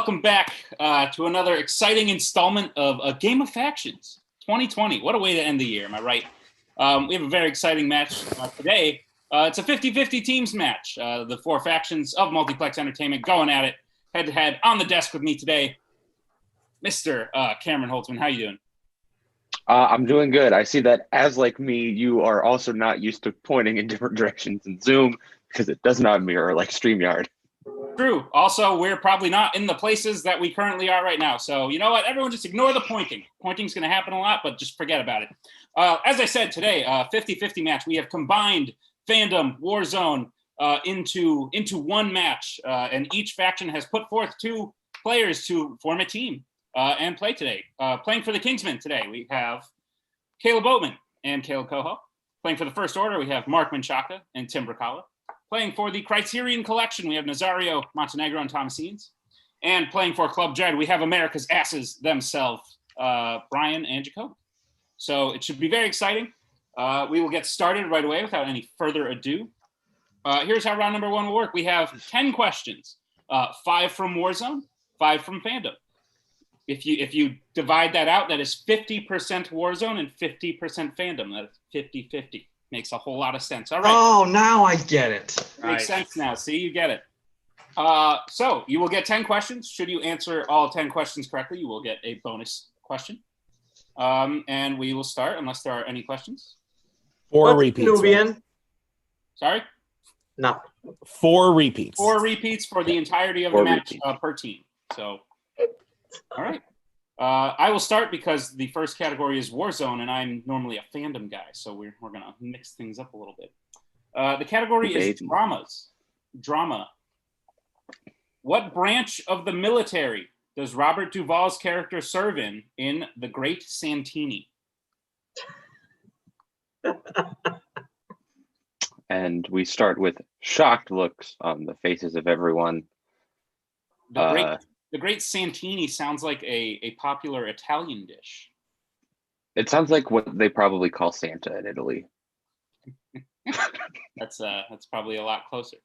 welcome back to another exciting installment of A Game of Factions 2020. What a way to end the year, am I right? We have a very exciting match today. It's a 50-50 teams match. The four factions of Multiplex Entertainment going at it head-to-head. On the desk with me today, Mr. Cameron Holtzman. How you doing? I'm doing good. I see that, as like me, you are also not used to pointing in different directions in Zoom because it does not mirror like StreamYard. True. Also, we're probably not in the places that we currently are right now. So you know what? Everyone just ignore the pointing. Pointing's going to happen a lot, but just forget about it. As I said today, 50-50 match. We have combined Fandom, Warzone into one match, and each faction has put forth two players to form a team and play today. Playing for the Kingsman today, we have Kaleb Boatman and Kaleb Koho. Playing for the First Order, we have Mark Menchaca and Tim Brzakala. Playing for the Criterion Collection, we have Nazario, Montenegro, and Thomasines. And playing for Club Dread, we have America's asses themselves, Brian and Jacob. So it should be very exciting. We will get started right away without any further ado. Here's how round number one will work. We have 10 questions, 5 from Warzone, 5 from Fandom. If you divide that out, that is 50% Warzone and 50% Fandom. That is 50-50. Makes a whole lot of sense. All right. Oh, now I get it. Makes sense now. See, you get it. So you will get 10 questions. Should you answer all 10 questions correctly, you will get a bonus question. And we will start unless there are any questions. 4 repeats. Nubian. Sorry? No. 4 repeats. 4 repeats for the entirety of the match per team. So, all right. I will start because the first category is Warzone, and I'm normally a Fandom guy, so we're going to mix things up a little bit. The category is dramas. Drama. What branch of the military does Robert Duvall's character serve in The Great Santini? And we start with shocked looks on the faces of everyone. The Great Santini sounds like a popular Italian dish. It sounds like what they probably call Santa in Italy. That's probably a lot closer.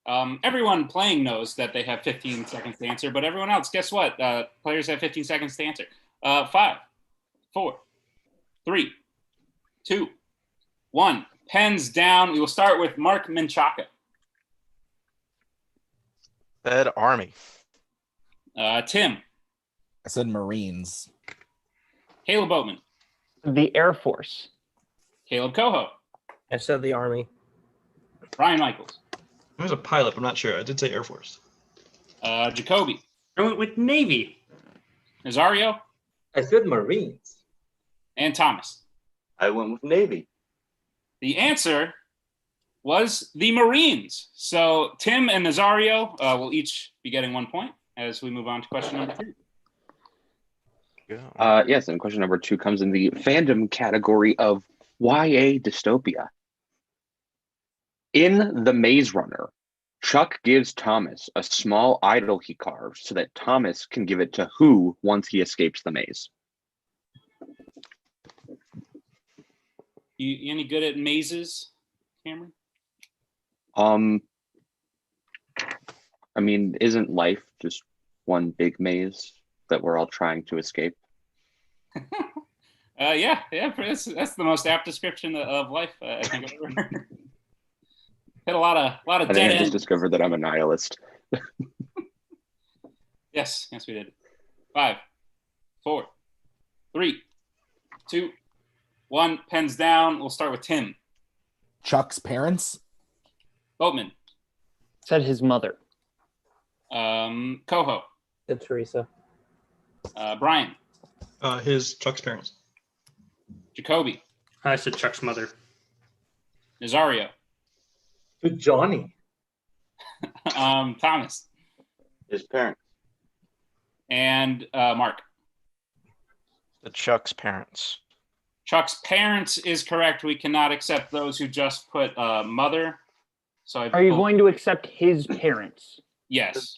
Everyone playing knows that they have 15 seconds to answer, but everyone else, guess what? Players have 15 seconds to answer. 5, 4, 3, 2, 1. Pens down. We will start with Mark Menchaca. Said Army. Tim. I said Marines. Kaleb Boatman. The Air Force. Kaleb Koho. I said the Army. Brian Michaels. I was a pilot, but I'm not sure. I did say Air Force. Jacoby. I went with Navy. Nazario. I said Marines. And Thomas. I went with Navy. The answer was the Marines. So Tim and Nazario will each be getting 1 point as we move on to question number 2. Yes, and question number 2 comes in the Fandom category of YA dystopia. In The Maze Runner, Chuck gives Thomas a small idol he carves so that Thomas can give it to who once he escapes the maze? You any good at mazes, Cameron? I mean, isn't life just one big maze that we're all trying to escape? Yeah, that's the most apt description of life I think I've ever heard. Hit a lot of I dead think I ends. just discovered that I'm a nihilist. Yes, we did. 5, 4, 3, 2, 1. Pens down. We'll start with Tim. Chuck's parents. Boatman. Said his mother. Koho. Said Teresa. Brian. His Chuck's parents. Jacoby. I said Chuck's mother. Nazario. To Johnny. Thomas. His parents. And Mark. The Chuck's parents. Chuck's parents is correct. We cannot accept those who just put mother. So Are you going to accept his parents? Yes.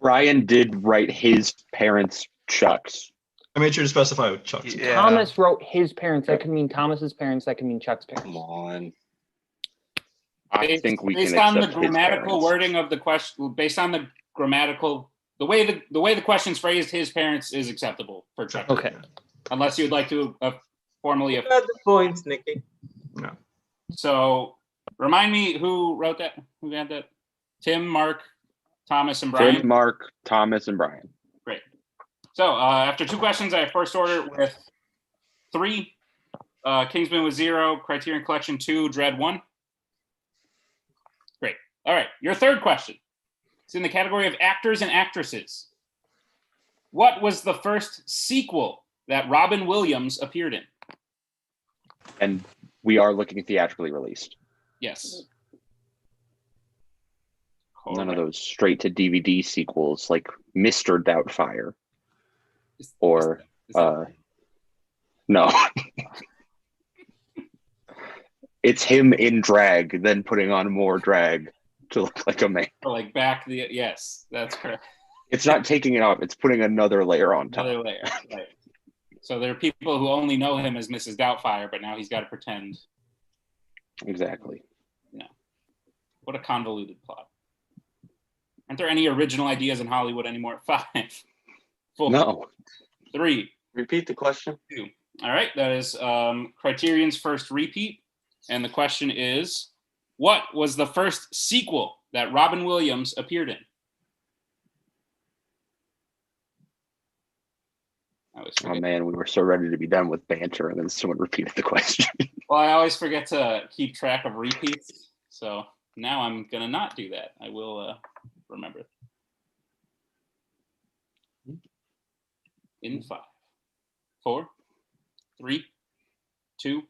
Brian did write his parents' Chuck's. I made sure to specify Chuck's. Yeah. Thomas wrote his parents. That could mean Thomas's parents. That could mean Chuck's parents. Come on. I think we can based on the accept his grammatical parents. wording of the question, based on the grammatical, the way the question's phrased, his parents is acceptable for Chuck. Okay. Unless you'd like to formally. Got the points, Nikki. So, remind me who wrote that? Who had that? Tim, Mark, Thomas, and Brian. Tim, Mark, Thomas, and Brian. Great. So, after 2 questions, I have first order with 3. Kingsman with 0. Criterion Collection 2. Dread 1. Great. All right. Your third question. It's in the category of actors and actresses. What was the first sequel that Robin Williams appeared in? And we are looking at theatrically released. Yes. None of those straight to DVD sequels like Mr. Doubtfire or no. It's him in drag, then putting on more drag to look like a man. Or like back the yes, that's correct. It's not taking it off; it's putting another layer on top. Another layer. Right. So there are people who only know him as Mrs. Doubtfire, but now he's got to pretend. Exactly. What a convoluted plot. Aren't there any original ideas in Hollywood anymore? 5, 4, No. 3. Repeat the question. 2. All right, that is Criterion's first repeat. And the question is, what was the first sequel that Robin Williams appeared in? Oh man, we were so ready to be done with banter, and then someone repeated the question. Well, I always forget to keep track of repeats, so now I'm gonna not do that. I will remember. In 5, 4, 3, 2,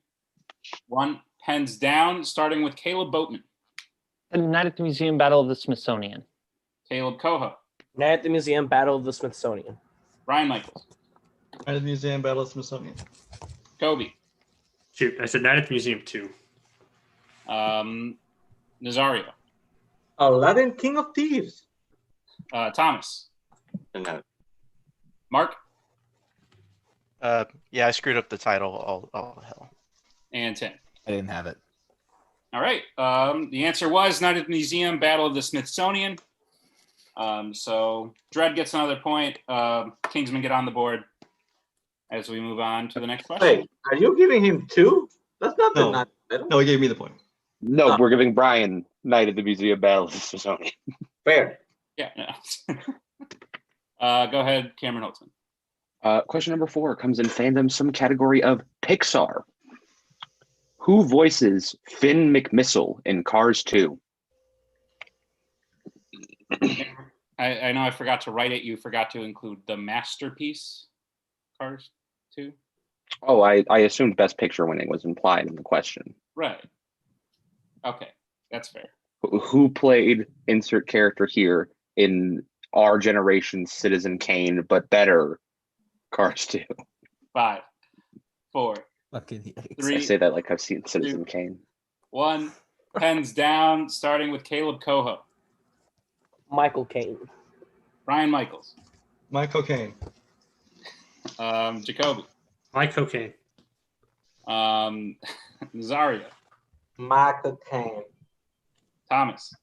1. Pens down, starting with Kaleb Boatman. The Night at the Museum Battle of the Smithsonian. Kaleb Koho. Night at the Museum Battle of the Smithsonian. Brian Michaels. Night at the Museum Battle of Smithsonian. Kobe. Shoot, I said Night at the Museum 2. Nazario. Aladdin, King of Thieves. Thomas. No. Mark. Yeah, I screwed up the title. All hell. And Tim. I didn't have it. All right. The answer was Night at the Museum, Battle of the Smithsonian. So Dread gets another point. Kingsman get on the board as we move on to the next question. Wait, are you giving him 2? That's not No. the not. No, he gave me the point. No, Oh. we're giving Brian Night at the Museum Battle of the Smithsonian. Fair. Yeah. No. Go ahead, Cameron Holtzman. Question number 4 comes in fandom, some category of Pixar. Who voices Finn McMissile in Cars 2? I know I forgot to write it. You forgot to include the masterpiece, Cars 2. Oh, I assumed Best Picture winning was implied in the question. Right. Okay, that's fair. Who played insert character here in our generation's Citizen Kane, but better Cars 2? 5, 4, Fucking yikes. 3, I say that like I've seen Citizen Kane. 1. Pens down, starting with Kaleb Koho. Michael Caine. Brian Michaels. My cocaine. Jacoby. My cocaine. Nazario. Michael Caine. Thomas.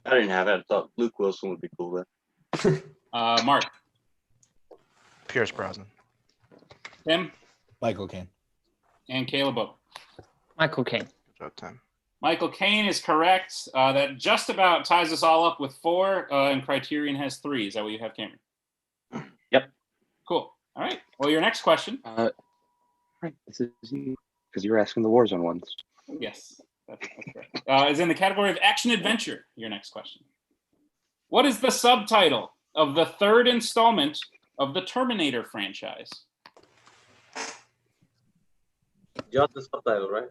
I didn't have it. I thought Luke Wilson would be cool there. Mark. Pierce Brosnan. Tim. Michael Caine. And Caleb. Michael Caine. Good job, Tim. Michael Caine is correct. That just about ties us all up with 4, and Criterion has 3. Is that what you have, Cameron? Yep. Cool. All right. Well, your next question. Right, this is because you were asking the Warzone ones. Yes, that's correct. Is in the category of action adventure. Your next question. What is the subtitle of the 3rd installment of the Terminator franchise? Just the subtitle, right?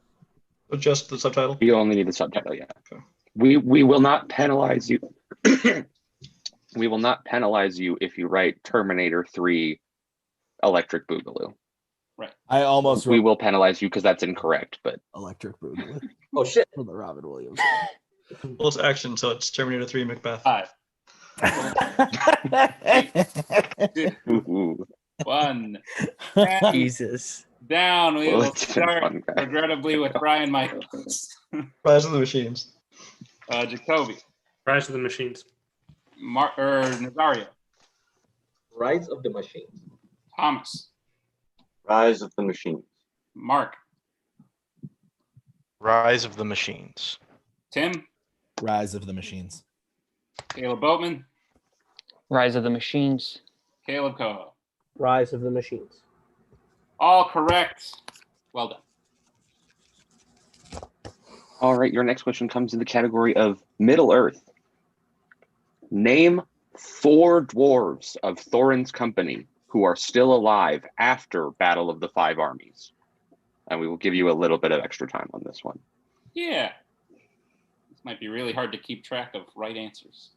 So just the subtitle? You only need the subtitle, yeah. Okay. We will not penalize you. We will not penalize you if you write Terminator 3 Electric Boogaloo. I almost We wrote will penalize you because that's incorrect, but Electric Boogaloo Oh shit. for the Robin Williams. Well, it's action, so it's Terminator 3 Macbeth. 5, ooh. 1. And Jesus. down. We Well, will it's been start fun, guys. regrettably with Brian Michaels. Rise of the Machines. Jacoby. Rise of the Machines. Nazario. Rise of the Machines. Thomas. Rise of the Machines. Mark. Rise of the Machines. Tim. Rise of the Machines. Kaleb Boatman. Rise of the Machines. Kaleb Koho. Rise of the Machines. All correct. Well done. All right, your next question comes in the category of Middle Earth. Name 4 dwarves of Thorin's company who are still alive after Battle of the Five Armies. And we will give you a little bit of extra time on this one. Yeah. This might be really hard to keep track of right answers.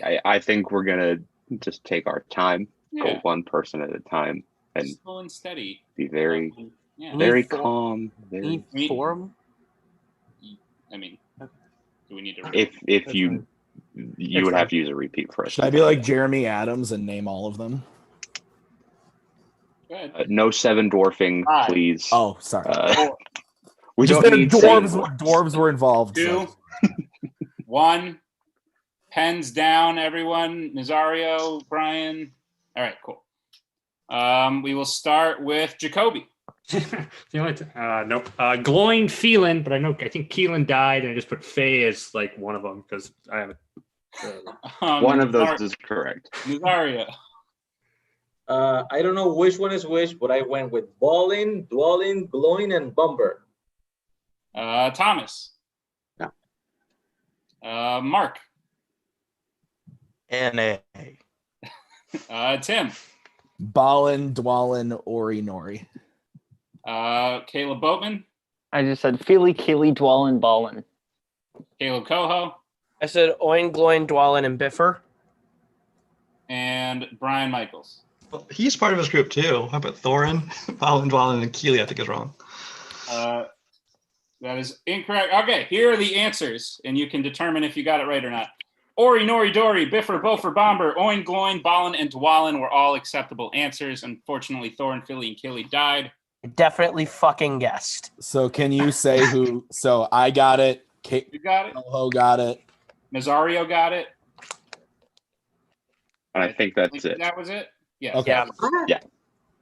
I think we're going to just take our time, go Yeah. one person at a time, and Slow and steady. be very, Yeah. very Need four- calm. Very, Need 4 of them? I mean, do we need to? if you would have to use a repeat for us. Should I be like Jeremy Adams and name all of them? Go ahead. No 7 dwarfing, 5. please. Oh, sorry. We Just don't that need dwarves were involved. 2, So. 1. Pens down, everyone. Nazario, Brian. All right, cool. We will start with Jacoby. The only nope. Glowing Feeling, but I think Keelan died, and I just put Faye as like one of them because I haven't. One of those is correct. Nazario. I don't know which one is which, but I went with Balling, Dwelling, Glowing, and Bumper. Thomas. No. Mark. NA. Tim. Ballin, Dwalin, Ori, Nori. Kaleb Boatman. I just said Feely, Keely, Dwallin, Ballin. Kaleb Koho. I said Oin, Gloin, Dwalin, and Biffer. And Brian Michaels. Well, he's part of his group too. How about Thorin, Balin, Dwalin, and Keely? I think is wrong. That is incorrect. Okay, here are the answers, and you can determine if you got it right or not. Ori, Nori, Dory, Biffer, Bofer, Bomber, Oin, Gloin, Ballin, and Dwalin were all acceptable answers. Unfortunately, Thorin, Philly, and Killy died. Definitely fucking guessed. So can you say who? So I got it. You got it. Koho got it. Nazario got it. And I think that's it. That was it? Yes. Okay. Yeah. Yeah.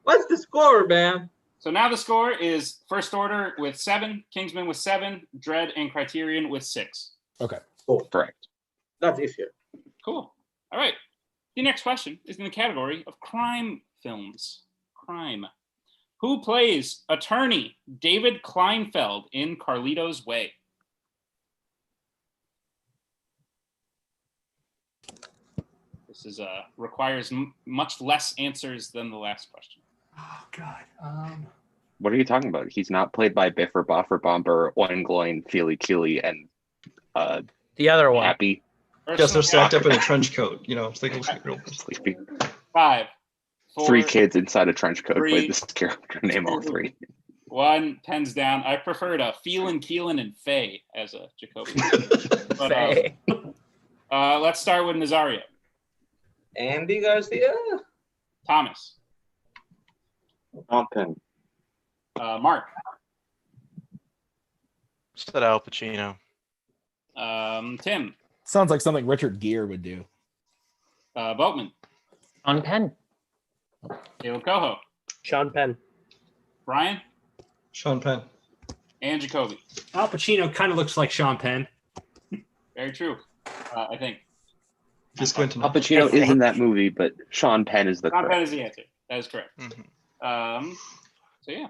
What's the score, man? So now the score is First Order with 7, Kingsman with 7, Dread and Criterion with 6. Okay. Correct. That's easier. Cool. All right. The next question is in the category of crime films. Crime. Who plays attorney David Kleinfeld in Carlito's Way? This is requires much less answers than the last question. Oh God. What are you talking about? He's not played by Biffer, Boffer, Bomber, Oin, Gloin, Feely, Keely, and The other one. Happy. Yes, they're stacked up in a trench coat. You know, it's like Sleepy. 5, 4, 3 kids inside a trench coat 3, played this character. Name all 3. 1, pens down. I preferred Phelan, Keelan, and Faye as a Jacoby. But, Faye. let's start with Nazario. Andy Garcia. Thomas. Sean Penn. Mark. Said Al Pacino. Tim. Sounds like something Richard Gere would do. Boatman. On Penn. Kaleb Koho. Sean Penn. Brian. Sean Penn. And Jacoby. Al Pacino kind of looks like Sean Penn. Very true. I think. Just Quentin. Al Pacino is in that movie, but Sean Penn is the Sean correct. Penn is the answer. That is correct. Mhm. So yeah.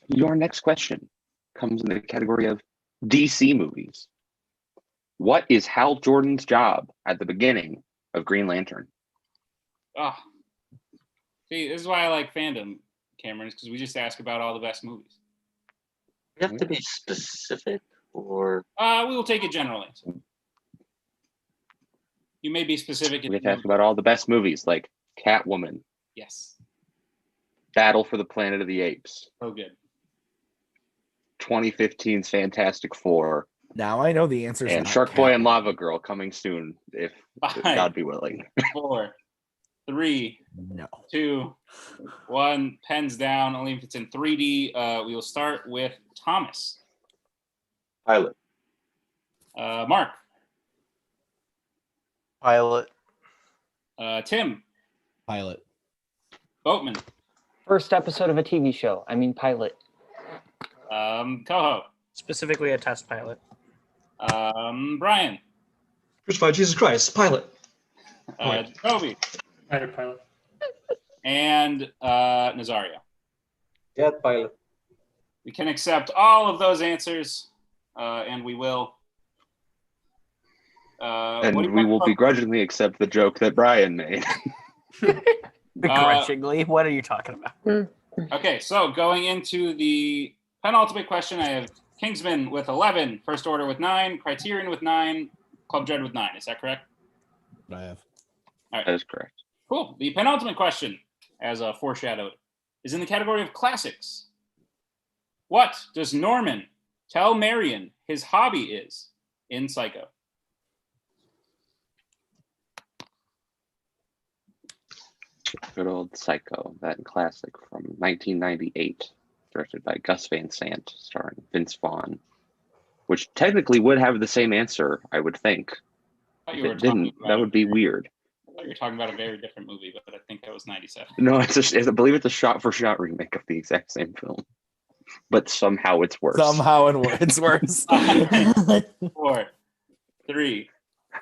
Your next question comes in the category of DC movies. What is Hal Jordan's job at the beginning of Green Lantern? Oh. See, this is why I like Fandom, Cameron, because we just ask about all the best movies. You have to be specific, or We will take a general answer. You may be specific. We have to ask about all the best movies like Catwoman, Yes. Battle for the Planet of the Apes, Oh, good. 2015's Fantastic Four, Now I know the answer. and Shark Boy and Lava Girl coming soon, if 5, God be willing. 4, 3, No. 2, 1. Pens down. Only if it's in 3D. We will start with Thomas. Pilot. Mark. Pilot. Tim. Pilot. Boatman. First episode of a TV show. I mean, pilot. Koho. Specifically a test pilot. Brian. Crucified Jesus Christ, pilot. Jacoby. Pilot. And Nazario. Jet pilot. We can accept all of those answers, and we will. And we will begrudgingly accept the joke that Brian made. Begrudgingly? What are you talking about? Okay, so going into the penultimate question, I have Kingsman with 11, First Order with 9, Criterion with 9, Club Dread with 9. Is that correct? I have. All right. That is correct. Cool. The penultimate question, as foreshadowed, is in the category of classics. What does Norman tell Marion his hobby is in Psycho? Good old Psycho, that classic from 1998, directed by Gus Van Sant, starring Vince Vaughn, which technically would have the same answer, I would think. If it didn't, that would be weird. I thought you were talking about a very different movie, but I think that was 97. No, I believe it's a shot-for-shot remake of the exact same film, but somehow it's worse. Somehow it's worse. 4, 3.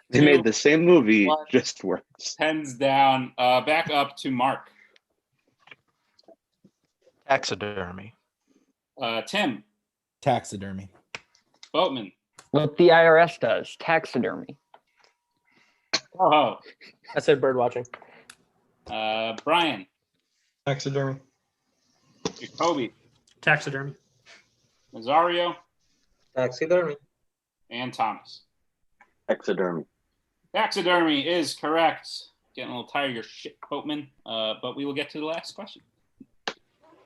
They made the same movie, just worse. Pens down. Back up to Mark. Taxidermy. Tim. Taxidermy. Boatman. What the IRS does. Taxidermy. Oh. I said bird watching. Brian. Taxidermy. Jacoby. Taxidermy. Nazario. Taxidermy. And Thomas. Taxidermy. Taxidermy is correct. Getting a little tired of your shit, Boatman. But we will get to the last question.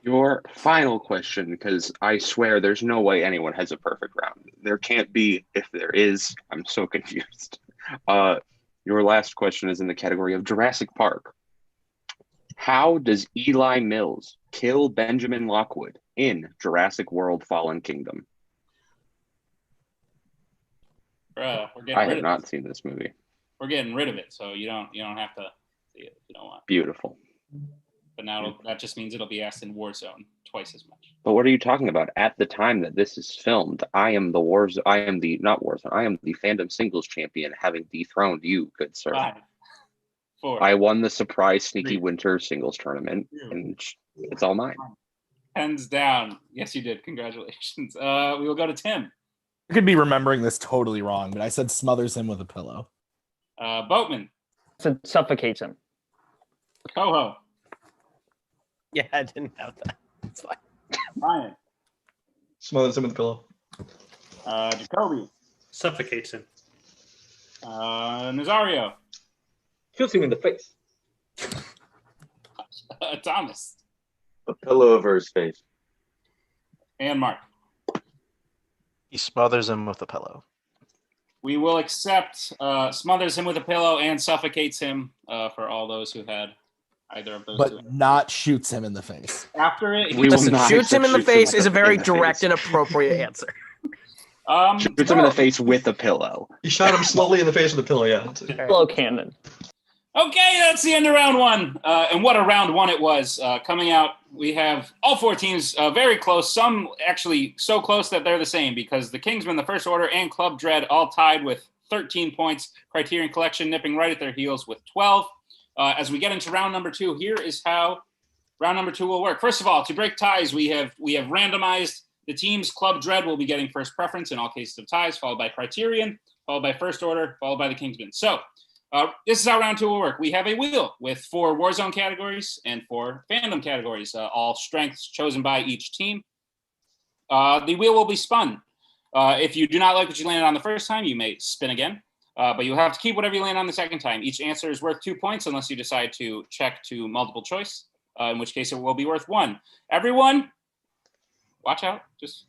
Your final question, because I swear there's no way anyone has a perfect round. There can't be. If there is, I'm so confused. Your last question is in the category of Jurassic Park. How does Eli Mills kill Benjamin Lockwood in Jurassic World Fallen Kingdom? We're getting I rid have of not it. seen this movie. We're getting rid of it, so you don't have to see it if you don't want. Beautiful. But now that just means it'll be asked in Warzone twice as much. But what are you talking about? At the time that this is filmed, I am the Fandom singles champion, having dethroned you, good sir. 5, 4. I won the surprise sneaky winter singles tournament, and it's all mine. Pens down. Yes, you did. Congratulations. We will go to Tim. I could be remembering this totally wrong, but I said smothers him with a pillow. Boatman. So it suffocates him. Koho. Yeah, I didn't have that. It's fine. Ryan. Smothers him with a pillow. Jacoby. Suffocates him. Nazario. Shoots him in the face. Thomas. A pillow over his face. And Mark. He smothers him with a pillow. We will accept smothers him with a pillow and suffocates him for all those who had either of those two. But not shoots him in the face. After it, We will Listen, not shoots him in the accept shoots face is a very in the face. direct and appropriate answer. Shoots him in the face with a pillow. He shot him slowly in the face with a pillow, yeah. Pillow cannon. Okay, that's the end of round one. And what a round one it was. Coming out, we have all 4 teams very close. Some actually so close that they're the same, because the Kingsman, the First Order, and Club Dread all tied with 13 points. Criterion Collection nipping right at their heels with 12. As we get into round number 2, here is how round number 2 will work. First of all, to break ties, we have randomized the teams. Club Dread will be getting first preference in all cases of ties, followed by Criterion, followed by First Order, followed by the Kingsman. So this is how round 2 will work. We have a wheel with 4 Warzone categories and 4 Fandom categories, all strengths chosen by each team. The wheel will be spun. If you do not like what you landed on the first time, you may spin again, but you'll have to keep whatever you land on the second time. Each answer is worth 2 points unless you decide to check to multiple choice, in which case it will be worth 1. Everyone, watch out. Just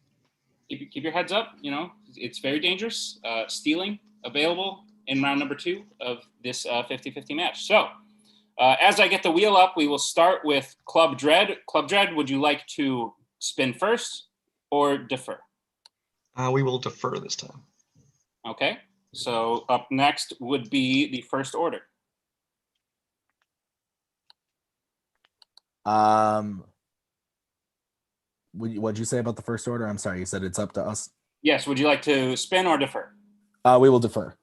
keep your heads up. You know, it's very dangerous. Stealing available in round number 2 of this 50-50 match. So as I get the wheel up, we will start with Club Dread. Club Dread, would you like to spin first or defer? We will defer this time. Okay. So up next would be the First Order. What'd you say about the First Order? I'm sorry, you said it's up to us. Yes. Would you like to spin or defer? We will defer.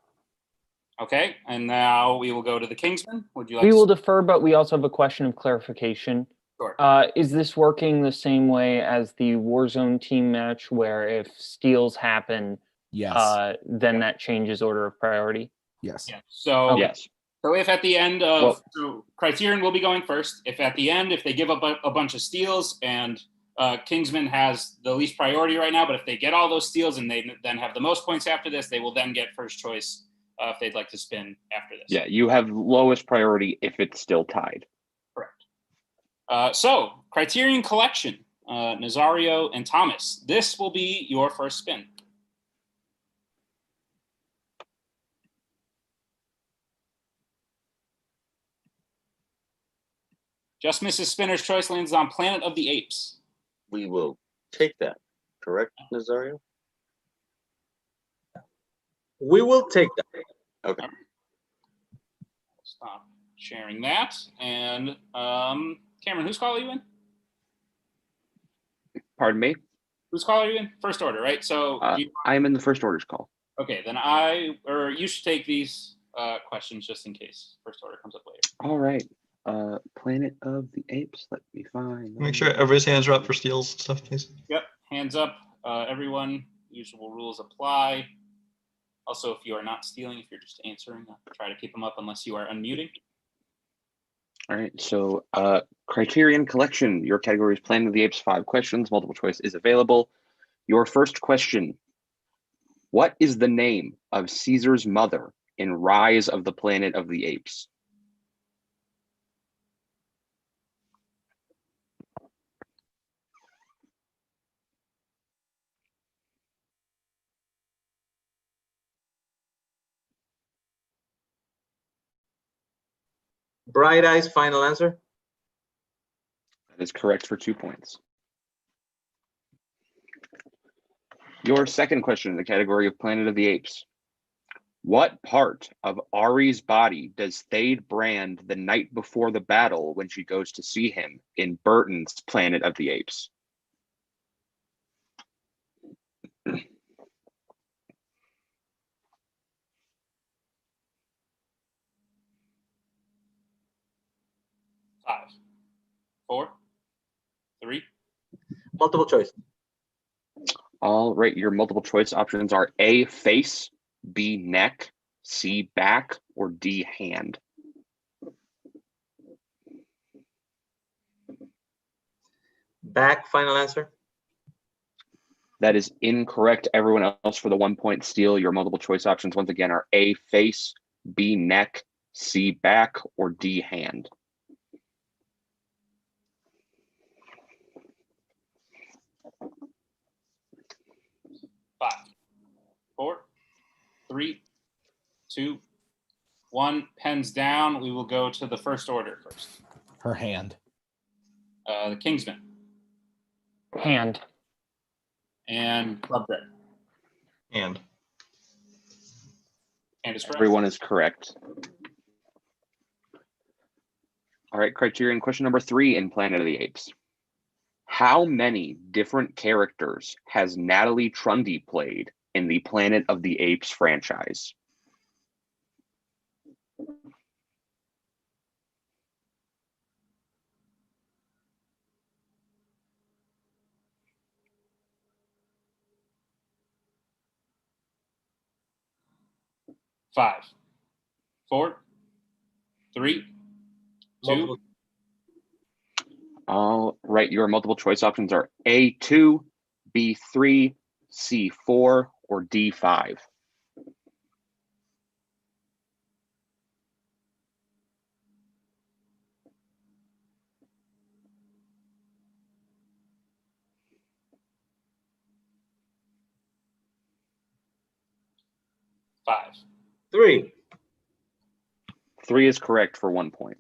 Okay. And now we will go to the Kingsman. Would you like? We to will defer, but we also have a question of clarification. Sure. Is this working the same way as the Warzone team match, where if steals happen, Yes. then that changes order of priority? Yes. Yeah. So Yes. So if at the end of Well- so Criterion will be going first. If at the end, if they give up a bunch of steals and Kingsman has the least priority right now, but if they get all those steals and they then have the most points after this, they will then get first choice if they'd like to spin after this. Yeah, you have lowest priority if it's still tied. Correct. So Criterion Collection, Nazario and Thomas. This will be your first spin. Just Mrs. Spinner's choice lands on Planet of the Apes. We will take that. Correct, Nazario? We will take that. Okay. Stop sharing that. And Cameron, whose call are you in? Pardon me? Whose call are you in? First Order, right? So I am in the First Order's call. okay, then you should take these questions just in case First Order comes up later. All right. Planet of the Apes. Let me find. Make sure everybody's hands are up for steals and stuff, please. Yep, hands up, everyone. Usual rules apply. Also, if you are not stealing, if you're just answering, try to keep them up unless you are unmuting. All right. So, Criterion Collection. Your category is Planet of the Apes. 5 questions. Multiple choice is available. Your first question: what is the name of Caesar's mother in Rise of the Planet of the Apes? Bright Eyes, final answer. That is correct for 2 points. Your second question in the category of Planet of the Apes. What part of Ari's body does Thade brand the night before the battle when she goes to see him in Burton's Planet of the Apes? Five, 4, 3. Multiple choice. All right, your multiple choice options are A, face, B, neck, C, back, or D, hand. Back, final answer. That is incorrect. Everyone else for the 1 point steal. Your multiple choice options once again are A, face, B, neck, C, back, or D, hand. Five, 4, 3, 2, 1. Pens down. We will go to the First Order first. Her hand. The Kingsman Hand. and Club Red. And And is correct. Everyone is correct. All right, Criterion question number 3 in Planet of the Apes. How many different characters has Natalie Trundy played in the Planet of the Apes franchise? Five, 4, 3, 2. Multiple. All right, your multiple choice options are A2, B3, C4, or D5. Five. 3. 3 is correct for 1 point.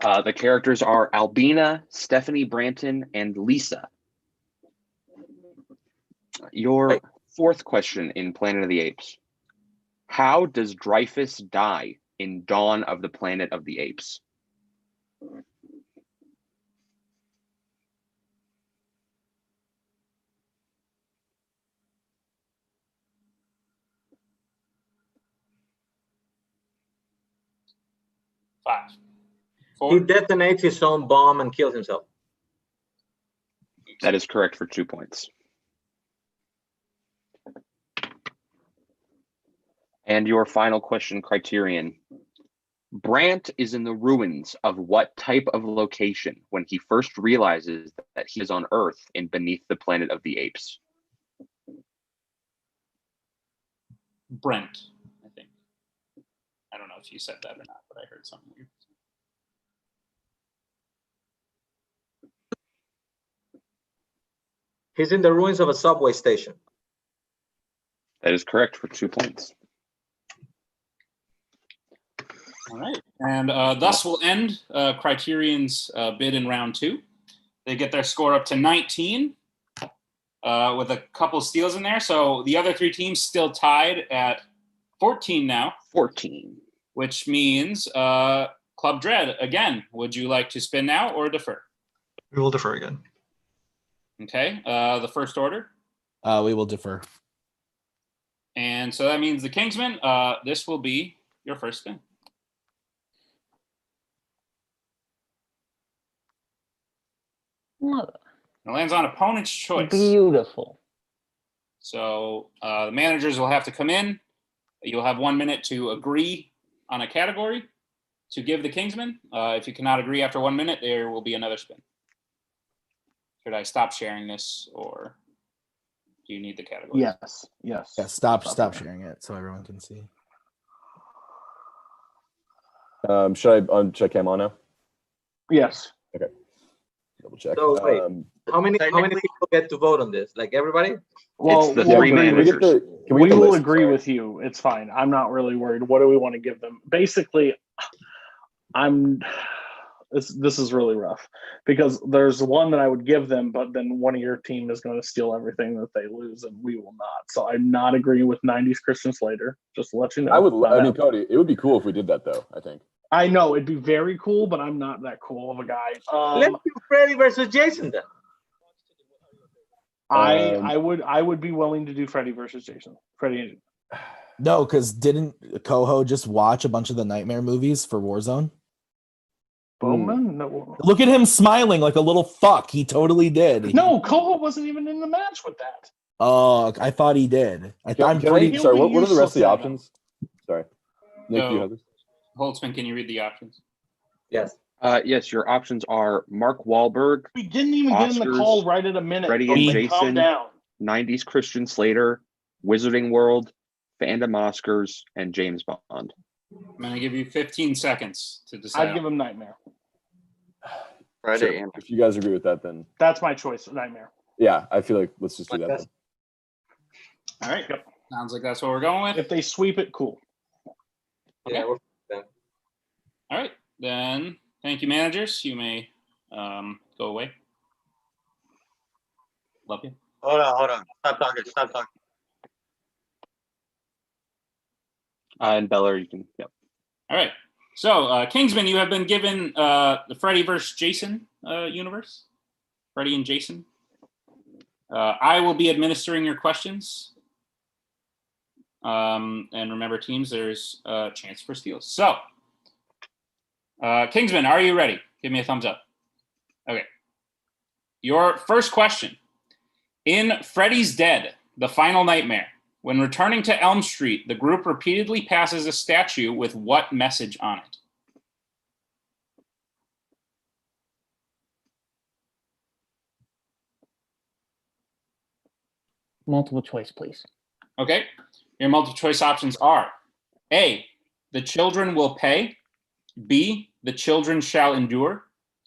The characters are Albina, Stephanie Branton, and Lisa. Your fourth question in Planet of the Apes. How does Dreyfus die in Dawn of the Planet of the Apes? Five. He 4. detonates his own bomb and kills himself. That is correct for 2 points. And your final question criterion. Brant is in the ruins of what type of location when he first realizes that he is on Earth in Beneath the Planet of the Apes? Brent, I think. I don't know if you said that or not, but I heard something weird. He's in the ruins of a subway station. That is correct for 2 points. All right. And thus will end Criterion's bid in round 2. They get their score up to 19 with a couple steals in there. So the other 3 teams still tied at 14 now. 14. Which means Club Dread, again, would you like to spin now or defer? We will defer again. Okay. The first order. We will defer. And so that means the Kingsman, this will be your first spin. Mother. It lands on opponent's choice. Beautiful. So the managers will have to come in. You'll have 1 minute to agree on a category to give the Kingsman. If you cannot agree after 1 minute, there will be another spin. Should I stop sharing this, or do you need the category? Yes. Yeah, stop sharing it so everyone can see. Should I cam on now? Yes. Okay. Double check. So wait, how many people get to vote on this? Like everybody? Well, It's the we'll 3 agree with- managers. we will agree with you. It's fine. I'm not really worried. What do we want to give them? Basically, this is really rough because there's one that I would give them, but then one of your team is going to steal everything that they lose, and we will not. So I'm not agreeing with 90s Christian Slater. Just to let you know. I mean, Cody, it would be cool if we did that, though. I think. I know it'd be very cool, but I'm not that cool of a guy. Let's do Freddy versus Jason then. I would be willing to do Freddy versus Jason. Freddy. No, because didn't Koho just watch a bunch of the Nightmare movies for Warzone? Boatman? No. Look at him smiling like a little fuck. He totally did. No, Koho wasn't even in the match with that. Oh, I thought he did. I'm pretty. Sorry, what are the rest of the options? Sorry. Nick, So, do you have this? Holtzman, can you read the options? Yes. Yes, your options are Mark Wahlberg, We didn't even get in the Oscars, call right at a minute. Freddie and Boatman, Jason. calm down. 90s Christian Slater, Wizarding World, Fandom Oscars, and James Bond. I'm going to give you 15 seconds to decide. I'd give him Nightmare. Friday Sure. and If you guys agree with that, then That's my choice, Nightmare. yeah, I feel like let's just do that. Then. All right. Sounds like that's what we're going with. If they sweep it, cool. Yeah, we're done. All right. Then thank you, managers. You may go away. Love you. Hold on. Stop talking. And Beller, you can, yep. All right. So, Kingsman, you have been given the Freddy versus Jason universe. Freddy and Jason. I will be administering your questions. And remember, teams, there's a chance for steals. So, Kingsman, are you ready? Give me a thumbs up. Okay. Your first question. In Freddy's Dead, The Final Nightmare, when returning to Elm Street, the group repeatedly passes a statue with what message on it? Multiple choice, please. Okay. Your multiple choice options are A, the children will pay. B, the children shall endure.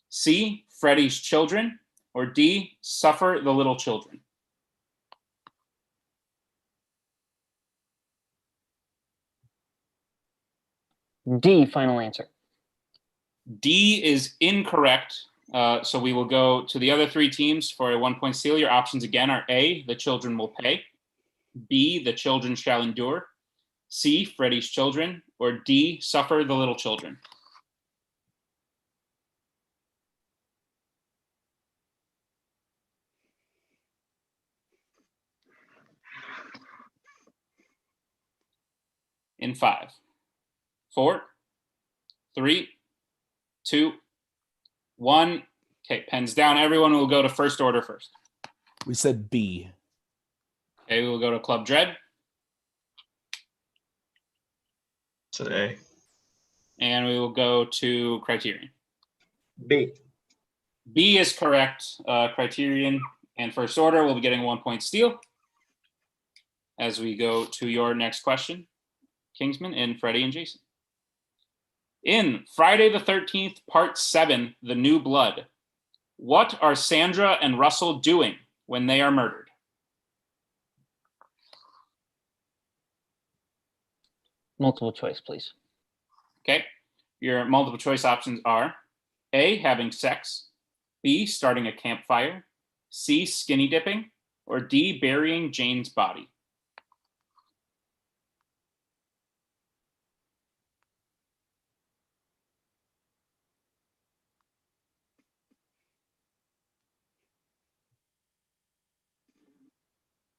C, Freddy's children. Or D, suffer the little children. D, final answer. D is incorrect. So we will go to the other 3 teams for a 1-point steal. Your options again are A, the children will pay. B, the children shall endure, C, Freddy's children, or D, suffer the little children? In 5, 4, 3, 2, 1. Okay, pens down. Everyone will go to first order first. We said B. Okay, we will go to Club Dread. Said A. And we will go to Criterion. B. B is correct. Criterion and first order will be getting 1 point steal. As we go to your next question, Kingsman and Freddie and Jason. In Friday the 13th, Part 7, The New Blood, what are Sandra and Russell doing when they are murdered? Multiple choice, please. Okay. Your multiple choice options are A, having sex, B, starting a campfire, C, skinny dipping, or D, burying Jane's body.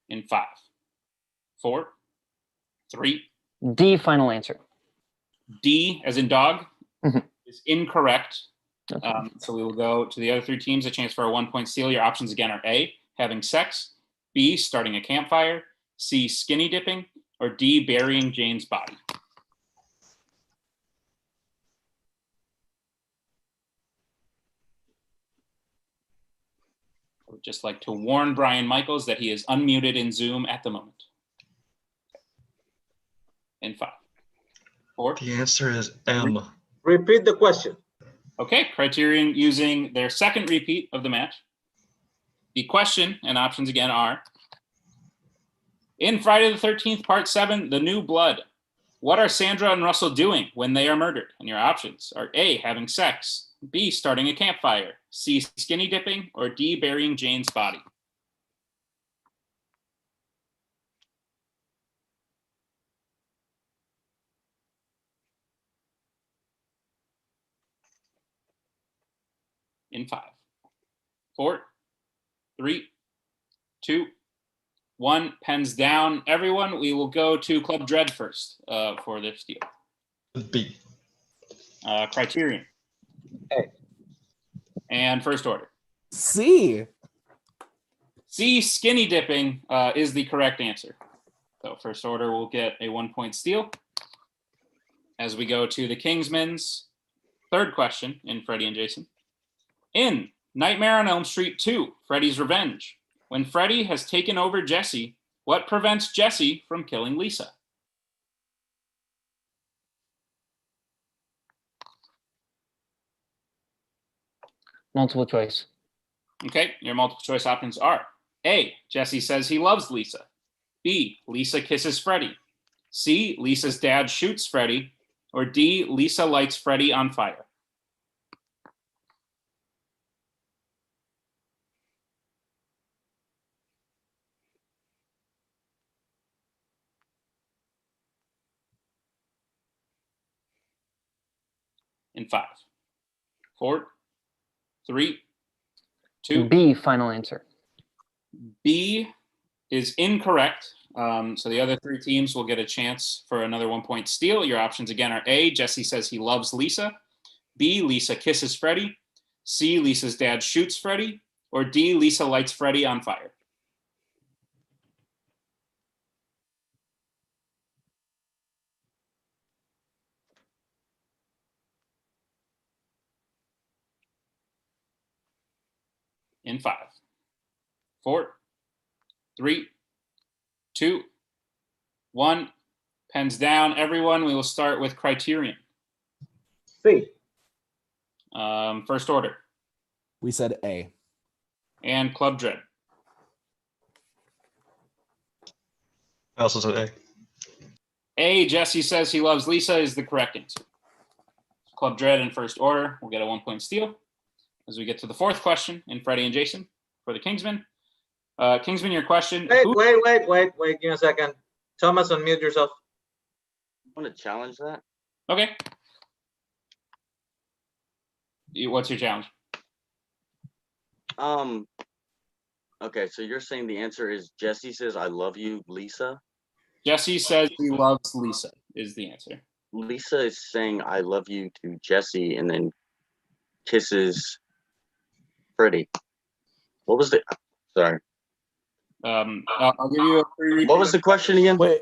In 5, 4, 3. D, final answer. D, as in dog, Mhm. is incorrect. Okay. So we will go to the other 3 teams, a chance for a 1 point steal. Your options again are A, having sex, B, starting a campfire, C, skinny dipping, or D, burying Jane's body. I would just like to warn Brian Michaels that he is unmuted in Zoom at the moment. In 5, 4. The answer is M. Repeat the question. Okay, Criterion using their second repeat of the match. The question and options again are, in Friday the 13th, Part 7, The New Blood, what are Sandra and Russell doing when they are murdered? And your options are A, having sex, B, starting a campfire, C, skinny dipping, or D, burying Jane's body. In 5, 4, 3, 2, 1. Pens down. Everyone, we will go to Club Dread first for this deal. B. Criterion. A. And first order. C. C, skinny dipping is the correct answer. So first order will get a 1 point steal. As we go to the Kingsmen's third question in Freddie and Jason. In Nightmare on Elm Street 2, Freddy's Revenge, when Freddy has taken over Jesse, what prevents Jesse from killing Lisa? Multiple choice. Okay, your multiple choice options are A, Jesse says he loves Lisa. B, Lisa kisses Freddy. C, Lisa's dad shoots Freddy. Or D, Lisa lights Freddy on fire. In 5, 4, 3, 2. B, final answer. B is incorrect. So the other 3 teams will get a chance for another 1 point steal. Your options again are A, Jesse says he loves Lisa. B, Lisa kisses Freddy. C, Lisa's dad shoots Freddy. Or D, Lisa lights Freddy on fire. In 5, 4, 3, 2, 1. Pens down. Everyone, we will start with Criterion. C. First order. We said A. And Club Dread. I also said A. A, Jesse says he loves Lisa is the correct answer. Club Dread in first order will get a 1 point steal. As we get to the fourth question in Freddie and Jason for the Kingsmen. Kingsman, your question. Wait, Who- wait. Give me a second. Thomas, unmute yourself. I want to challenge that. Okay. What's your challenge? Okay, so you're saying the answer is Jesse says, I love you, Lisa. Jesse says he loves Lisa is the answer. Lisa is saying, I love you to Jesse, and then kisses Freddie. What was the, sorry. I'll give you a free. What was the question again? Wait,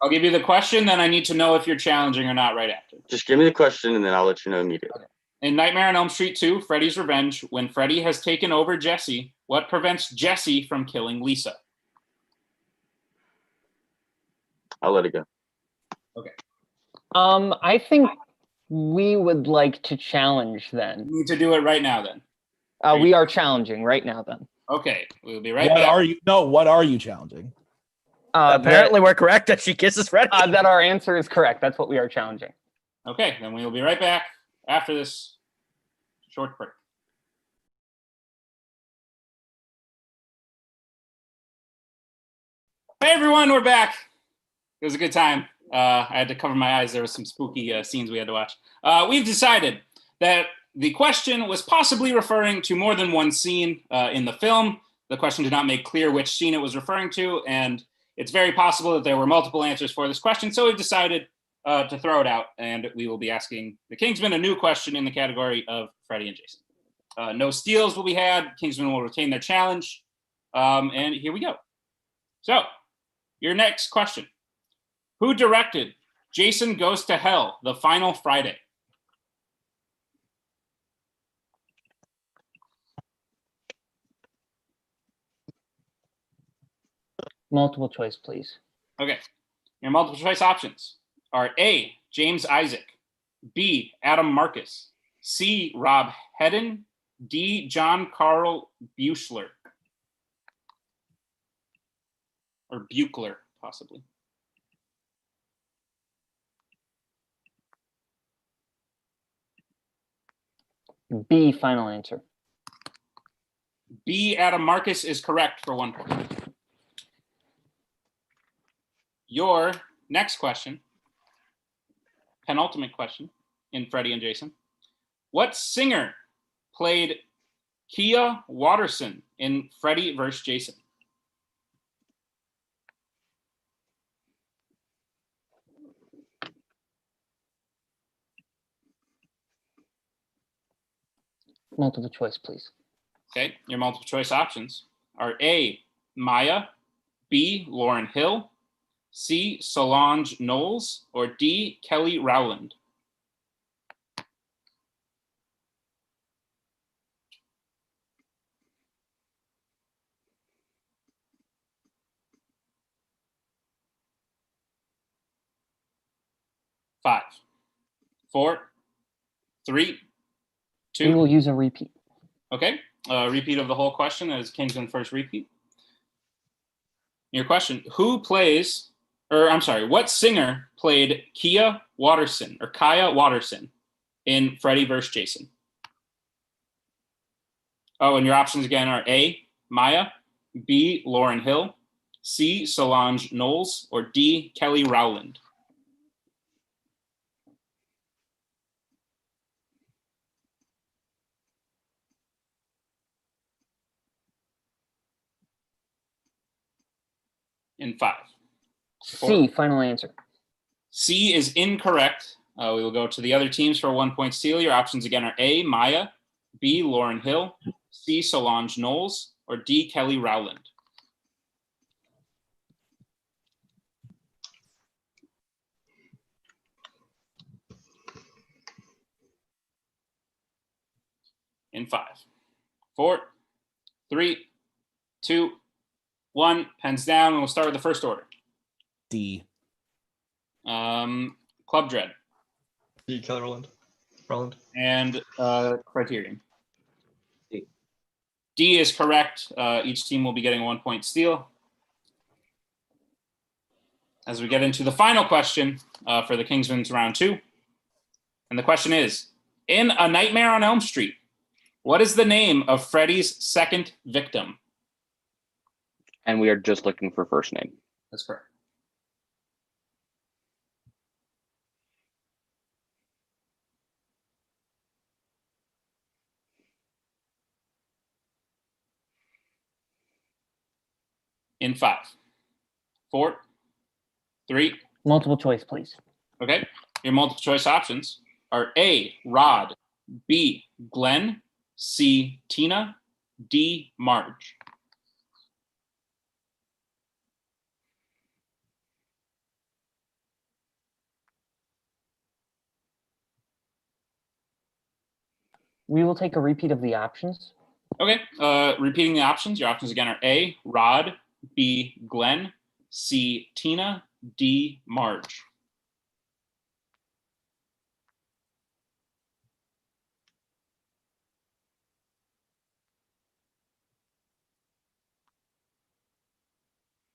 I'll give you the question, then I need to know if you're challenging or not right after. Just give me the question, and then I'll let you know immediately. In Nightmare on Elm Street 2, Freddy's Revenge, when Freddy has taken over Jesse, what prevents Jesse from killing Lisa? I'll let it go. Okay. I think we would like to challenge then. You need to do it right now then. We are challenging right now then. Okay, we'll be right what back. are you? No, what are you challenging? Apparently, we're correct that she kisses Freddy. That our answer is correct. That's what we are challenging. Okay, then we will be right back after this short break. Hey everyone, we're back. It was a good time. I had to cover my eyes. There was some spooky scenes we had to watch. We've decided that the question was possibly referring to more than one scene in the film. The question did not make clear which scene it was referring to, and it's very possible that there were multiple answers for this question, so we've decided to throw it out, and we will be asking the Kingsman a new question in the category of Freddy and Jason. No steals will be had. Kingsman will retain their challenge, and here we go. So, your next question. Who directed Jason Goes to Hell, The Final Friday? Multiple choice, please. Okay. Your multiple choice options are A, James Isaac, B, Adam Marcus, C, Rob Hedden, D, John Carl Buechler. Or Buechler, possibly. B, final answer. B, Adam Marcus is correct for 1 point. Your next question, penultimate question in Freddy and Jason. What singer played Kia Watterson in Freddy vs. Jason? Multiple choice, please. Okay, your multiple choice options are A, Maya, B, Lauryn Hill, C, Solange Knowles, or D, Kelly Rowland. Five, four, three, two. We will use a repeat. Okay, repeat of the whole question as Kingsman first repeat. Your question, what singer played Kaya Watterson in Freddy vs. Jason? Oh, and your options again are A, Maya, B, Lauryn Hill, C, Solange Knowles, or D, Kelly Rowland. In 5, 4. C, final answer. C is incorrect. We will go to the other teams for a 1 point steal. Your options again are A, Maya, B, Lauryn Hill, C, Solange Knowles, or D, Kelly Rowland. In 5, 4, 3, 2, 1. Pens down, and we'll start with the first order. D. Club Dread. D, Kelly Rowland. And Criterion. D. D is correct. Each team will be getting a 1 point steal. As we get into the final question for the Kingsman's round 2. And the question is, in A Nightmare on Elm Street, what is the name of Freddy's second victim? And we are just looking for first name. That's correct. In 5, 4, 3. Multiple choice, please. Okay. Your multiple choice options are A, Rod, B, Glenn, C, Tina, D, Marge. We will take a repeat of the options. Okay. Repeating the options. Your options again are A, Rod, B, Glenn, C, Tina, D, Marge.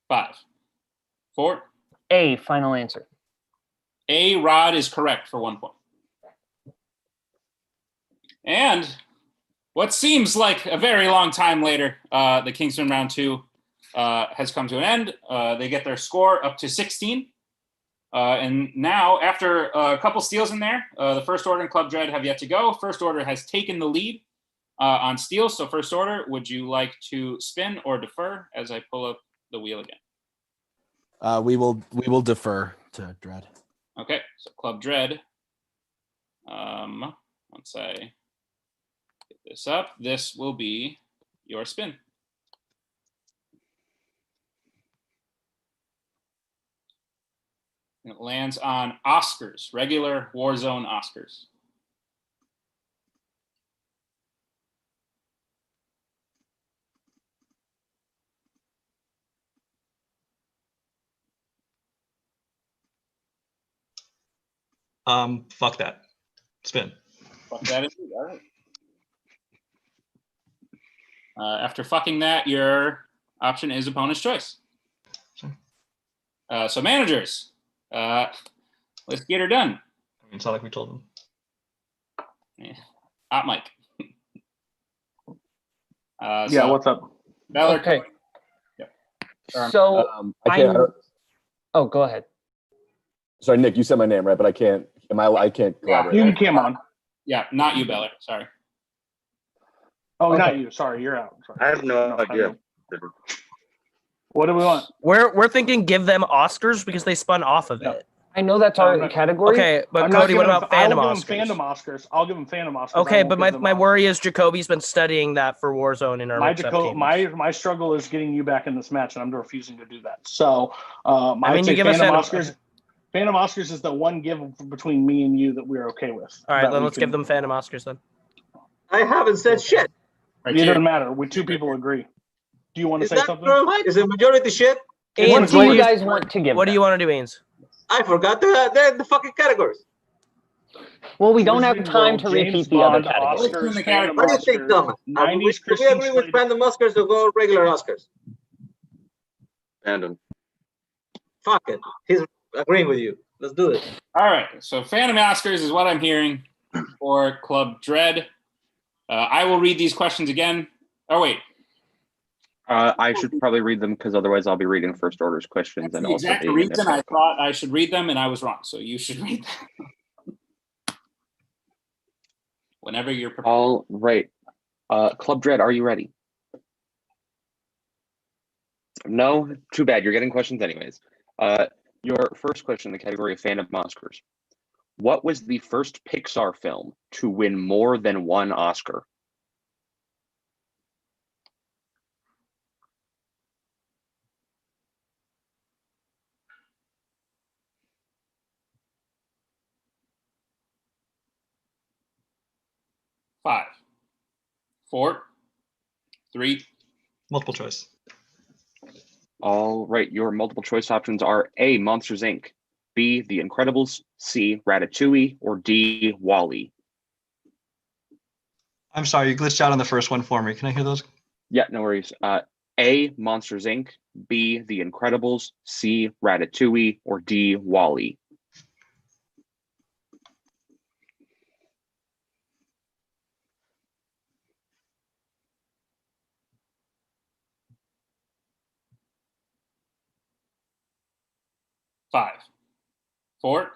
Five, 4. A, final answer. A, Rod is correct for 1 point. And what seems like a very long time later, the Kingsman round 2 has come to an end. They get their score up to 16. And now, after a couple steals in there, the First Order and Club Dread have yet to go. First Order has taken the lead on steals. So First Order, would you like to spin or defer as I pull up the wheel again? We will defer to Dread. Okay, so Club Dread. Once I get this up, this will be your spin. And it lands on Oscars, regular Warzone Oscars. Fuck that. Spin. Fuck that indeed. All right. After fucking that, your option is opponent's choice. So managers, let's get her done. I mean, it's not like we told them. Yeah. Hot mic. Yeah, what's up? Valor, Okay. Yep. So I can't. I don't, oh, go ahead. sorry, Nick. You said my name right, but I can't. I can't collaborate. You came on. Yeah, not you, Beller. Sorry. Oh, Okay. not you. Sorry, you're out. Sorry. I have no idea. What do we want? We're thinking give them Oscars because they spun off of No. it. I know that's our no. category. Okay, but I'm not Cody, what giving about them- Fandom I'll Oscars? give them Fandom Oscars. I'll give them Fandom Oscars. Okay, I won't but give them my Oscars. worry is Jacoby's been studying that for Warzone in our My struggle is getting you back in this match, and I'm refusing to do that. So, you give us Fandom Fandom Oscars. Fandom Oscars is the one give between me and you that we're okay with. All right, That then we let's can- give them Fandom Oscars then. I haven't said shit. Right It here. doesn't matter. We two people agree. Do you want to Is say that something? true? Is it majority shit? What Ains, do you guys want to give What do them? you want to do, Ains? I forgot the fucking categories. Well, we don't have Kingsman time World, to James repeat the other Bond, categories. Oscars, the Fandom categories. What do you think, Oscars, Thomas? 90s Do we Christian agree with Slater. Fandom Oscars or go regular Oscars? Fandom. Fuck it. He's agreeing with you. Let's do it. All right, so Phantom Oscars is what I'm hearing for Club Dread. I will read these questions again. Oh, wait. I should probably read them because otherwise I'll be reading First Order's questions That's and the also exact being reason I ineffective. thought I should read them, and I was wrong. So you should read them. Whenever you're prepared. All right. Club Dread, are you ready? No? Too bad. You're getting questions anyways. Your first question in the category of Fandom Oscars. What was the first Pixar film to win more than one Oscar? Five, 4, 3. Multiple choice. All right. Your multiple choice options are A, Monsters, Inc., B, The Incredibles, C, Ratatouille, or D, Wall-E. I'm sorry, you glitched out on the first one for me. Can I hear those? Yeah, no worries. A, Monsters, Inc., B, The Incredibles, C, Ratatouille, or D, Wall-E. 5, 4,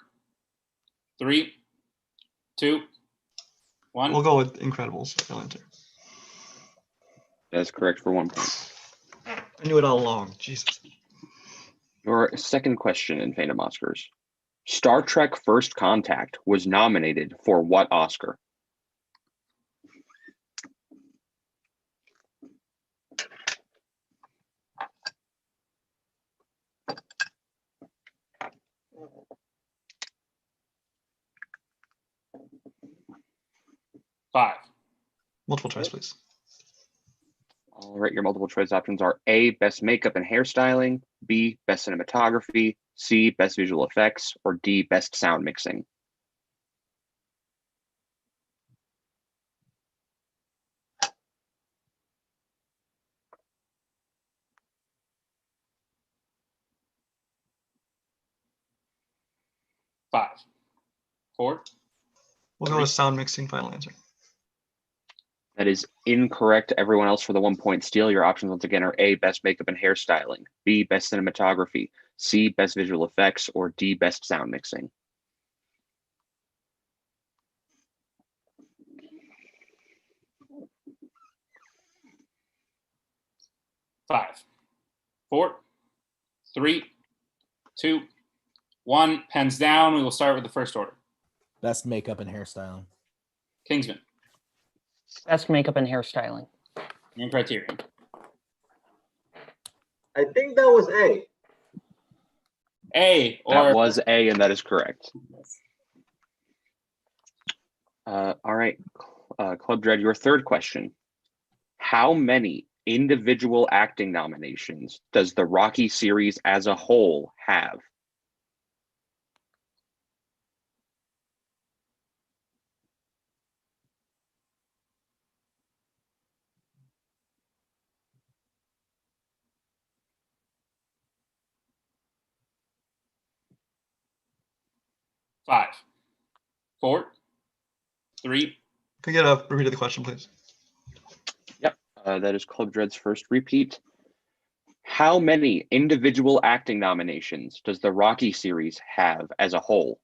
3, 2, 1. We'll go with Incredibles. Final answer. That is correct for 1 point. I knew it all along. Jesus. Your second question in Fandom Oscars. Star Trek First Contact was nominated for what Oscar? Five. Multiple choice, please. All right, your multiple choice options are A, Best Makeup and Hairstyling, B, Best Cinematography, C, Best Visual Effects, or D, Best Sound Mixing. Five, 4. We'll go with sound mixing. Final answer. That is incorrect. Everyone else for the 1 point steal. Your options once again are A, Best Makeup and Hairstyling, B, Best Cinematography, C, Best Visual Effects, or D, Best Sound Mixing. Five, 4, 3, 2, 1. Pens down. We will start with the first order. Best makeup and hairstyling. Kingsman. Best makeup and hairstyling. And Criterion. I think that was A. A, or That was A, and that is correct. All right, Club Dread, your third question. How many individual acting nominations does the Rocky series as a whole have? Five, 4, 3. Can you get a repeat of the question, please? Yep, that is Club Dread's first repeat. How many individual acting nominations does the Rocky series have as a whole?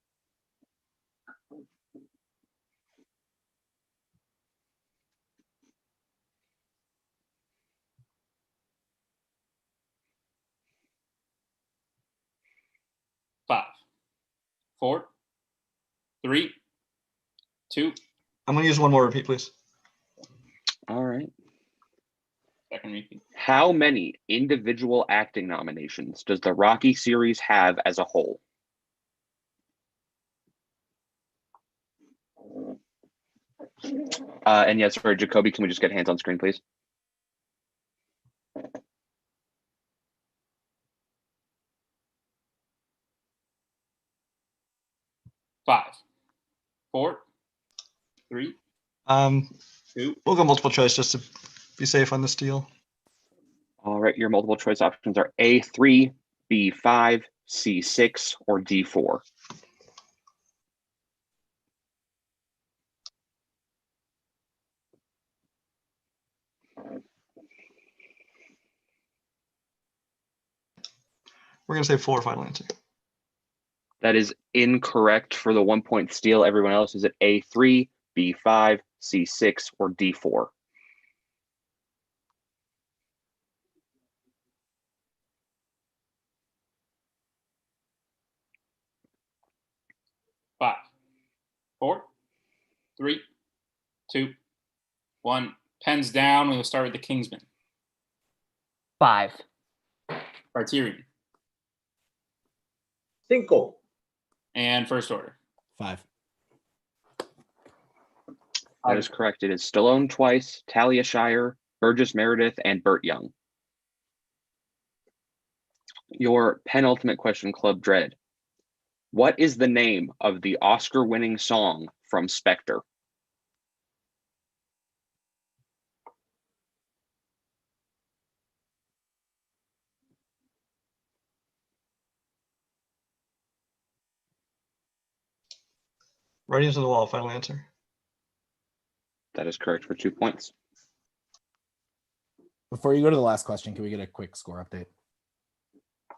Five, 4, 3, 2. I'm gonna use one more repeat, please. All right. Second repeat. How many individual acting nominations does the Rocky series have as a whole? And yes, for Jacoby, can we just get hands on screen, please? Five, 4, 3. 2. We'll go multiple choice just to be safe on the steal. All right, your multiple choice options are A3, B5, C6, or D4. We're gonna say 4. Final answer. That is incorrect for the 1 point steal. Everyone else is at A3, B5, C6, or D4. Five, 4, 3, 2, 1. Pens down. We will start with the Kingsman. 5. Criterion. 5. And first order. 5. That is correct. It is Stallone twice, Talia Shire, Burgess Meredith, and Burt Young. Your penultimate question, Club Dread. What is the name of the Oscar-winning song from Spectre? Right into the wall. Final answer. That is correct for 2 points. Before you go to the last question, can we get a quick score update?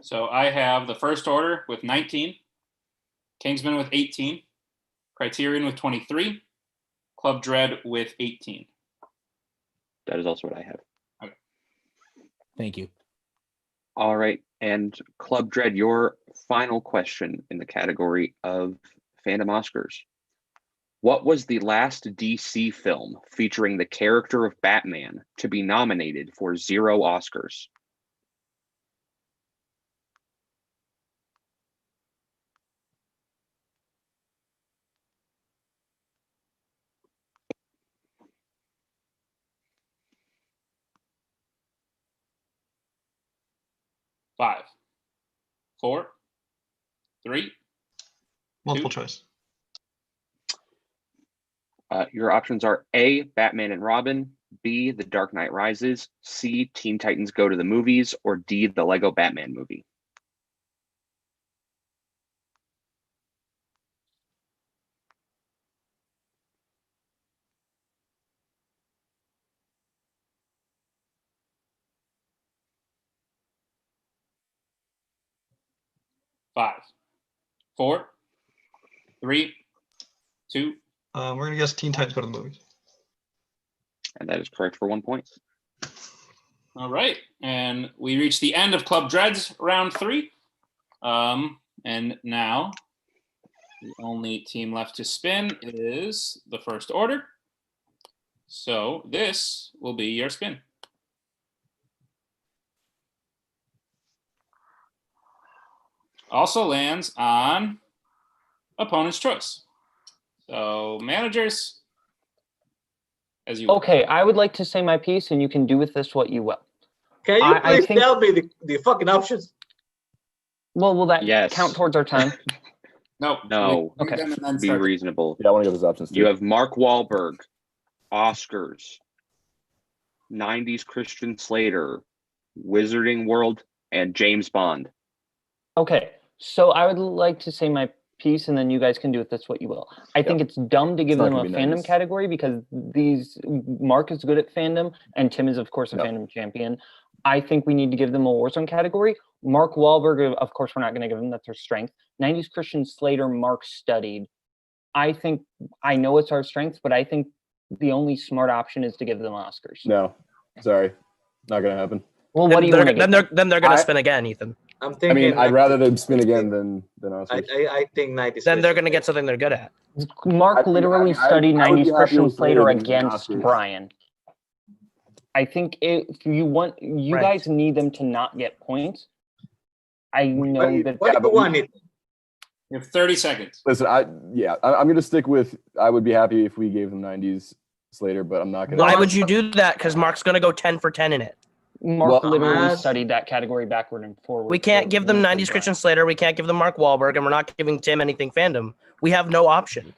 So I have the First Order with 19, Kingsman with 18, Criterion with 23, Club Dread with 18. That is also what I have. Okay. Thank you. All right. And Club Dread, your final question in the category of Fandom Oscars. What was the last DC film featuring the character of Batman to be nominated for 0 Oscars? Five, 4, 3. Multiple 2. choice. Your options are A, Batman and Robin, B, The Dark Knight Rises, C, Teen Titans Go to the Movies, or D, the Lego Batman movie. Five, 4, 3, 2. We're gonna guess Teen Titans Go to the Movies. And that is correct for 1 point. All right. And we reached the end of Club Dread's round 3. And now the only team left to spin is the First Order. So this will be your spin. Also lands on opponent's choice. So managers, as you Okay, I would like to say my piece, and you can do with this what you will. Can you I please think- tell me the fucking options? Well, will that Yes. count towards our time? No. No. Read them and then Be start. reasonable. Yeah, I want to give those options. You too. have Mark Wahlberg, Oscars, 90s Christian Slater, Wizarding World, and James Bond. Okay, so I would like to say my piece, and then you guys can do with this what you will. I think it's dumb to give not them a gonna be fandom 90s. category because Mark is good at fandom, and Tim is, of course, a No. fandom champion. I think we need to give them a Warzone category. Mark Wahlberg, of course, we're not going to give them, that's their strength. 90s Christian Slater, Mark studied. I know it's our strength, but I think the only smart option is to give them Oscars. No, sorry, not gonna happen. Well, what do you want to Then give they're gonna I- spin again, Ethan. I'm I thinking. mean, I'd rather them spin again than Oscars. I think 90s. Then they're gonna get something they're good at. Mark literally studied I would be 90s happier Christian with Slater Slater than against Oscars. Brian. I think if you want, you Right. guys need them to not get points. I know that. What do you want it? You have 30 seconds. Listen, I'm gonna stick with. I would be happy if we gave them 90s Slater, but I'm not gonna. Why would you do that? Because Mark's gonna go 10 for 10 in it. Mark Well, literally Hamas- studied that category backward and forward. We can't for give them Winston 90s Brian. Christian Slater. We can't give them Mark Wahlberg, and we're not giving Tim anything fandom. We have no option.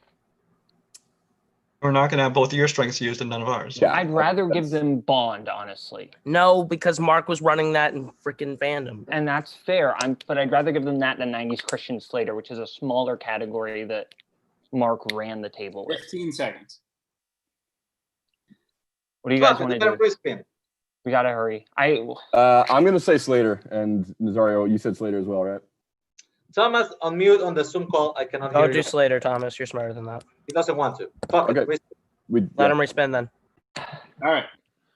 We're not gonna have both of your strengths used and none of ours. Yeah, I'd rather give that's- them Bond, honestly, No, because Mark was running that in freaking fandom. and that's fair. But I'd rather give them that than 90s Christian Slater, which is a smaller category that Mark ran the table with. 15 seconds. What do you guys Fuck, want to you gotta do? respin. We gotta hurry. I'm gonna say Slater, and Nazario, you said Slater as well, right? Thomas, on mute on the Zoom call. I cannot hear Don't do you. Slater, Thomas. You're smarter than that. He doesn't want to. Fuck Okay. it. Let him respin then. All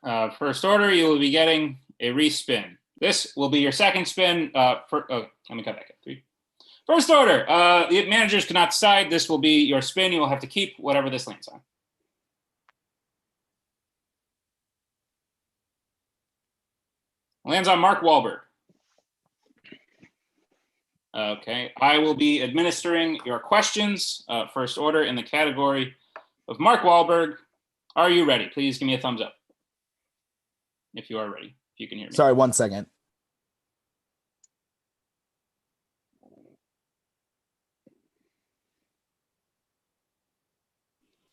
right. First Order, you will be getting a respin. This will be your second spin. Let me cut back at 3. First Order, the managers cannot decide. This will be your spin. You will have to keep whatever this lands on. Lands on Mark Wahlberg. Okay, I will be administering your questions. First Order in the category of Mark Wahlberg. Are you ready? Please give me a thumbs up if you are ready. If you can hear me. Sorry, 1 second.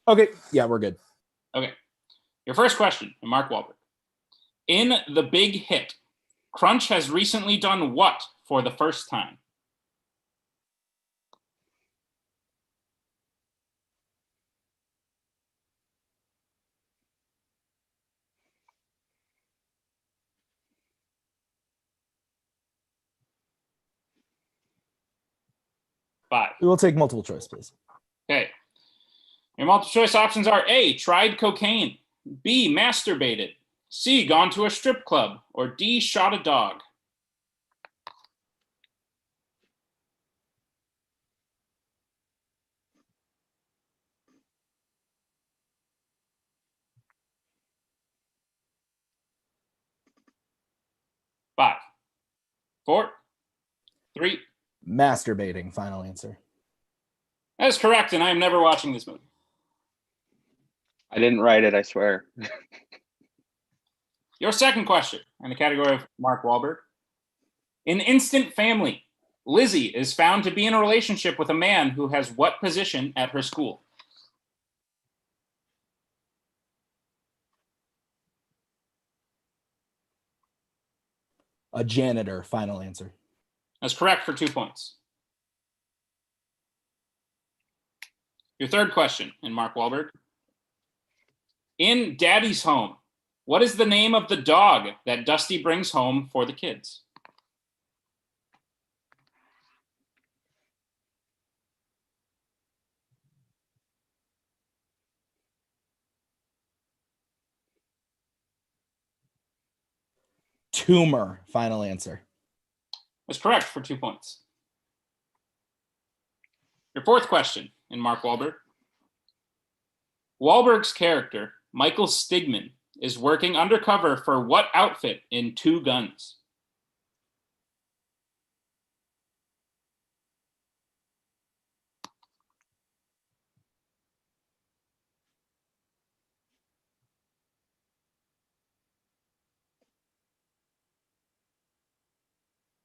Okay, yeah, we're good. Okay. Your first question, Mark Wahlberg. In The Big Hit, Crunch has recently done what for the first time? 5. We will take multiple choice, please. Okay. Your multiple choice options are A, tried cocaine, B, masturbated, C, gone to a strip club, or D, shot a dog. Five, 4, 3. Masturbating, final answer. That is correct, and I am never watching this movie. I didn't write it, I swear. Your second question in the category of Mark Wahlberg. In Instant Family, Lizzie is found to be in a relationship with a man who has what position at her school? A janitor, final answer. That's correct for 2 points. Your third question in Mark Wahlberg. In Daddy's Home, what is the name of the dog that Dusty brings home for the kids? Tumor, final answer. That's correct for 2 points. Your fourth question in Mark Wahlberg. Wahlberg's character, Michael Stigman, is working undercover for what outfit in Two Guns?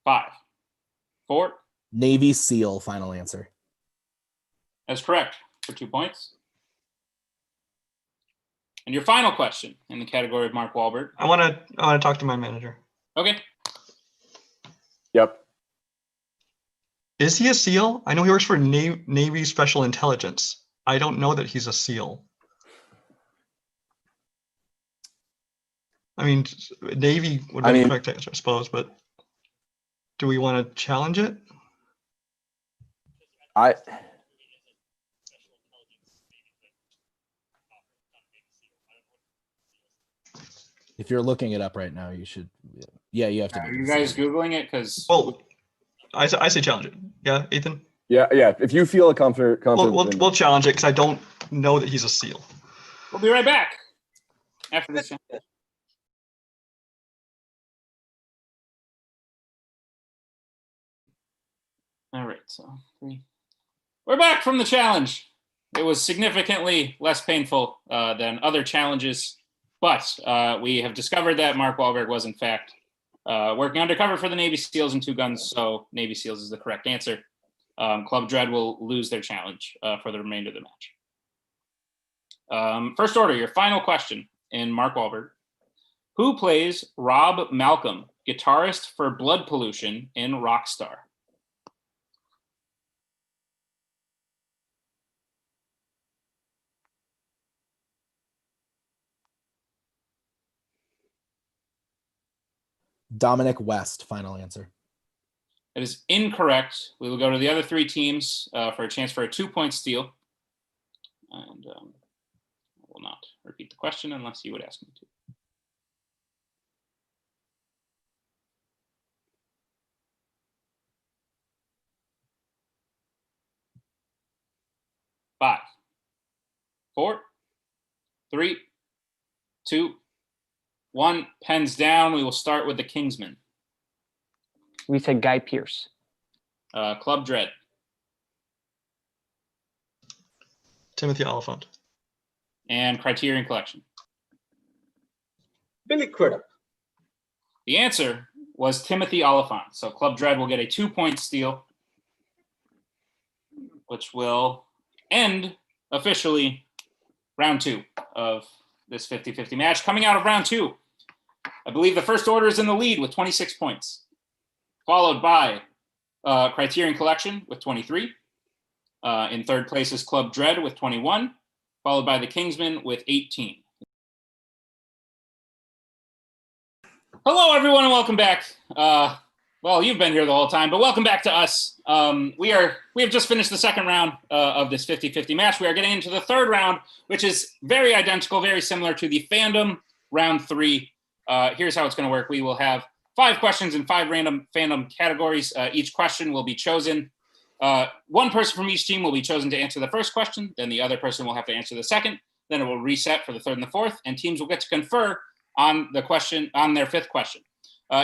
Five, 4. Navy SEAL, final answer. That's correct for 2 points. And your final question in the category of Mark Wahlberg. I want to talk to my manager. Okay. Yep. Is he a SEAL? I know he works for Navy Special Intelligence. I don't know that he's a SEAL. I mean, Navy would be the correct answer, I suppose, but do we want to challenge it? If you're looking it up right now, you should. Yeah, you have to. Are you guys Googling it? Because I say challenge it. Yeah, Ethan? Yeah. If you feel confident, we'll challenge it because I don't know that he's a SEAL. We'll be right back after this. All right, so 3. We're back from the challenge. It was significantly less painful than other challenges, but we have discovered that Mark Wahlberg was, in fact, working undercover for the Navy SEALs in Two Guns, so Navy SEALs is the correct answer. Club Dread will lose their challenge for the remainder of the match. First order, your final question in Mark Wahlberg. Who plays Rob Malcolm, guitarist for Blood Pollution in Rockstar? Dominic West, final answer. That is incorrect. We will go to the other 3 teams for a chance for a 2-point steal. And I will not repeat the question unless you would ask me to. Five, 4, 3, 2, 1. Pens down. We will start with the Kingsman. We said Guy Pearce. Club Dread. Timothy Oliphant. And Criterion Collection. Billy Crudup. The answer was Timothy Oliphant. So Club Dread will get a 2-point steal, which will end officially round 2 of this 50-50 match. Coming out of round 2, I believe the first order is in the lead with 26 points, followed by Criterion Collection with 23. In third place is Club Dread with 21, followed by the Kingsman with 18. Hello, everyone, and welcome back. Well, you've been here the whole time, but welcome back to us. We have just finished the second round of this 50-50 match. We are getting into the third round, which is very identical, very similar to the Fandom round 3. Here's how it's going to work. We will have 5 questions in 5 random Fandom categories. Each question will be chosen. One person from each team will be chosen to answer the first question. Then the other person will have to answer the second. Then it will reset for the third and the fourth, and teams will get to confer on the question on their 5th question.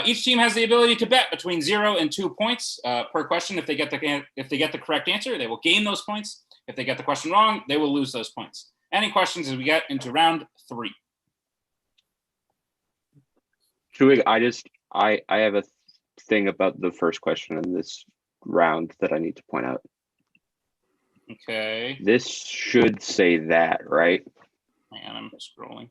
Each team has the ability to bet between 0 and 2 points per question. If they get the correct answer, they will gain those points. If they get the question wrong, they will lose those points. Any questions as we get into round 3? I have a thing about the first question in this round that I need to point out. Okay. This should say that, right? Hang on, I'm scrolling.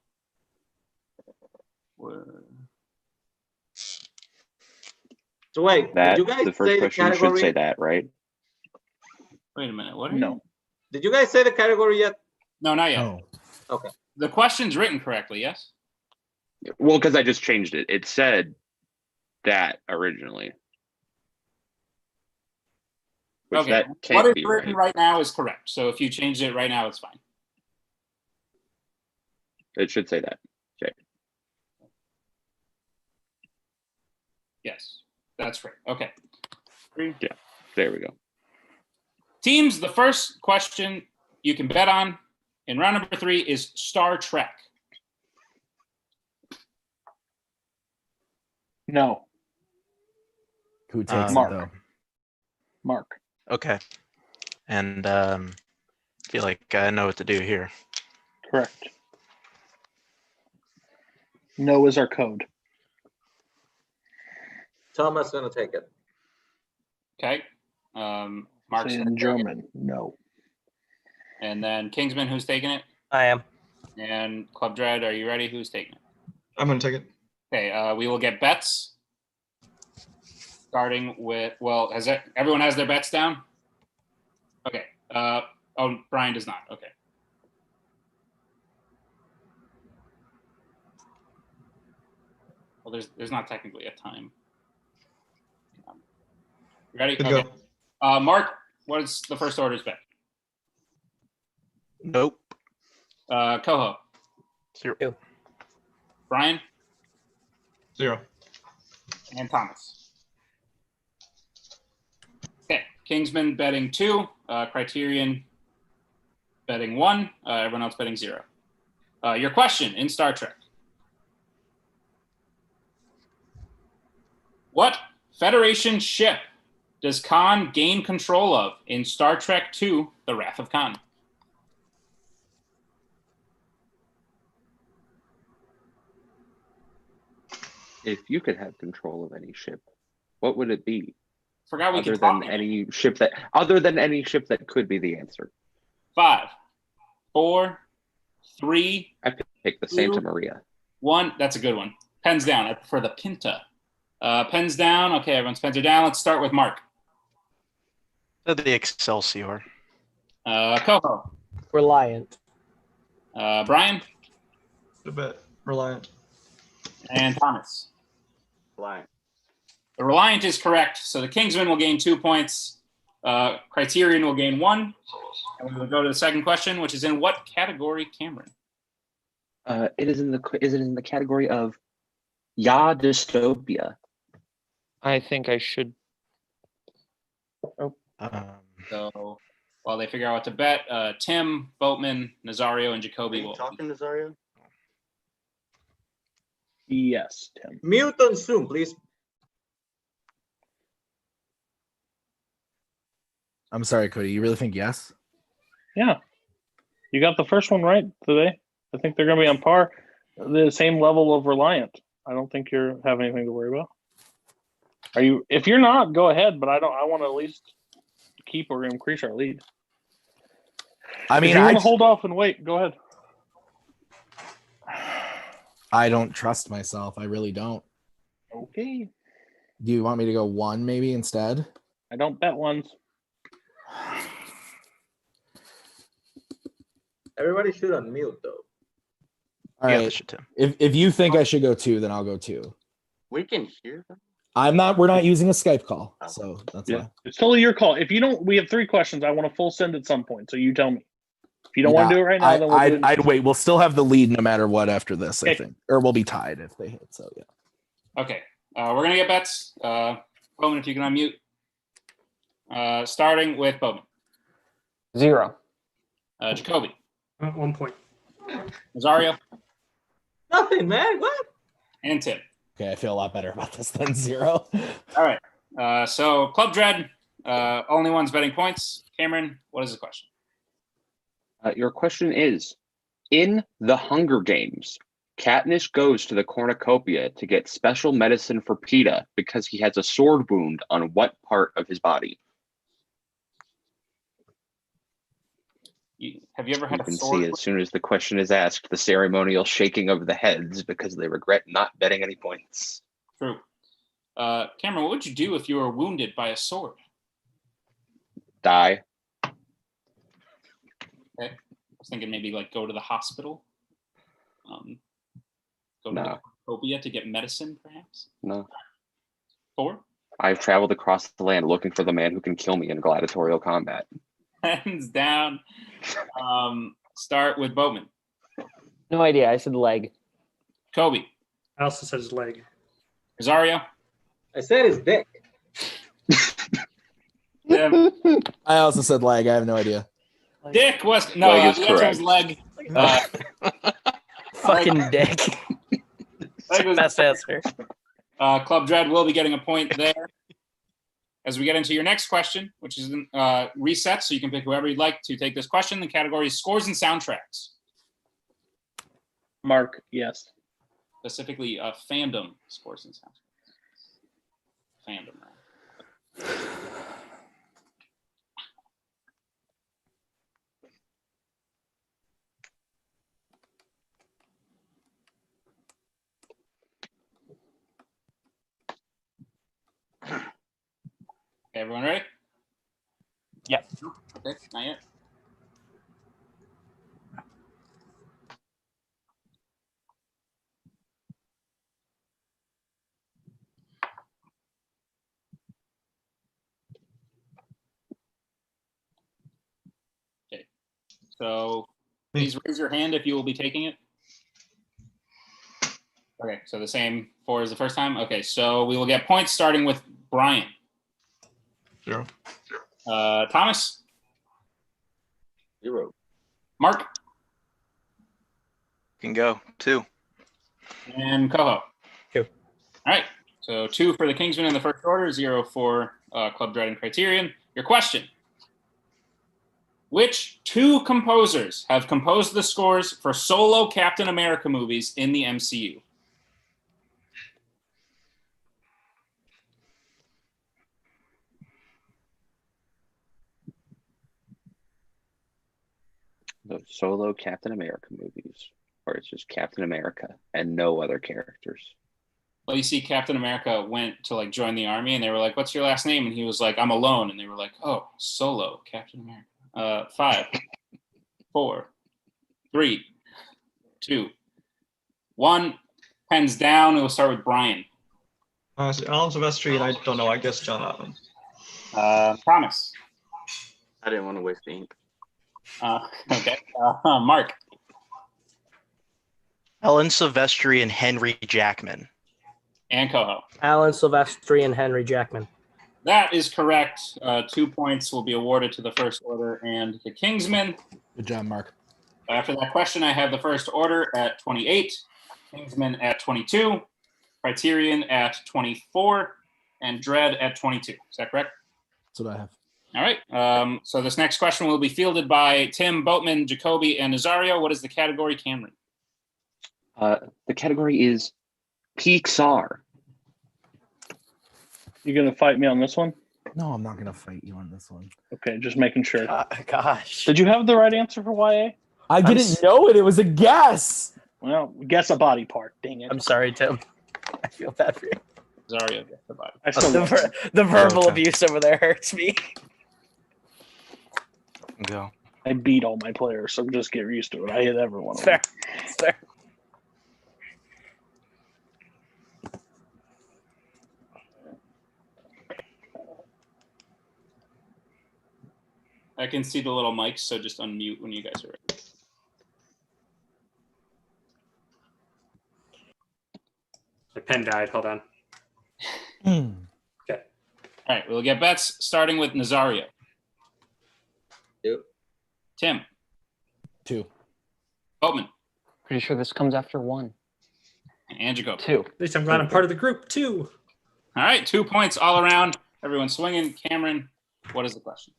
So wait, That did you guys the first say the question should category? say that, right? Wait a minute. What? No. Did you guys say the category yet? No, not yet. Oh. Okay. The question's written correctly, yes? Well, because I just changed it. It said that originally. Which Okay. that What can't is be written right. right now is correct. So if you changed it right now, it's fine. It should say that. Okay. Yes, that's right. Okay. Yeah, there we go. Teams, the first question you can bet on in round number 3 is Star Trek. No. Who takes Mark. it though? Mark. Okay. And feel like I know what to do here. Correct. No is our code. Thomas gonna take it. Okay. Mark's Say gonna in take it. German. No. And then Kingsman, who's taking it? I am. And Club Dread, are you ready? Who's taking it? I'm gonna take it. Okay, we will get bets. Starting with, well, everyone has their bets down? Okay. Oh, Brian does not. Okay. Well, there's not technically a time. You ready? Good Okay. go. Mark, what is the first order's bet? Nope. Koho. 0. Brian 0. and Thomas. Okay. Kingsman betting 2. Criterion betting 1. Everyone else betting 0. Your question in Star Trek. What Federation ship does Khan gain control of in Star Trek II, The Wrath of Khan? If you could have control of any ship, what would it be? Forgot we Other could than talk. any ship that could be the answer. 5, 4, 3, I picked the Santa Maria. 1. That's a good one. Pens down. I prefer the Pinta. Pens down. Okay, everyone's pens are down. Let's start with Mark. The Excelsior. Koho. Reliant. Brian. A bit reliant. And Thomas. Blind. The Reliant is correct. So the Kingsman will gain 2 points. Criterion will gain 1. And we will go to the second question, which is in what category, Cameron? Is it in the category of Ya dystopia? I think I should. So while they figure out what to bet, Tim, Boatman, Nazario, and Are Jacoby you will. talking, Nazario? Yes, Tim. Mute on Zoom, please. I'm sorry, Cody. You really think yes? Yeah. You got the first one right today. I think they're going to be on par, the same level of Reliant. I don't think you have anything to worry about. Are you? If you're not, go ahead. But I don't. I want to at least keep or increase our lead. I mean, if you want to hold off and wait, go ahead. I don't trust myself. I really don't. Okay. Do you want me to go 1 maybe instead? I don't bet ones. Everybody should unmute though. All Yeah, right. that should, Tim. If you think I should go 2, then I'll go 2. We can hear them. I'm not. We're not using a Skype call, so that's Yeah, why. it's totally your call. If you don't, we have 3 questions. I want a full send at some point, so you tell me. If you don't want to do it right now, then we'll do it. I'd wait. We'll still have the lead no matter what after this, I Okay. think, or we'll be tied if they hit. So yeah. Okay, we're gonna get bets. Bowman, if you can unmute. Starting with Bowman. 0. Jacoby. 1 point. Rosario. Nothing, man. What? And Tim. Okay, I feel a lot better about this than 0. All right. So Club Dread, only one's betting points. Cameron, what is the question? Your question is, in the Hunger Games, Katniss goes to the cornucopia to get special medicine for PETA because he has a sword wound on what part of his body? Have you ever had You a can sword? see as soon as the question is asked, the ceremonial shaking of the heads because they regret not betting any points. True. Cameron, what would you do if you were wounded by a sword? Die. Okay. I was thinking maybe like go to the hospital. Go to the cornucopia to get medicine, perhaps. No. 4. I've traveled across the land looking for the man who can kill me in gladiatorial combat. Hands down. Start with Boatman. No idea. I said leg. Kobe. I also said his leg. Rosario. I said his dick. I also said leg. I have no idea. Dick was no. Leg is The answer was correct. leg. Fucking dick. Leg was- Best answer. Club Dread will be getting a point there. As we get into your next question, which is reset, so you can pick whoever you'd like to take this question. The category is scores and soundtracks, Mark, yes. specifically fandom scores and soundtracks. Fandom, right? Okay, everyone ready? Yep. Okay, not yet. Okay, so please raise your hand if you will be taking it. Okay, so the same 4 as the first time. Okay, so we will get points starting with Brian. 0. Thomas. 0. Mark. Can go 2. And Koho. 2. All right, so 2 for the Kingsman in the first order, 0 for Club Dread and Criterion. Your question. Which 2 composers have composed the scores for solo Captain America movies in the MCU? The solo Captain America movies, or it's just Captain America and no other characters. Well, you see, Captain America went to like join the army, and they were like, "What's your last name?" And he was like, "I'm alone." And they were like, "Oh, solo Captain America." 5, 4, 3, 2, 1. Pens down. We'll start with Brian. So Alan Silvestri, and I don't know. I guess John Ottman. Thomas. I didn't want to waste the ink. Okay. Mark. Ellen Silvestri and Henry Jackman. And Koho. Alan Silvestri and Henry Jackman. That is correct. 2 points will be awarded to the first order and the Kingsman. Good job, Mark. After that question, I have the first order at 28, Kingsman at 22, Criterion at 24, and Dread at 22. Is that correct? That's what I have. All right. So this next question will be fielded by Tim, Boatman, Jacoby, and Nazario. What is the category, Cameron? The category is Pixar. You gonna fight me on this one? No, I'm not gonna fight you on this one. Okay, just making sure. Gosh. Did you have the right answer for YA? I didn't know it. It was a guess. Well, guess a body part. Dang it. I'm sorry, Tim. I feel bad for you. Nazario gets the body. I still The verbal abuse over there hurts me. Go. I beat all my players, so just get used to it. I hit everyone. It's fair. It's fair. I can see the little mics, so just unmute when you guys are ready. My pen died. Hold on. Okay. All right, we'll get bets starting with Nazario. 2. Tim. 2. Boatman. Pretty sure this comes after 1. And Jacob. 2. At least I'm glad I'm part of the group too. All right, 2 points all around. Everyone swinging. Cameron, what is the question?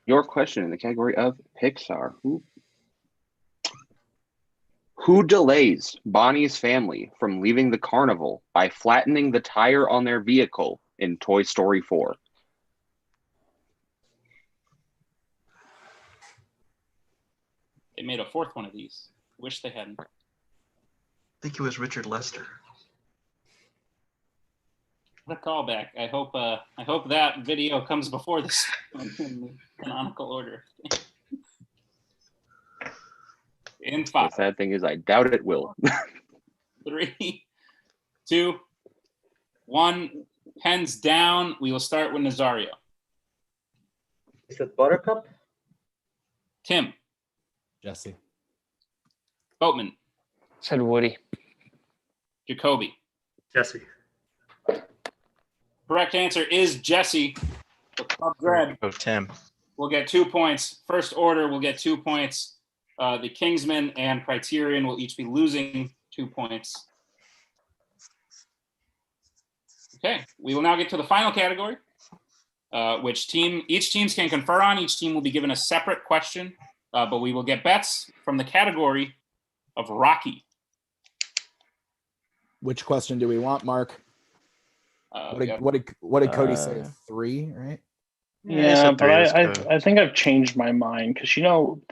Your question in the category of Pixar. Who delays Bonnie's family from leaving the carnival by flattening the tire on their vehicle in Toy Story 4? They made a 4th one of these. Wish they hadn't. I think it was Richard Lester. What a callback. I hope that video comes before this in canonical order. In 5. The sad thing is, I doubt it will. 3, 2, 1. Pens down. We will start with Nazario. Is it Buttercup? Tim. Jesse. Boatman. Said Woody. Jacoby. Jesse. Correct answer is Jesse. So Club Dread Oh, Tim. will get 2 points. First order will get 2 points. The Kingsman and Criterion will each be losing 2 points. Okay, we will now get to the final category, which each teams can confer on. Each team will be given a separate question, but we will get bets from the category of Rocky. Which question do we want, Mark? What did Cody say? 3, right? Yeah, but I think I've changed my mind because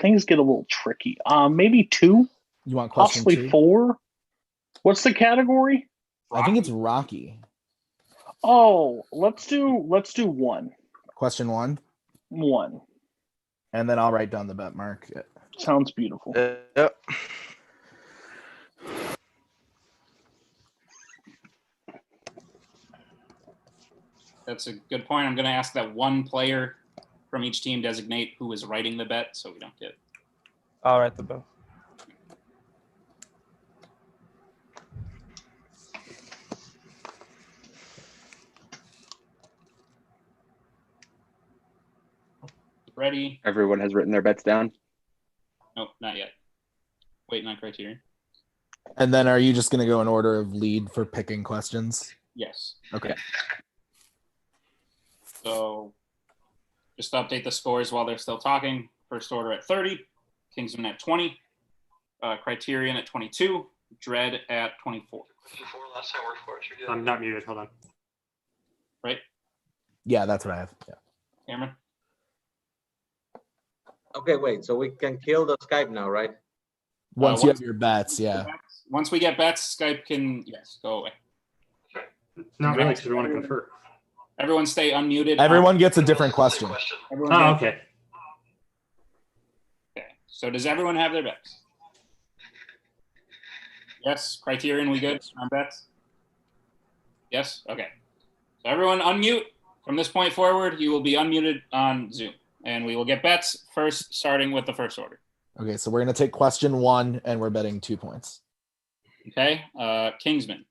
things get a little tricky. Maybe 2. You want question possibly 2? 4. What's the category? I think it's Rocky. Oh, let's do 1. Question 1. 1. And then I'll write down the bet, Mark. Sounds beautiful. Yep. That's a good point. I'm going to ask that one player from each team designate who is writing the bet, so we don't get. I'll write the bet. Ready? Everyone has written their bets down? Nope, not yet. Waiting on Criterion. And then are you just going to go in order of lead for picking questions? Yes. Okay. So just to update the scores while they're still talking. First order at 30, Kingsman at 20, Criterion at 22, Dread at 24. Last time I worked for it. You're good. I'm not muted. Hold on. Right? Yeah, that's what I have. Yeah. Cameron? Okay, wait. So we can kill the Skype now, right? Once you have your bets, yeah. Once we get bets, Skype can, yes, go away. Not really, because we want to confer. Everyone stay unmuted. Everyone gets a different question. Everyone okay. Okay. So does everyone have their bets? Yes. Criterion, we good on bets? Yes? Okay. So everyone unmute. From this point forward, you will be unmuted on Zoom. And we will get bets first, starting with the first order. Okay, so we're going to take question 1, and we're betting 2 points. Okay. Kingsman.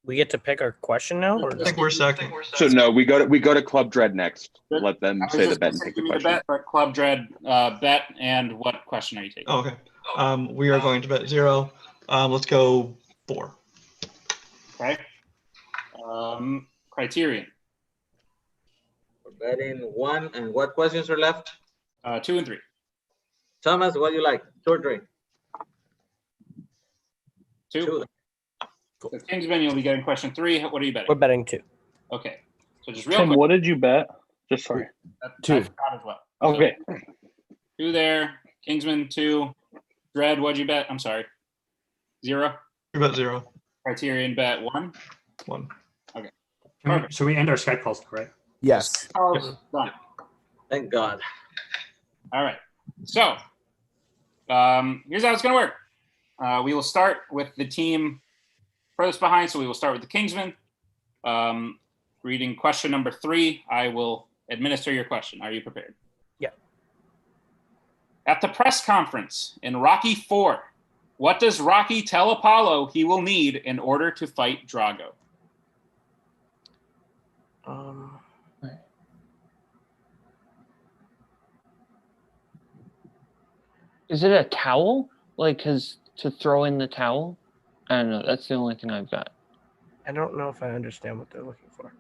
We get to pick our question now? Or I think we're second. So no, we go to Club Dread next. Let them I was say the just bet gonna and pick give the you question. bet, but Club Dread bet, and what question are you taking? Oh, okay. We are going to bet 0. Let's go 4. Okay. Criterion. We're betting 1. And what questions are left? 2 and 3. Thomas, what do you like? 2 or 3? 2. So Kingsman, you'll be getting question 3. What are you betting? We're betting 2. Okay. So just real Tim, quick. what did you bet? Just sorry. 2. I forgot as well. Okay. So, 2 there. Kingsman 2. Dread, what'd you bet? I'm sorry. 0. We bet 0. Criterion bet 1. 1. Okay. So we end our Skype calls, right? Yes. Done. Thank God. All right. So here's how it's going to work. We will start with the team furthest behind. So we will start with the Kingsman. Reading question number 3, I will administer your question. Are you prepared? Yeah. At the press conference in Rocky IV, what does Rocky tell Apollo he will need in order to fight Drago? Is it a towel? Like, cause to throw in the towel? I don't know. That's the only thing I've got. I don't know if I understand what they're looking for.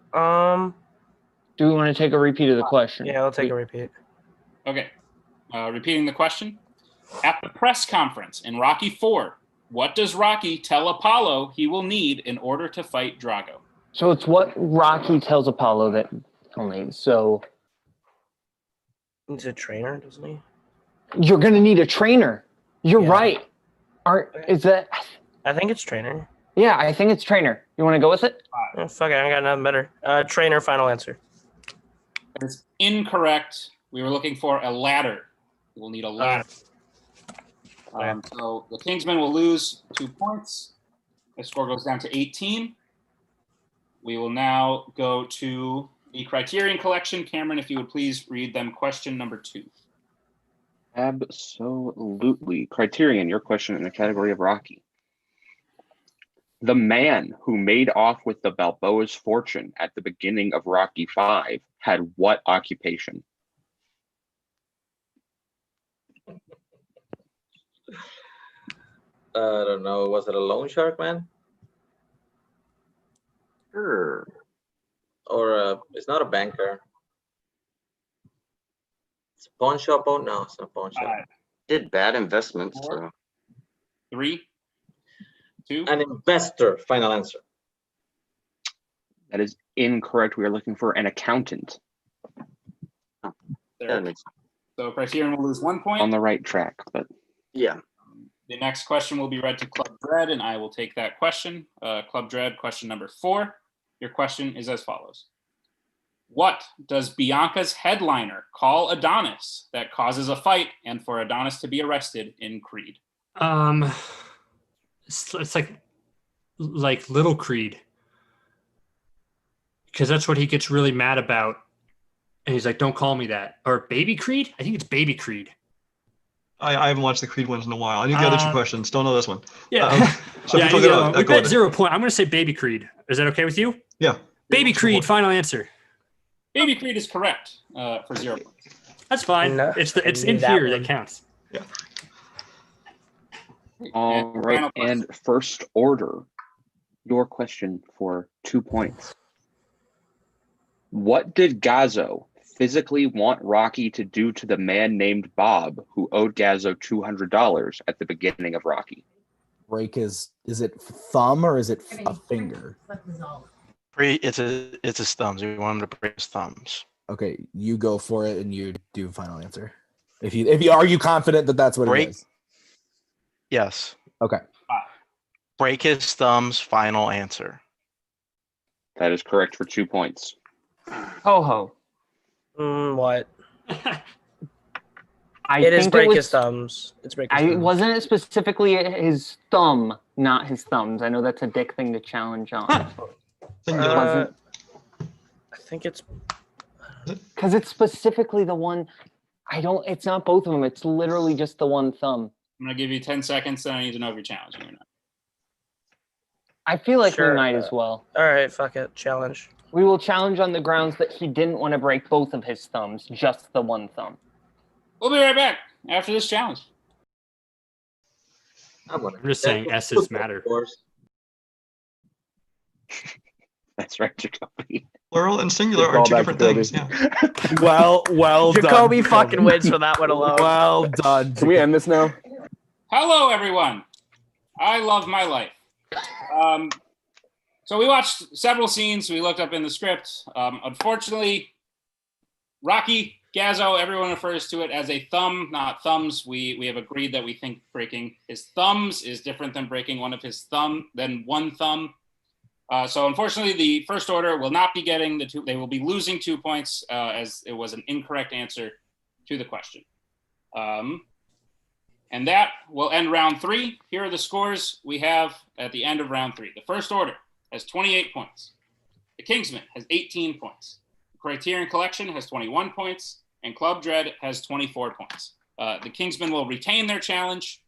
Do we want to take a repeat of the question? Yeah, I'll take a repeat. Okay. Repeating the question. At the press conference in Rocky IV, what does Rocky tell Apollo he will need in order to fight Drago? So it's what Rocky tells Apollo that he'll need. So he's a trainer, doesn't he? You're gonna need a trainer. You're right. Is that? I think it's trainer. Yeah, I think it's trainer. You want to go with it? Oh, fuck it, I got nothing better. Trainer, final answer. That is incorrect. We were looking for a ladder. We'll need a ladder. So the Kingsman will lose 2 points. The score goes down to 18. We will now go to the Criterion Collection. Cameron, if you would please read them question number 2. Absolutely. Criterion, your question in the category of Rocky. The man who made off with the Balboa's fortune at the beginning of Rocky V had what occupation? I don't know. Was it a loan shark, man? Sure. Or it's not a banker. It's a pawn shop. Oh no, it's not a pawn shop. Did bad investments. 4, 3, 2. An investor. Final answer. That is incorrect. We are looking for an accountant. So Criterion will lose 1 point. On the right track, but yeah. The next question will be read to Club Dread, and I will take that question. Club Dread, question number 4. Your question is as follows. What does Bianca's headliner call Adonis that causes a fight and for Adonis to be arrested in Creed? It's like Little Creed. Because that's what he gets really mad about. And he's like, don't call me that. Or Baby Creed? I think it's Baby Creed. I haven't watched the Creed ones in a while. I knew the other 2 questions. Don't know this one. Yeah. So yeah, people we bet 0 point. I'm going to say Baby Creed. Is that okay with you? Yeah. Baby Creed, final answer. Baby Creed is correct for 0 points. That's fine. No, it's in that theory one. that counts. Yeah. All right. And first order, your question for 2 points. What did Gazzo physically want Rocky to do to the man named Bob who owed Gazzo $200 at the beginning of Rocky? Break is it thumb or is it a finger? It's his thumbs. We want him to break his thumbs. Okay, you go for it and you do final answer. If you are you confident that that's what it is? Yes. Okay. Break his thumbs, final answer. That is correct for 2 points. Koho. What? I It is think break was- his thumbs. It's break his thumbs. Wasn't it specifically his thumb, not his thumbs? I know that's a dick thing to challenge on. I think it's because it's specifically the one. It's not both of them. It's literally just the one thumb. I'm going to give you 10 seconds, then I need to know if you're challenging or not. I feel like Sure. we might as well. All right, fuck it. Challenge. We will challenge on the grounds that he didn't want to break both of his thumbs, just the one thumb. We'll be right back after this challenge. I'm just saying S's matter. That's right, Jacoby. Plural and singular are 2 different things. Yeah. Well done. Jacoby fucking wins for that one alone. Well done. Can we end this now? Hello, everyone. I love my life. So we watched several scenes. We looked up in the script. Unfortunately, Rocky, Gazzo, everyone refers to it as a thumb, not thumbs. We have agreed that we think breaking his thumbs is different than breaking one thumb. So unfortunately, the first order will not be getting the 2. They will be losing 2 points as it was an incorrect answer to the question. And that will end round 3. Here are the scores we have at the end of round 3. The first order has 28 points. The Kingsman has 18 points. The Criterion Collection has 21 points, and Club Dread has 24 points. The Kingsmen will retain their challenge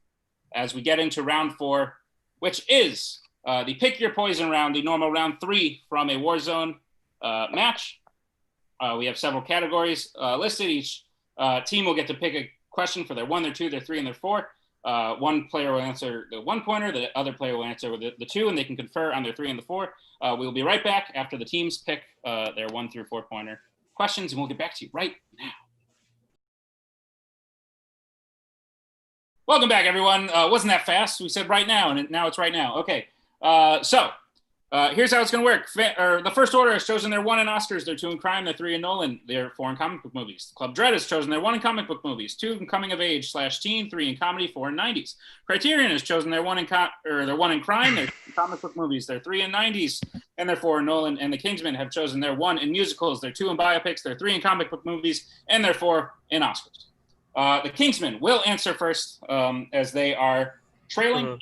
as we get into round 4, which is the Pick Your Poison round, the normal round 3 from a Warzone match. We have several categories listed. Each team will get to pick a question for their 1, their 2, their 3, and their 4. One player will answer the 1-pointer, the other player will answer with the 2, and they can confer on their 3 and the 4. We'll be right back after the teams pick their 1 through 4-pointer questions, and we'll get back to you right now. Welcome back, everyone. Wasn't that fast? We said right now, and now it's right now. Okay. So here's how it's going to work. The first order has chosen their 1 in Oscars, their 2 in crime, their 3 in Nolan, their 4 in comic book movies. Club Dread has chosen their 1 in comic book movies, 2 in coming of age / teen, 3 in comedy, 4 in 90s. Criterion has chosen their 1 in crime, their 2 in comic book movies, their 3 in 90s, and their 4 in Nolan. And the Kingsmen have chosen their 1 in musicals, their 2 in biopics, their 3 in comic book movies, and their 4 in Oscars. The Kingsmen will answer first as they are trailing.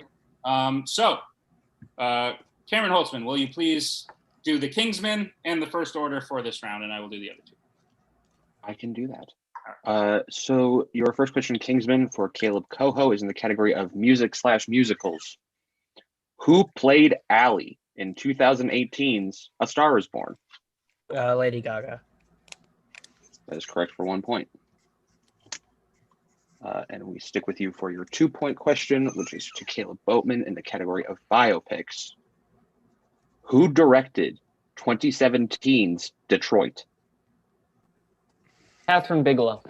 Cameron Holtzman, will you please do the Kingsmen and the first order for this round, and I will do the other 2. I can do that. So your first question, Kingsman, for Kaleb Koho is in the category of music / musicals. Who played Allie in 2018's A Star Is Born? Lady Gaga. That is correct for 1 point. And we stick with you for your 2-point question, which is to Caleb Boatman in the category of biopics. Who directed 2017's Detroit? Catherine Bigelow.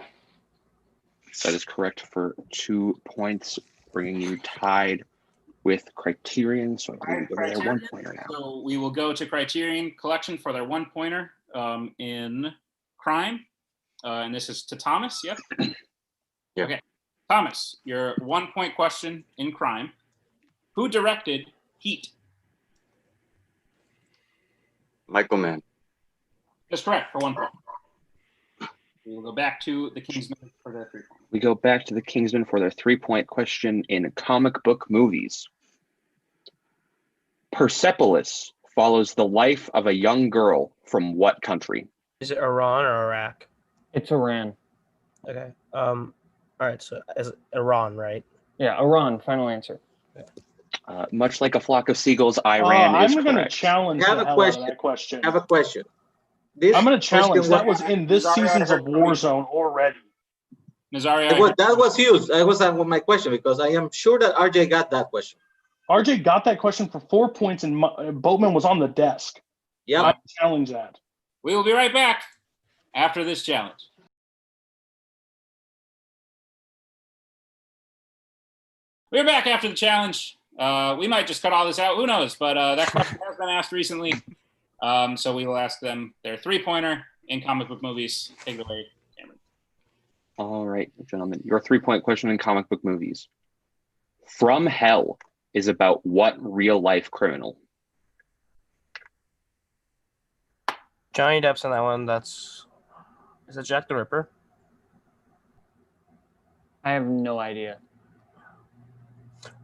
That is correct for 2 points, bringing you tied with Criterion. So I believe they're 1-pointer now. So we will go to Criterion Collection for their 1-pointer in crime. And this is to Thomas, yep? Yeah. Okay. Thomas, your 1-point question in crime. Who directed Heat? Michael Mann. That's correct for 1 point. We will go back to the Kingsmen for their 3 points. We go back to the Kingsmen for their 3-point question in comic book movies. Persepolis follows the life of a young girl from what country? Is it Iran or Iraq? It's Iran. Okay. All right. So is it Iran, right? Yeah, Iran. Final answer. Much like a flock of seagulls, Iran is I'm going to correct. challenge I have the a hell question. out of that question. I have a question. I'm going to challenge. That was was in this season's of Warzone already. Nazario, that was huge. That was my question because I am sure that RJ got that question. RJ got that question for 4 points, and Boatman was on the desk. Yeah, I challenge that. we will be right back after this challenge. We're back after the challenge. We might just cut all this out. Who knows? But that question has been asked recently. So we will ask them their 3-pointer in comic book movies. Take it away, Cameron. All right, gentlemen. Your 3-point question in comic book movies. From Hell is about what real-life criminal? Johnny Depp's in that one. Is it Jack the Ripper? I have no idea.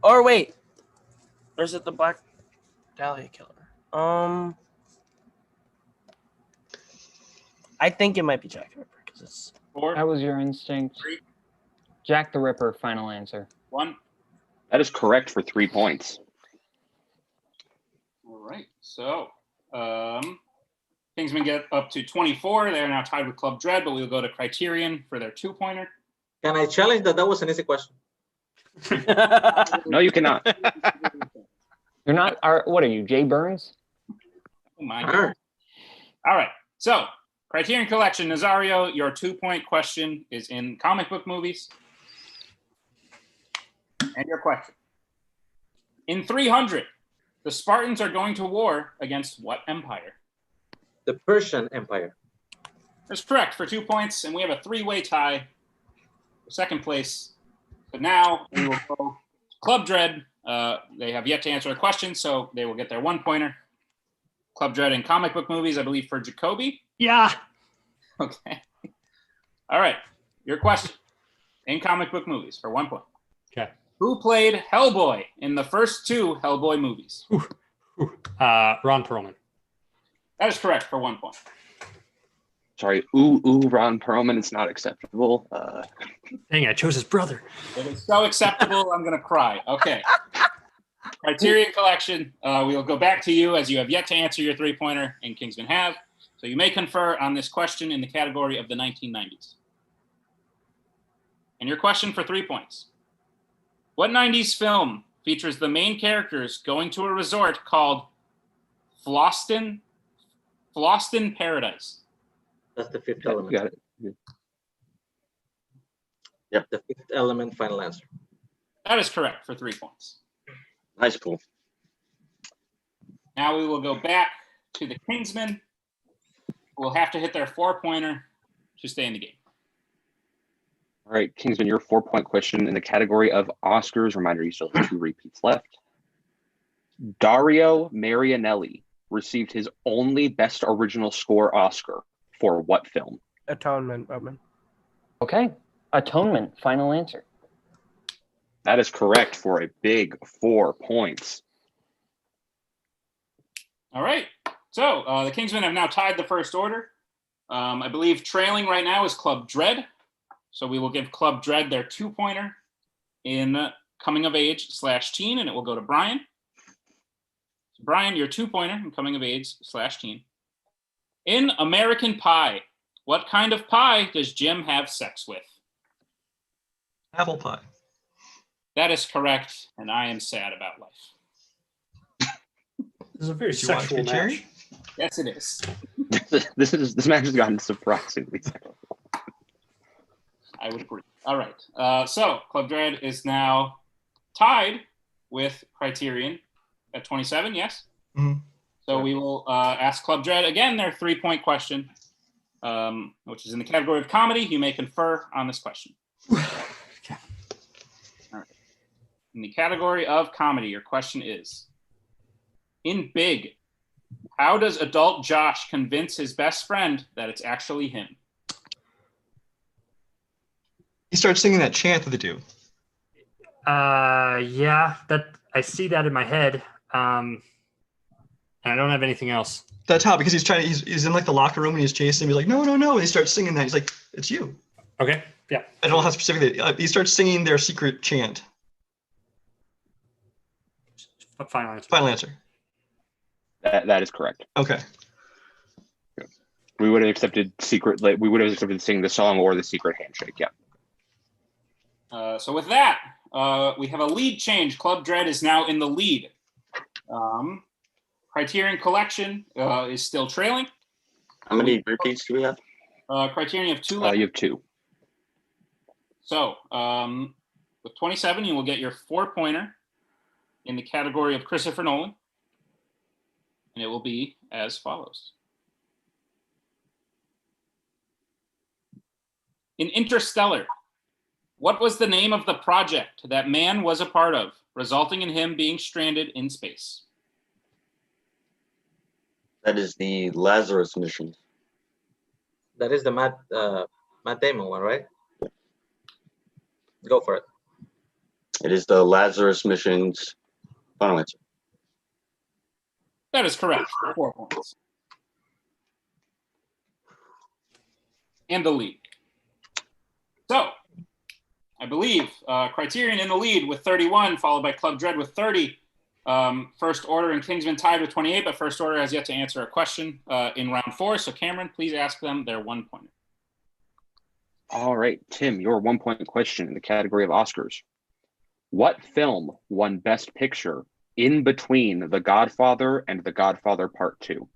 Or wait, or is it the Black Dahlia Killer? I think it might be Jack the Ripper because it's. 4, That was your instinct. 3, Jack the Ripper. Final answer. 1. That is correct for 3 points. All right. So Kingsmen get up to 24. They are now tied with Club Dread, but we'll go to Criterion for their 2-pointer. can I challenge that? That was an easy question. No, you cannot. You're not. What are you, Jay Burns? Oh my God. All right. So Criterion Collection, Nazario, your 2-point question is in comic book movies. And your question. In 300, the Spartans are going to war against what empire? The Persian Empire. That's correct for 2 points, and we have a 3-way tie for second place. So now we will go to Club Dread. They have yet to answer a question, so they will get their 1-pointer. Club Dread in comic book movies, I believe, for Jacoby. Yeah. Okay. All right. Your question in comic book movies for 1 point. Okay. Who played Hellboy in the first 2 Hellboy movies? Ron Perlman. That is correct for 1 point. Sorry, ooh, Ron Perlman, it's not acceptable. Dang, I chose his brother. It is so acceptable, I'm going to cry. Okay. Criterion Collection, we will go back to you as you have yet to answer your three-pointer and Kingsman have. So you may confer on this question in the category of the 1990s. And your question for 3 points. What 90s film features the main characters going to a resort called Floston Paradise? That's the Fifth Element. Got it. Yep, the Fifth Element, final answer. That is correct for 3 points. Nice pool. Now we will go back to the Kingsmen. We'll have to hit their 4-pointer to stay in the game. All right, Kingsman, your 4-point question in the category of Oscars. Reminder, you still have 2 repeats left. Dario Marianelli received his only Best Original Score Oscar for what film? Atonement, Boatman. Okay. Atonement, final answer. That is correct for a big 4 points. All right. So the Kingsmen have now tied the first order. I believe trailing right now is Club Dread. So we will give Club Dread their 2-pointer in coming of age / teen, and it will go to Brian. So Brian, your 2-pointer in coming of age / teen. In American Pie, what kind of pie does Jim have sex with? Apple pie. That is correct, and I am sad about life. This is a very Do you want sexual cherry? match. Yes, it is. This match has gotten surprisingly sexual. I would agree. All right. So Club Dread is now tied with Criterion at 27, yes? Mhm. So we will ask Club Dread again their 3-point question, which is in the category of comedy. You may confer on this question. Okay. All right. In the category of comedy, your question is, in Big, how does adult Josh convince his best friend that it's actually him? He starts singing that chant that they do. Yeah, that I see that in my head. And I don't have anything else. That's how, because he's in like the locker room and he's chasing him. He's like, no. And he starts singing that. He's like, it's you. Okay. Yeah. I don't know how specifically. He starts singing their secret chant. Final answer. Final answer. That is correct. Okay. We would have accepted we would have accepted singing the song or the secret handshake. Yeah. So with that, we have a lead change. Club Dread is now in the lead. Criterion Collection is still trailing. How many repeats do we have? Criterion, you have 2 left. You have 2. So with 27, you will get your 4-pointer in the category of Christopher Nolan. And it will be as follows. In Interstellar, what was the name of the project that man was a part of, resulting in him being stranded in space? That is the Lazarus mission. That is the Matt Damon one, right? Go for it. It is the Lazarus mission's final answer. That is correct. 4 points. And the lead. So, I believe Criterion in the lead with 31, followed by Club Dread with 30. First Order and Kingsman tied with 28, but First Order has yet to answer a question in round 4. So, Cameron, please ask them their 1-pointer. All right, Tim, your 1-point question in the category of Oscars. What film won Best Picture in between The Godfather and The Godfather Part 2?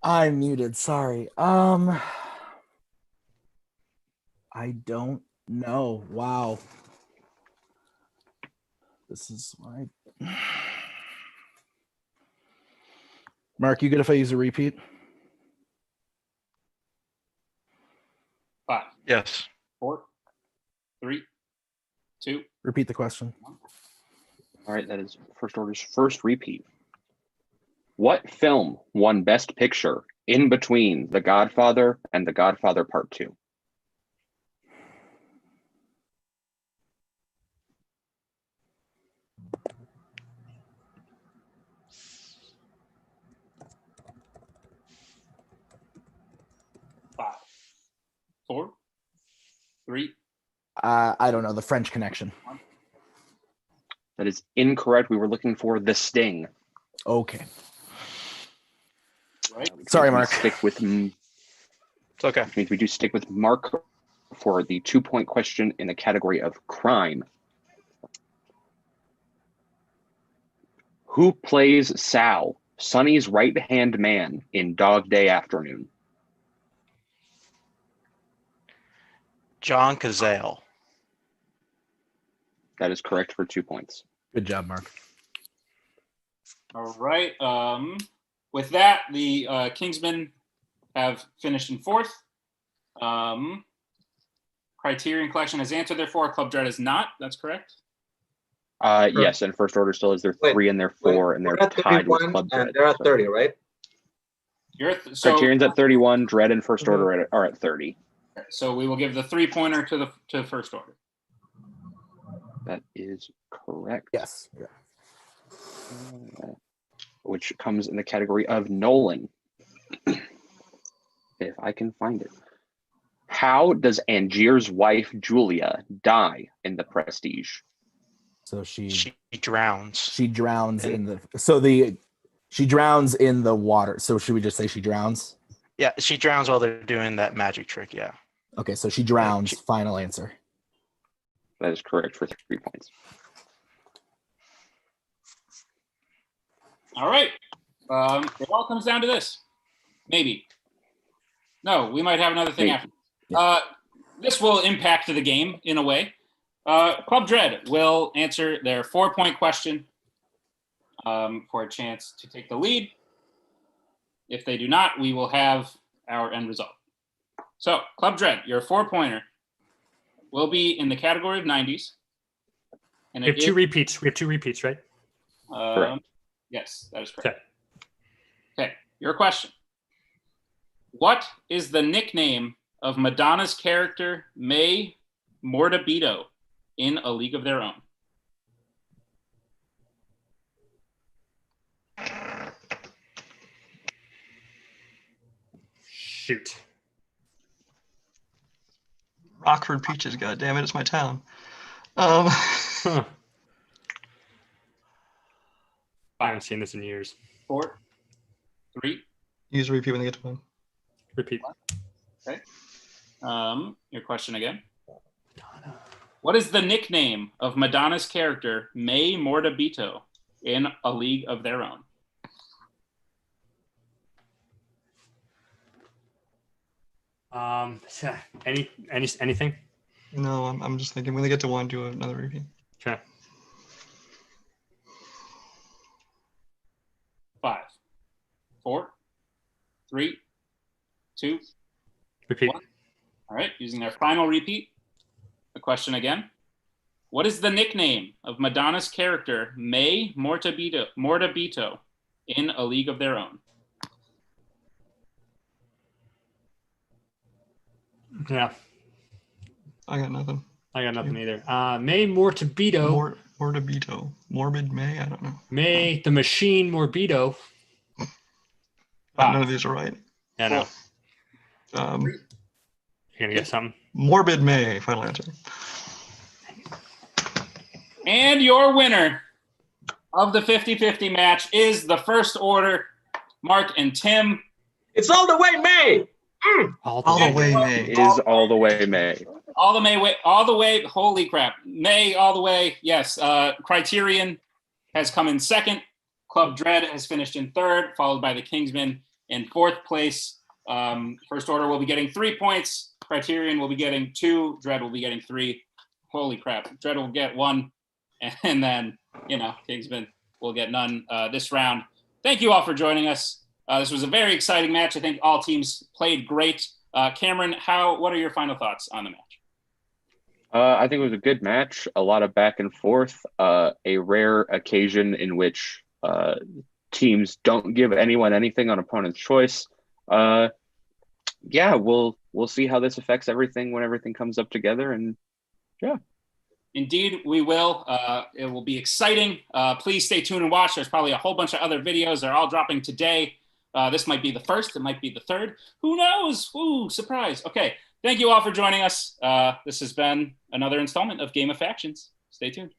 I'm muted. Sorry. I don't know. Wow. This is my Mark. You good if I use a repeat? 5. Yes. 4, 3, 2. Repeat the question. All right, that is First Order's first repeat. What film won Best Picture in between The Godfather and The Godfather Part 2? 4, 3. I don't know. The French Connection. That is incorrect. We were looking for The Sting. Okay. Right. Sorry, Mark. Stick with. It's okay. Which means we do stick with Mark for the 2-point question in the category of crime. Who plays Sal, Sonny's right-hand man, in Dog Day Afternoon? John Cassel. That is correct for 2 points. Good job, Mark. All right. With that, the Kingsmen have finished in 4th. Criterion Collection has answered their 4. Club Dread is not. That's correct. Yes, and First Order still is their 3 and their 4, and they're We're at tied with 31 Club Dread. and they're at 30, right? Criterion's at 31. Dread and First Order are at 30. So we will give the 3-pointer to First Order. That is correct. Yes. Yeah. Which comes in the category of Nolan. If I can find it. How does Angier's wife, Julia, die in The Prestige? So she drowns. She drowns in the. She drowns in the water. So should we just say she drowns? Yeah, she drowns while they're doing that magic trick. Yeah. Okay, so she drowns. Final answer. That is correct for 3 points. All right. It all comes down to this. Maybe. No, we might have another thing after. This will impact the game in a way. Club Dread will answer their 4-point question for a chance to take the lead. If they do not, we will have our end result. So, Club Dread, your 4-pointer will be in the category of 90s. And We have 2 repeats. We have 2 repeats, right? Yes, that is correct. Okay, your question. What is the nickname of Madonna's character, May Mortabito, in A League of Their Own? Shoot. Rockford Peaches, goddammit, it's my town. I haven't seen this in years. 4, 3. Use repeat when they get to one. Repeat. Okay. Your question again. What is the nickname of Madonna's character, May Mortabito, in A League of Their Own? Anything? No, I'm just thinking when they get to one, do another repeat. Okay. 5, 4, 3, 2. Repeat. 1. All right, using our final repeat. The question again. What is the nickname of Madonna's character, May Mortabito, in A League of Their Own? Yeah. I got nothing. I got nothing either. May Mortabito. Mortabito. Morbid May? I don't know. May the Machine Morbido. None of these are right. Yeah, no. You're gonna get something. Morbid May, final answer. And your winner of the 50-50 match is the First Order, Mark and Tim. It's all the way May. All the way May. It is all the way May. All the way. Holy crap. May all the way. Yes. Criterion has come in 2nd. Club Dread has finished in 3rd, followed by the Kingsmen in 4th place. First Order will be getting 3 points. Criterion will be getting 2. Dread will be getting 3. Holy crap. Dread will get 1. And then, Kingsman will get none this round. Thank you all for joining us. This was a very exciting match. I think all teams played great. Cameron, what are your final thoughts on the match? I think it was a good match. A lot of back and forth. A rare occasion in which teams don't give anyone anything on opponent's choice. Yeah, we'll see how this affects everything when everything comes up together. And yeah. Indeed, we will. It will be exciting. Please stay tuned and watch. There's probably a whole bunch of other videos. They're all dropping today. This might be the first. It might be the third. Who knows? Ooh, surprise. Okay. Thank you all for joining us. This has been another installment of Game of Factions. Stay tuned.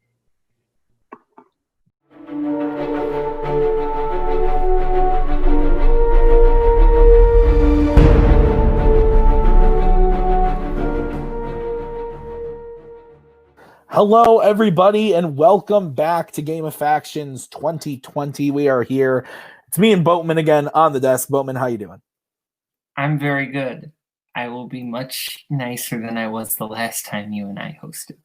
Hello, everybody, and welcome back to Game of Factions 2020. We are here. It's me and Boatman again on the desk. Boatman, how you doing? I'm very good. I will be much nicer than I was the last time you and I hosted.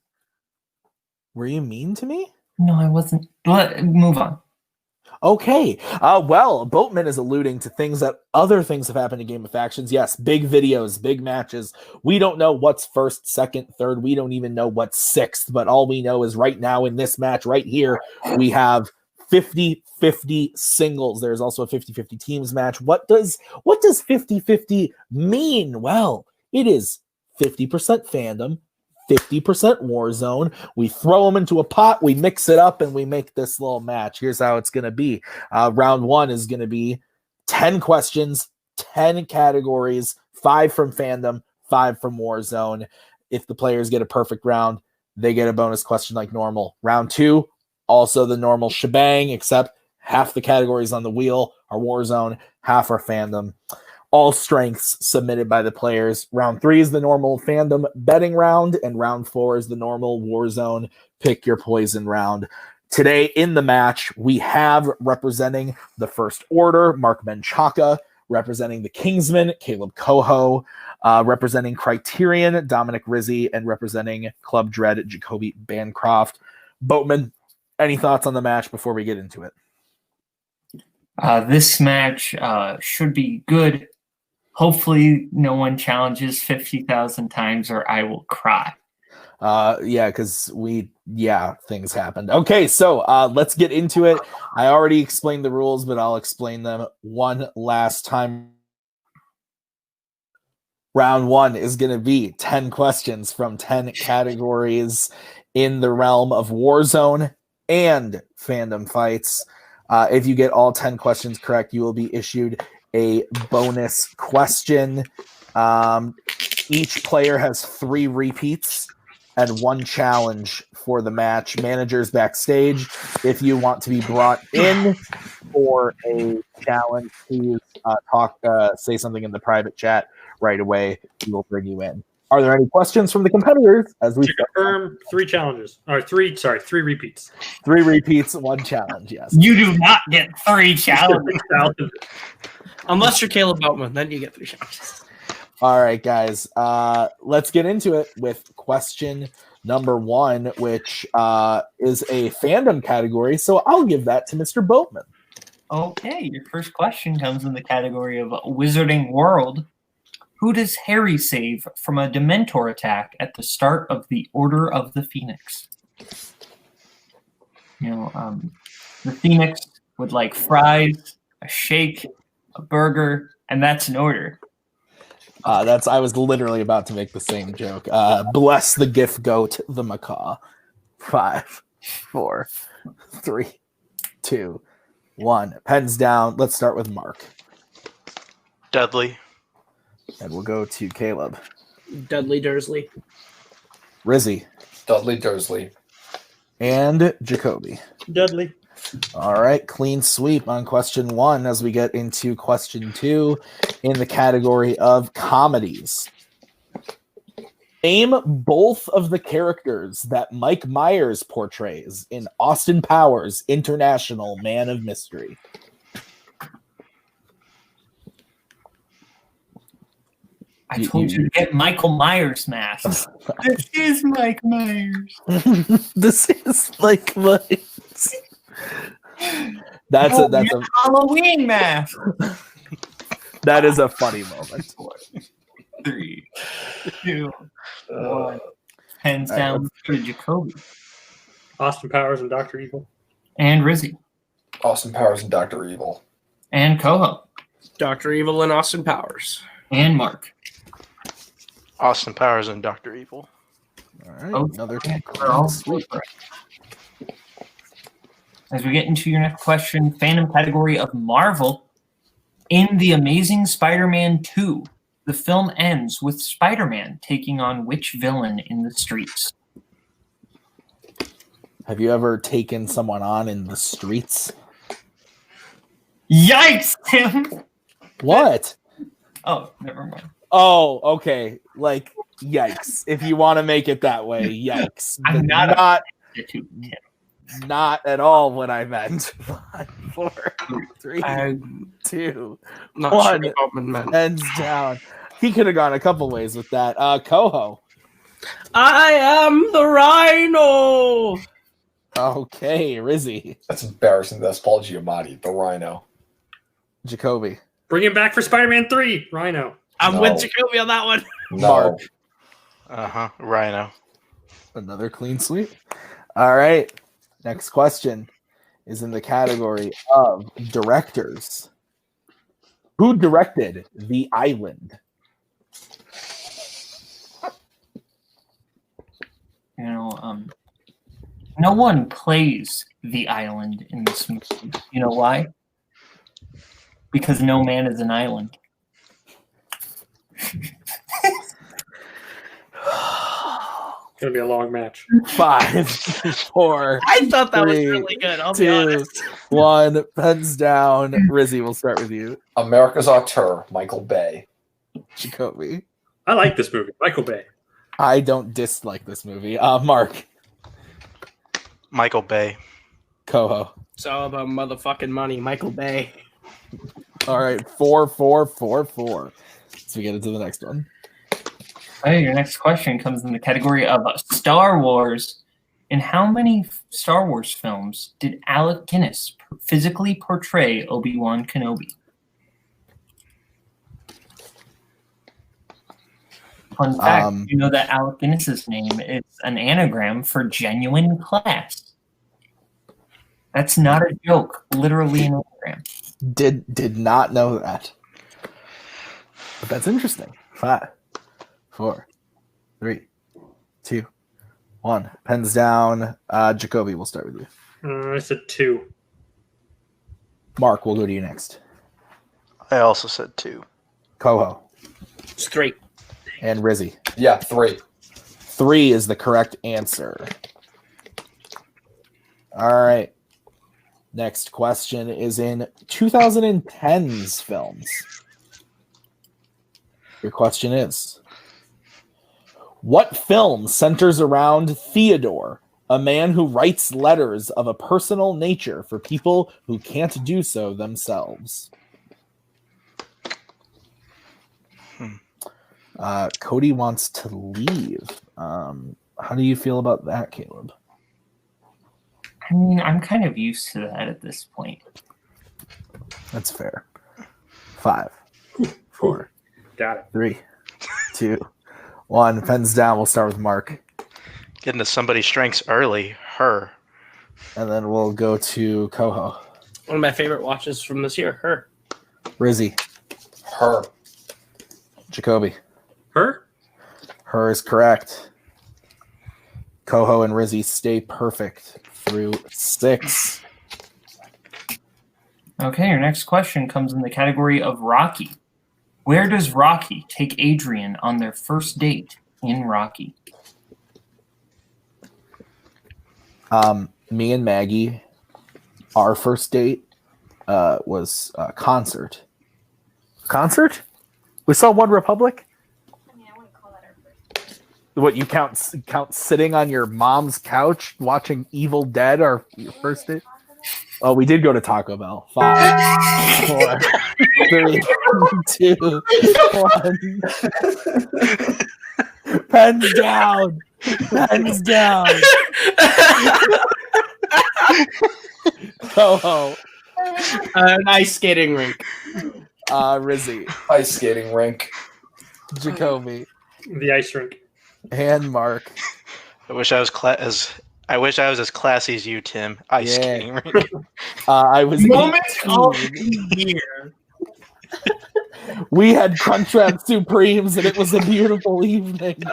Were you mean to me? No, I wasn't. Move on. Okay. Well, Boatman is alluding to other things have happened in Game of Factions. Yes, big videos, big matches. We don't know what's first, second, third. We don't even know what's sixth, but all we know is right now in this match right here, we have 50-50 singles. There's also a 50-50 teams match. What does 50-50 mean? Well, it is 50% fandom, 50% Warzone. We throw them into a pot, we mix it up, and we make this little match. Here's how it's going to be. Round one is going to be 10 questions, 10 categories, 5 from fandom, 5 from Warzone. If the players get a perfect round, they get a bonus question like normal. Round two, also the normal shebang, except half the categories on the wheel are Warzone, half are fandom. All strengths submitted by the players. Round 3 is the normal fandom betting round, and round 4 is the normal Warzone pick your poison round. Today in the match, we have representing the First Order, Mark Menchaca, representing the Kingsman, Kaleb Koho, representing Criterion, Dominic Rizzi, and representing Club Dread, Jacoby Bancroft. Boatman, any thoughts on the match before we get into it? This match should be good. Hopefully no one challenges 50,000 times or I will cry. Yeah, because things happened. Okay, so let's get into it. I already explained the rules, but I'll explain them one last time. Round 1 is going to be 10 questions from 10 categories in the realm of Warzone and fandom fights. If you get all 10 questions correct, you will be issued a bonus question. Each player has 3 repeats and 1 challenge for the match. Managers backstage, if you want to be brought in for a challenge, please say something in the private chat right away. We will bring you in. Are there any questions from the competitors? As we confirm, 3 challenges or 3 repeats. 3 repeats, 1 challenge. Yes. You do not get 3 challenges. Unless you're Kaleb Boatman, then you get 3 challenges. All right, guys. Let's get into it with question number 1, which is a fandom category. So I'll give that to Mr. Boatman. Okay, your first question comes in the category of Wizarding World. Who does Harry save from a Dementor attack at the start of the Order of the Phoenix? The Phoenix would like fries, a shake, a burger, and that's an order. I was literally about to make the same joke. Bless the gift goat, the macaw. 5, 4, 3, 2, 1. Pens down. Let's start with Mark. Dudley. And we'll go to Kaleb. Dudley Dursley. Rizzy. Dudley Dursley. And Jacoby. Dudley. All right, clean sweep on question 1 as we get into question 2 in the category of comedies. Name both of the characters that Mike Myers portrays in Austin Powers' International Man of Mystery. I told you to get Michael Myers masks. This is Mike Myers. This is Mike Myers. That's a Halloween mask. That is a funny moment. 3, 2, 1. Hands down to Jacoby. Austin Powers and Dr. Evil. And Rizzy. Austin Powers and Dr. Evil. And Koho. Dr. Evil and Austin Powers. And Mark. Austin Powers and Dr. Evil. All right, another sweep. As we get into your next question, fandom category of Marvel. In The Amazing Spider-Man 2, The film ends with Spider-Man taking on which villain in the streets? Have you ever taken someone on in the streets? Yikes, Tim! What? Oh, never mind. Oh, okay. Like, yikes. If you want to make it that way, yikes. I'm But not not at all what I meant. 5, 4, 3, I'm 2, not 1. sure what man meant. Hands down. He could have gone a couple ways with that. Koho. I am the Rhino. Okay, Rizzy. That's embarrassing. That's Paul Giamatti, the Rhino. Jacoby. Bring him back for Spider-Man 3. Rhino. I'm No. with Jacoby on that one. Mark. Rhino. Another clean sweep. All right. Next question is in the category of directors. Who directed The Island? You know, no one plays the island in this movie. You know why? Because no man is an island. It's gonna be a long match. 5, 4. I thought that was 3, really good. I'll be 2, honest. 1. Pens down. Rizzy, we'll start with you. America's Auteur, Michael Bay. Jacoby. I like this movie. Michael Bay. I don't dislike this movie. Mark. Michael Bay. Koho. It's all about motherfucking money. Michael Bay. All right. 4, 4, 4, 4. So we get into the next one. Okay, your next question comes in the category of Star Wars. In how many Star Wars films did Alec Guinness physically portray Obi-Wan Kenobi? Fun fact, you know that Alec Guinness's name is an anagram for genuine class. That's not a joke. Literally an anagram. Did not know that. But that's interesting. 5, 4, 3, 2, 1. Pens down. Jacoby, we'll start with you. I said 2. Mark, we'll go to you next. I also said 2. Koho. It's 3. And Rizzy. Yeah, 3. 3 is the correct answer. All right. Next question is in 2010's films. Your question is, what film centers around Theodore, a man who writes letters of a personal nature for people who can't do so themselves? Cody wants to leave. How do you feel about that, Caleb? I mean, I'm kind of used to that at this point. That's fair. 5, 4, Got it. 3, 2, 1. Pens down. We'll start with Mark. Getting to somebody's strengths early. Her. And then we'll go to Koho. One of my favorite watches from this year. Her. Rizzy. Her. Jacoby. Her? Her is correct. Koho and Rizzy stay perfect through 6. Okay, your next question comes in the category of Rocky. Where does Rocky take Adrian on their first date in Rocky? Me and Maggie, our first date was a concert. Concert? We saw One Republic? What, you count sitting on your mom's couch watching Evil Dead our first date? Oh, we did go to Taco Bell. 5, 4, 3, 2, 1. Pens down. Pens down. Koho. An ice skating rink. Rizzy. Ice skating rink. Jacoby. The ice rink. And Mark. I wish I was as classy as you, Tim. Ice skating rink. I was Moment 18. of the year. We had Crunchwrap Supremes, and it was a beautiful evening.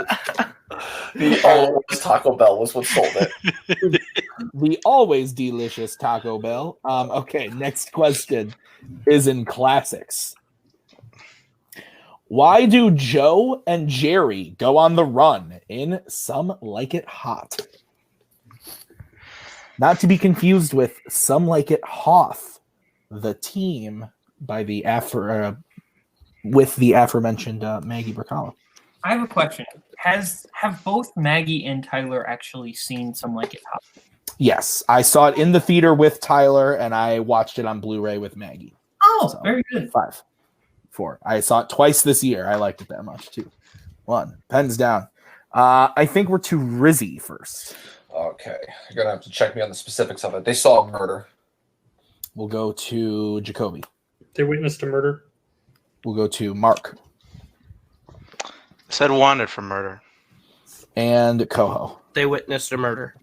The always Taco Bell was what sold it. The always delicious Taco Bell. Okay, next question is in classics. Why do Joe and Jerry go on the run in Some Like It Hot? Not to be confused with Some Like It Hoth, the team by the with the aforementioned Maggie Brzakala. I have a question. Have both Maggie and Tyler actually seen Some Like It Hot? Yes, I saw it in the theater with Tyler, and I watched it on Blu-ray with Maggie. Oh, very good. 5, 4. I saw it twice this year. I liked it that much too. 1. Pens down. I think we're to Rizzy first. Okay, you're gonna have to check me on the specifics of it. They saw a murder. We'll go to Jacoby. They witnessed a murder. We'll go to Mark. I said wanted for murder. And Koho. They witnessed a murder.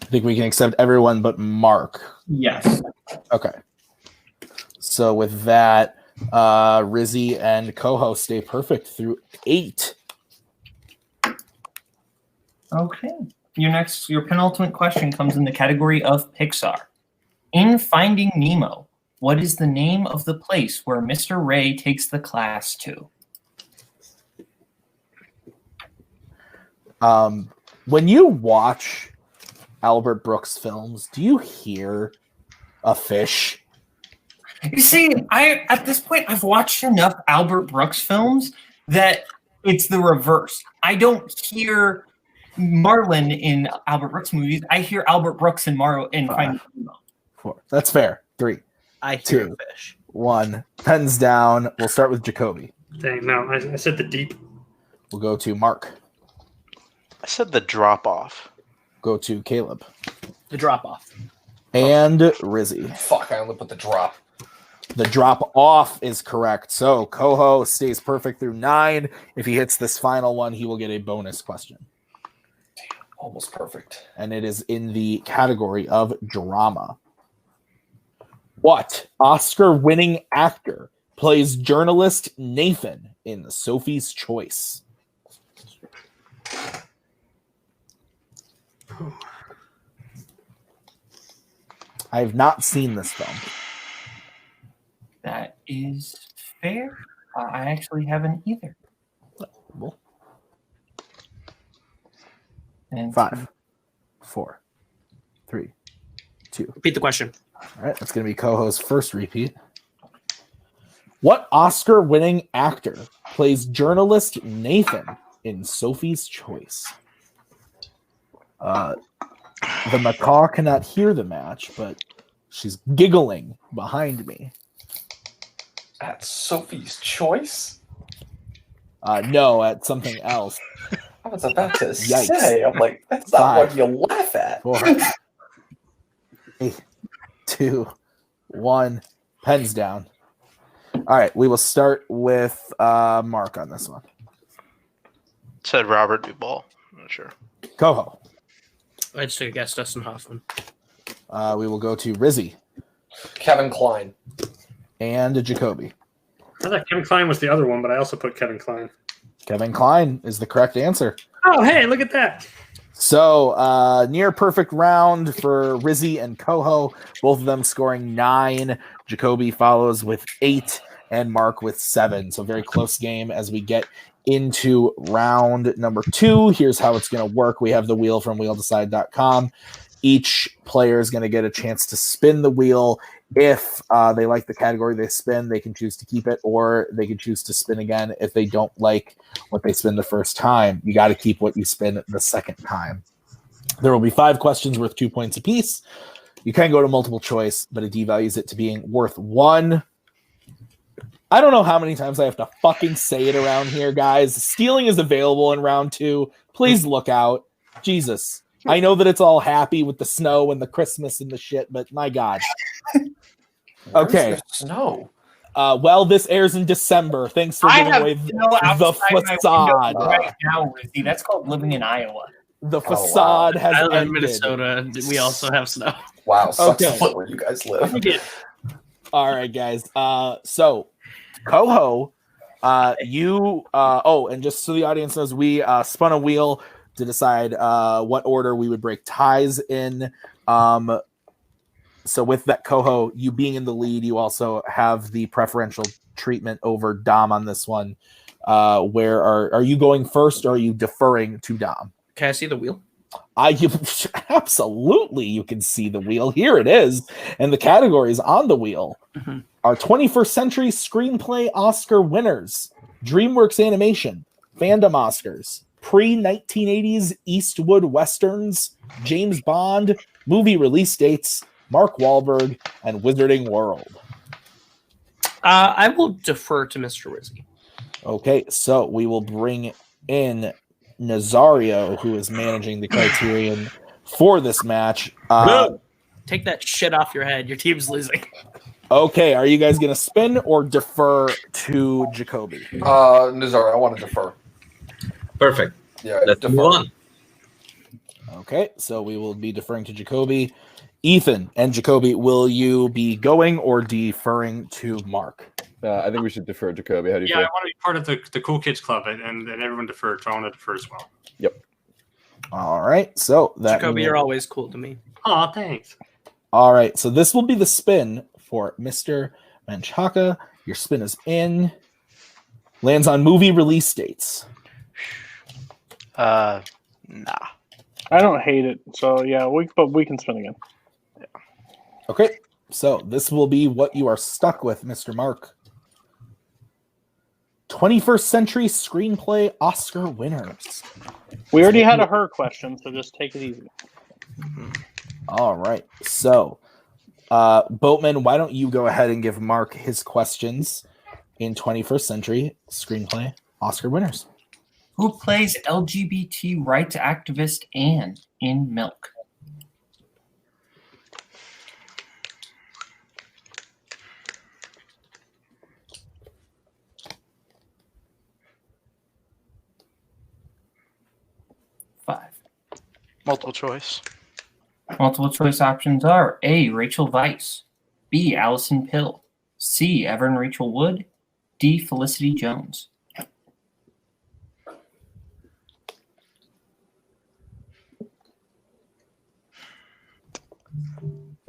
I think we can accept everyone but Mark. Yes. Okay. So with that, Rizzy and Koho stay perfect through 8. Okay. Your penultimate question comes in the category of Pixar. In Finding Nemo, what is the name of the place where Mr. Ray takes the class to? When you watch Albert Brooks films, do you hear a fish? You see, at this point, I've watched enough Albert Brooks films that it's the reverse. I don't hear Marlin in Albert Brooks movies. I hear Albert Brooks in Finding Nemo. 4. That's fair. 3. I hear 2. a fish. 1. Pens down. We'll start with Jacoby. Dang, no, I said the deep. We'll go to Mark. I said the drop off. Go to Caleb. The drop off. And Rizzy. Fuck, I only put the drop. The drop off is correct. So Koho stays perfect through 9. If he hits this final one, he will get a bonus question. Almost perfect. And it is in the category of drama. What Oscar-winning actor plays journalist Nathan in Sophie's Choice? I have not seen this film. That is fair. I actually haven't either. Well, And 5, 4, 3, 2. Repeat the question. All right, that's going to be Koho's first repeat. What Oscar-winning actor plays journalist Nathan in Sophie's Choice? The macaw cannot hear the match, but she's giggling behind me. At Sophie's Choice? No, at something else. I was about to Yikes. say, I'm like, that's not 5, what you laugh at. 4, 3, 2, 1. Pens down. All right, we will start with Mark on this one. Said Robert Duvall. I'm not sure. Koho. I just took a guess, Dustin Hoffman. We will go to Rizzy. Kevin Kline. And Jacoby. I thought Kevin Kline was the other one, but I also put Kevin Kline. Kevin Kline is the correct answer. Oh, hey, look at that. So, near perfect round for Rizzy and Koho, both of them scoring 9. Jacoby follows with 8 and Mark with 7. So, very close game as we get into round number 2. Here's how it's going to work. We have the wheel from wheeldecide.com. Each player is going to get a chance to spin the wheel. If they like the category they spin, they can choose to keep it, or they can choose to spin again. If they don't like what they spin the first time, you got to keep what you spin the second time. There will be 5 questions worth 2 points apiece. You can go to multiple choice, but it devalues it to being worth 1. I don't know how many times I have to fucking say it around here, guys. Stealing is available in round 2. Please look out. Jesus. I know that it's all happy with the snow and the Christmas and the shit, but my God. Okay. Where's the snow? Well, this airs in December. Thanks for giving away the facade. Right now, Rizzy. That's called living in Iowa. The facade has I live in ended. Minnesota. We also have snow. Wow, sucks Okay. to live where you guys live. All right, guys. So, Koho, and just so the audience knows, we spun a wheel to decide what order we would break ties in. So with that, Koho, you being in the lead, you also have the preferential treatment over Dom on this one. Where are you going first, or are you deferring to Dom? Can I see the wheel? Absolutely, you can see the wheel. Here it is, and the categories on the wheel are 21st Century Screenplay Oscar winners, DreamWorks Animation, Fandom Oscars, pre-1980s Eastwood Westerns, James Bond, movie release dates, Mark Wahlberg, and Wizarding World. I will defer to Mr. Rizzi. Okay, so we will bring in Nazario, who is managing the criterion for this match. Take that shit off your head. Your team's losing. Okay, are you guys going to spin or defer to Jacoby? Nazario, I want to defer. Perfect. Yeah, Let's defer. move on. Okay, so we will be deferring to Jacoby. Ethan and Jacoby, will you be going or deferring to Mark? I think we should defer Jacoby. How do you Yeah, I feel? want to be part of the Cool Kids Club, and everyone deferred, so I want to defer as well. Yep. All right, so that Jacoby, you're always cool to me. Aw, thanks. All right, so this will be the spin for Mr. Menchaca. Your spin is in. Lands on movie release dates. Nah. I don't hate it. So yeah, but we can spin again. Okay, so this will be what you are stuck with, Mr. Mark. 21st Century Screenplay Oscar winners. We already had a her question, so just take it easy. All right, so Boatman, why don't you go ahead and give Mark his questions in 21st Century Screenplay Oscar winners? Who plays LGBT rights activist Anne in Milk? Multiple choice. Multiple choice options are A. Rachel Weisz, B. Allison Pill, C. Evan Rachel Wood, D. Felicity Jones.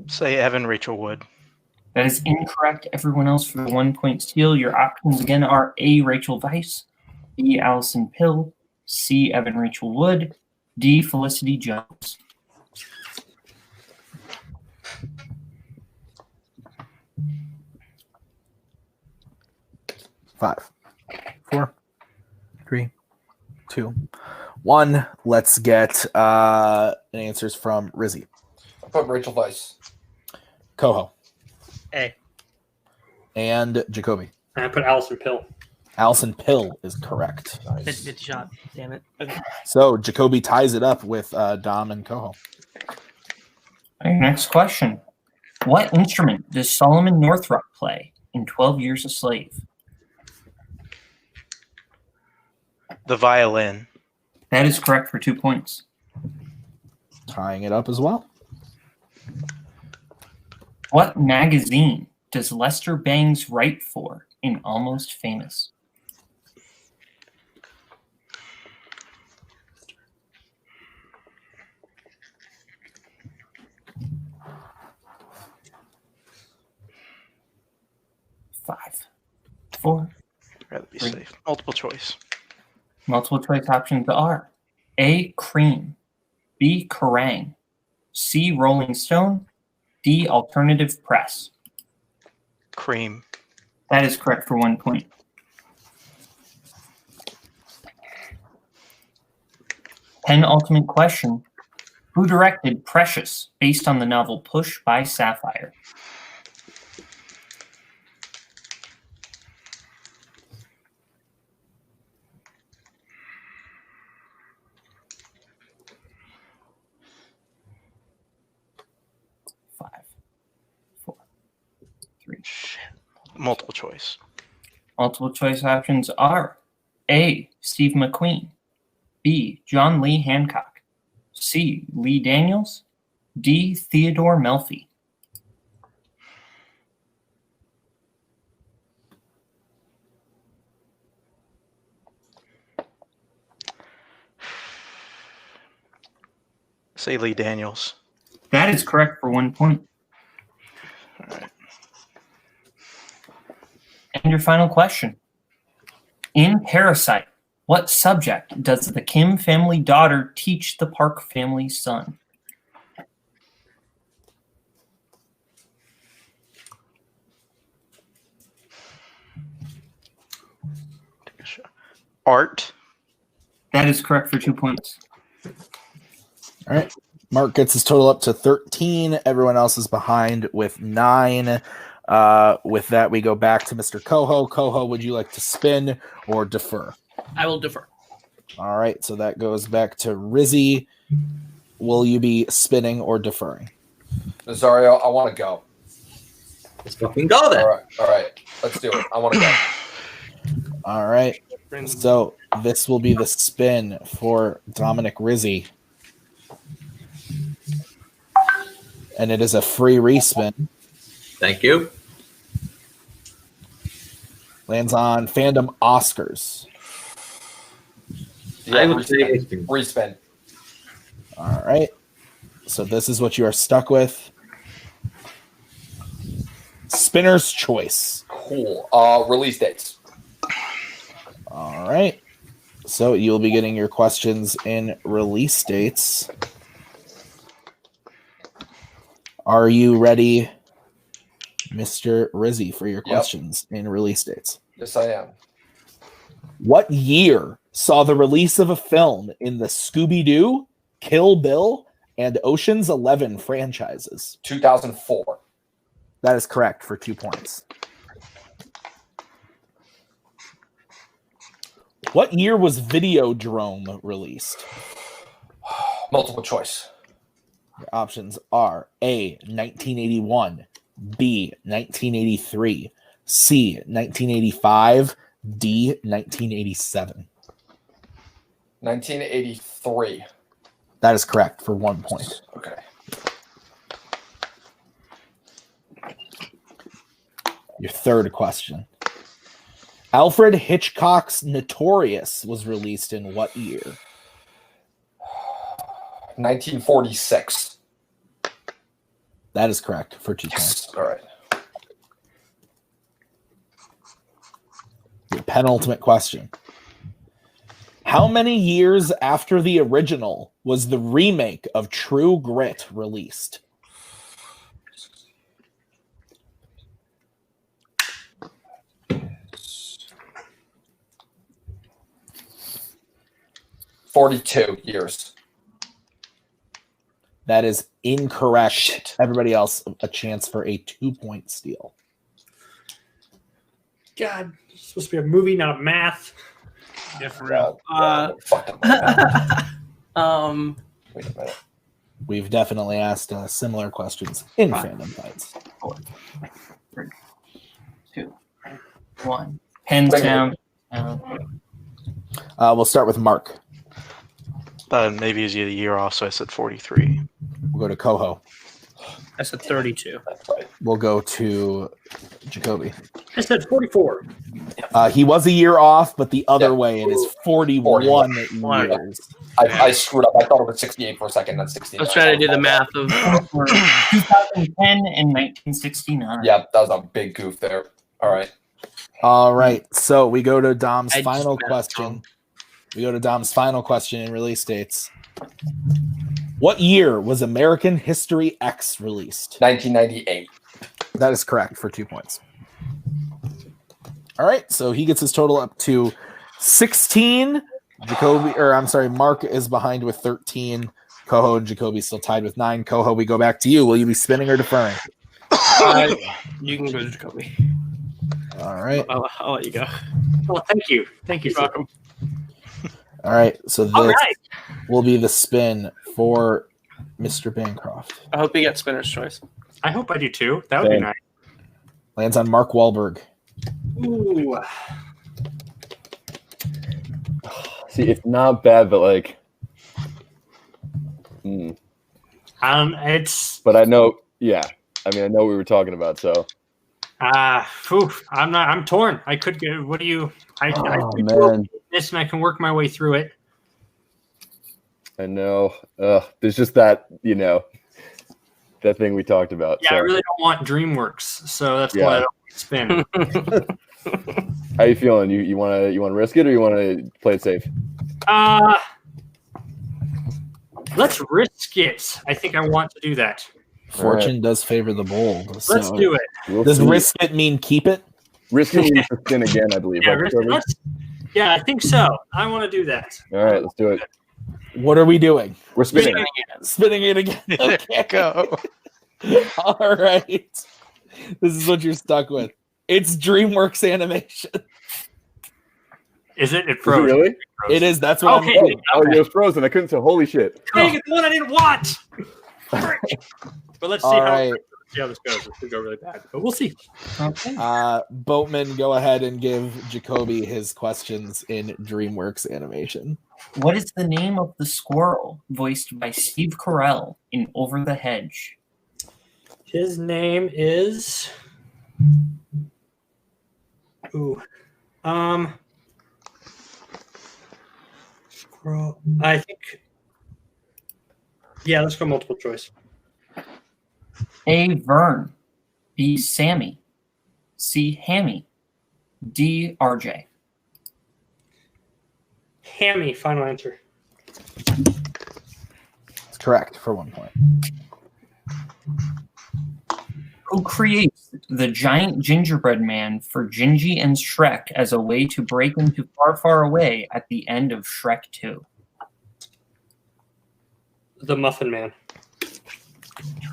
Say Evan Rachel Wood. That is incorrect. Everyone else for the 1 point steal. Your options again are A. Rachel Weisz, B. Allison Pill, C. Evan Rachel Wood, D. Felicity Jones. Five, 4, 3, 2, 1. Let's get answers from Rizzy. I put Rachel Weisz. Koho. A. And Jacoby. And I put Allison Pill. Allison Pill is correct. Good shot. Damn it. Okay. So Jacoby ties it up with Dom and Koho. Your next question. What instrument does Solomon Northrop play in 12 Years a Slave? The violin. That is correct for 2 points. Tying it up as well. What magazine does Lester Bangs write for in Almost Famous? Five, 4, Rather be 3. safe. Multiple choice. Multiple choice options are A. Cream, B. Kerrang, C. Rolling Stone, D. Alternative Press. Cream. That is correct for 1 point. Penultimate question. Who directed Precious, based on the novel Push by Sapphire? Multiple choice. Multiple choice options are A. Steve McQueen, B. John Lee Hancock, C. Lee Daniels, D. Theodore Melfi. Say Lee Daniels. That is correct for 1 point. All right. And your final question. In Parasite, what subject does the Kim family daughter teach the Park family son? Art. That is correct for 2 points. All right. Mark gets his total up to 13. Everyone else is behind with 9. With that, we go back to Mr. Koho. Koho, would you like to spin or defer? I will defer. All right. So that goes back to Rizzy. Will you be spinning or deferring? Nazario, I want to go. Let's fucking go then. All right. Let's do it. I want to go. All right. So this will be the spin for Dominic Rizzy. And it is a free respin. Thank you. Lands on Fandom Oscars. Yeah, respin. All right. So this is what you are stuck with. Spinner's choice. Cool. Release dates. All right. So you'll be getting your questions in release dates. Are you ready, Mr. Rizzy, for your questions in release dates? Yes, I am. What year saw the release of a film in the Scooby-Doo, Kill Bill, and Ocean's 11 franchises? 2004. That is correct for 2 points. What year was Videodrome released? Multiple choice. Your options are A, 1981, B, 1983, C, 1985, D, 1987. 1983. That is correct for 1 point. Okay. Your third question. Alfred Hitchcock's Notorious was released in what year? 1946. That is correct for 2 points. All right. Your penultimate question. How many years after the original was the remake of True Grit released? $42 years. That is incorrect. Shit. Everybody else a chance for a 2-point steal. God, it's supposed to be a movie, not a math. Yeah, for real. Wait a minute. We've definitely asked similar questions in Fandom Fights. 4, 3, 2, 1. Pens down. We'll start with Mark. Maybe is the year off, so I said 43. We'll go to Koho. I said 32. We'll go to Jacoby. I said 44. He was a year off, but the other way it is 41 years. I screwed up. I thought it was 68 for a second. That's 69. I was trying to do the math of 2010 and 1969. Yeah, that was a big goof there. All right. All right. So we go to Dom's I just final mapped question. wrong. We go to Dom's final question in release dates. What year was American History X released? 1998. That is correct for 2 points. All right, so he gets his total up to 16. Mark is behind with 13. Koho and Jacoby still tied with 9. Koho, we go back to you. Will you be spinning or deferring? You can go to Jacoby. All right. I'll let you go. Well, thank you. Thank you. You're welcome. All right, so this All right. will be the spin for Mr. Bancroft. I hope you get spinner's choice. I hope I do too. That would be Same. nice. Lands on Mark Wahlberg. Ooh. See, it's not bad, but like, It's. but I know, yeah. I mean, I know what we were talking about, so. I'm torn. I could go. What do you? I could man. go this and I can work my way through it. I know. There's just that, that thing we talked about. Yeah, so. I really don't want DreamWorks, so that's why I don't spin. How you feeling? You wanna risk it or you wanna play it safe? Let's risk it. I think I want to do that. Fortune does favor the bold. Let's do it. Does risk it mean keep it? Risk it means to spin again, I believe. Yeah, right, Toby? yeah, I think so. I want to do that. All right, let's do it. What are we doing? We're spinning. Spinning it again. Okay. Go. All right. This is what you're stuck with. It's DreamWorks animation. Is it? It Is it froze. really? It is. That's what Okay. I'm. Oh, it was frozen. I couldn't tell. Holy shit. Dang it, the one I didn't want. But let's see All how, right. see how this goes. This could go really bad, but we'll see. Boatman, go ahead and give Jacoby his questions in DreamWorks animation. What is the name of the squirrel voiced by Steve Carell in Over the Hedge? His name is. Ooh. Squirrel. I think. Yeah, let's go multiple choice. A. Vern. B. Sammy. C. Hammy. D. RJ. Hammy, final answer. It's correct for 1 point. Who creates the giant gingerbread man for Gingy and Shrek as a way to break into Far, Far Away at the end of Shrek 2? The Muffin Man.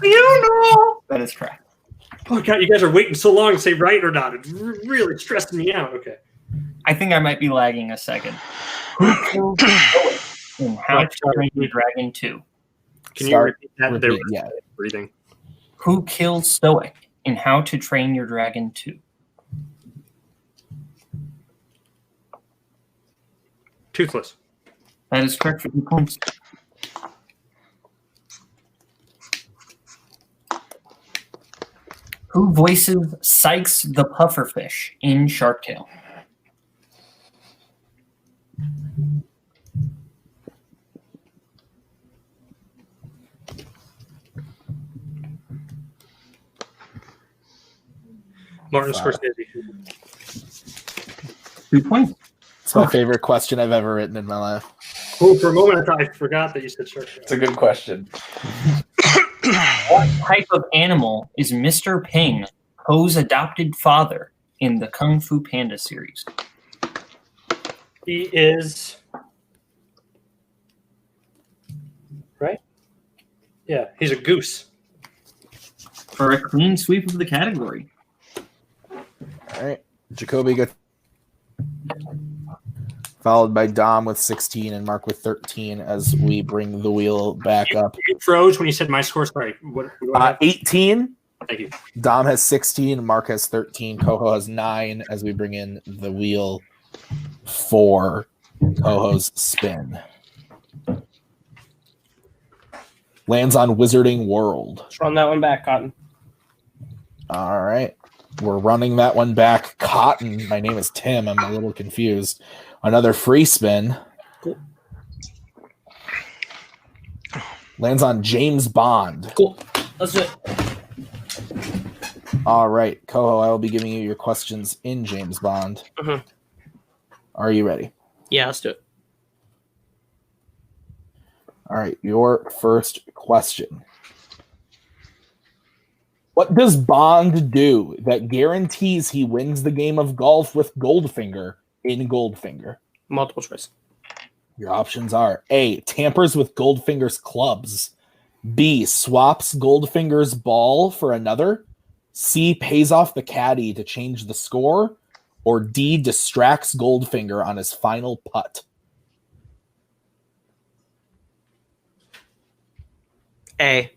You know. That is correct. Oh god, you guys are waiting so long to say right or not. It's really stressing me out. Okay. I think I might be lagging a second. Who killed Stoic in How to Train Your Dragon 2? Can you repeat that? There was yeah. breathing. Who killed Stoic in How to Train Your Dragon 2? Toothless. That is correct for 2 points. Who voices Sykes the Pufferfish in Shark Tale? Martin Scorsese. 2 points. It's my favorite question I've ever written in my life. Oh, for a moment I thought I forgot that you said Shark Tale. It's a good question. What type of animal is Mr. Ping, Poe's adopted father, in the Kung Fu Panda series? He is right? Yeah, he's a goose. For a clean sweep of the category. All right. Jacoby got followed by Dom with 16 and Mark with 13 as we bring the wheel back up. You froze when you said my score. Sorry. What 18. Thank you. Dom has 16. Mark has 13. Koho has 9 as we bring in the wheel for Koho's spin. Lands on Wizarding World. Let's run that one back, Cotton. All right. We're running that one back. Cotton. My name is Tim. I'm a little confused. Another free spin. Cool. Lands on James Bond. Cool. Let's do it. All right. Koho, I will be giving you your questions in James Bond. Mm-hmm. Are you ready? Yeah, let's do it. All right. Your first question. What does Bond do that guarantees he wins the game of golf with Goldfinger in Goldfinger? Multiple choice. Your options are A, tampers with Goldfinger's clubs. B, swaps Goldfinger's ball for another. C, pays off the caddy to change the score. Or D, distracts Goldfinger on his final putt. A.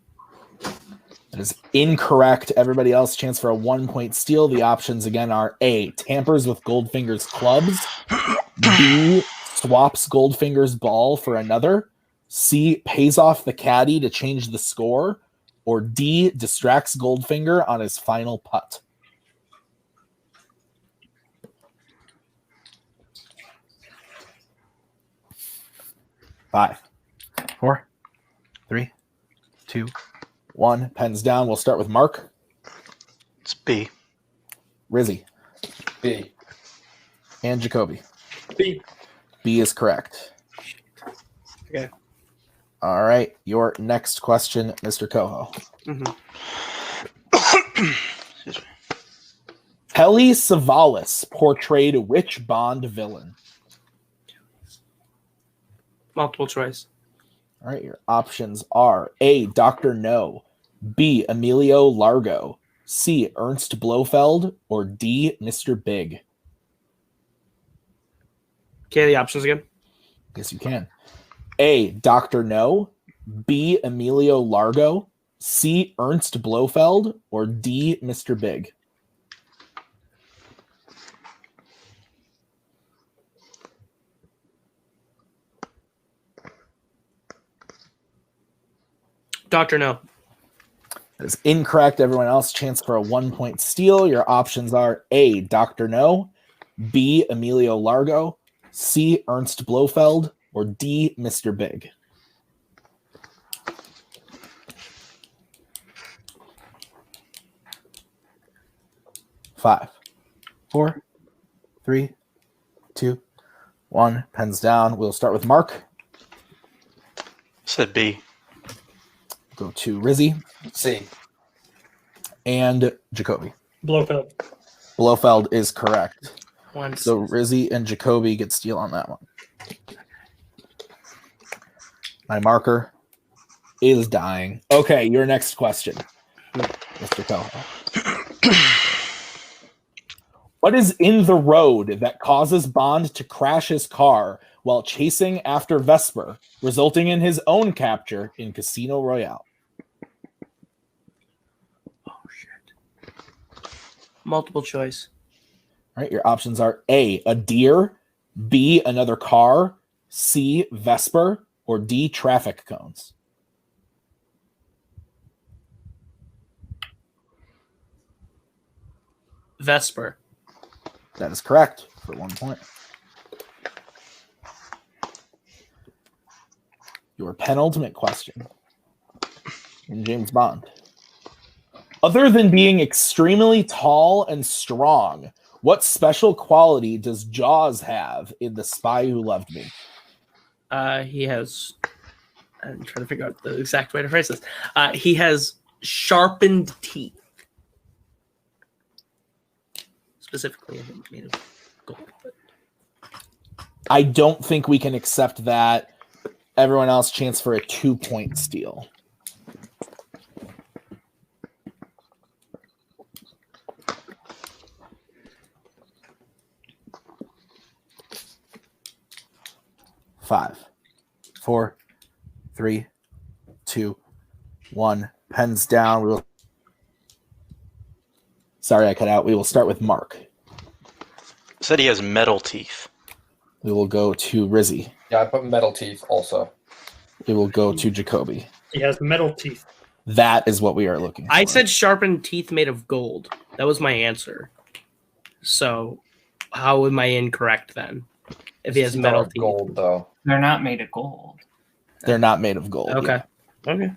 That is incorrect. Everybody else, chance for a 1-point steal. The options again are A, tampers with Goldfinger's clubs. B, swaps Goldfinger's ball for another. C, pays off the caddy to change the score. Or D, distracts Goldfinger on his final putt. Five, 4, 3, 2, 1. Pens down. We'll start with Mark. It's B. Rizzy. B. And Jacoby. B. B is correct. Okay. All right. Your next question, Mr. Koho. Telly Savalas portrayed which Bond villain? Multiple choice. All right. Your options are A, Dr. No, B, Emilio Largo, C, Ernst Blofeld, or D, Mr. Big. Okay, the options again. Yes, you can. A, Dr. No, B, Emilio Largo, C, Ernst Blofeld, or D, Mr. Big. Dr. No. That is incorrect. Everyone else, chance for a 1-point steal. Your options are A, Dr. No, B, Emilio Largo, C, Ernst Blofeld, or D, Mr. Big. Five, 4, 3, 2, 1. Pens down. We'll start with Mark. Said B. Go to Rizzy. C. And Jacoby. Blofeld. Blofeld is correct. Once. So Rizzy and Jacoby get steal on that one. My marker is dying. Okay, your next question, Mr. Koho. What is in the road that causes Bond to crash his car while chasing after Vesper, resulting in his own capture in Casino Royale? Multiple choice. All right, your options are A, a deer, B, another car, C, Vesper, or D, traffic cones. Vesper. That is correct for 1 point. Your penultimate question in James Bond. Other than being extremely tall and strong, what special quality does Jaws have in The Spy Who Loved Me? He has. I'm trying to figure out the exact way to phrase this. He has sharpened teeth. Specifically, I think made of gold. But... I don't think we can accept that. Everyone else, chance for a 2-point steal. Five, 4, 3, 2, 1. Pens down. We will. Sorry, I cut out. We will start with Mark. Said he has metal teeth. We will go to Rizzy. Yeah, I put metal teeth also. We will go to Jacoby. He has metal teeth. That is what we are looking for. I said sharpened teeth made of gold. That was my answer. So, how am I incorrect then? If he has metal teeth, gold though. They're not made of gold. They're not made of gold. Okay. Yeah.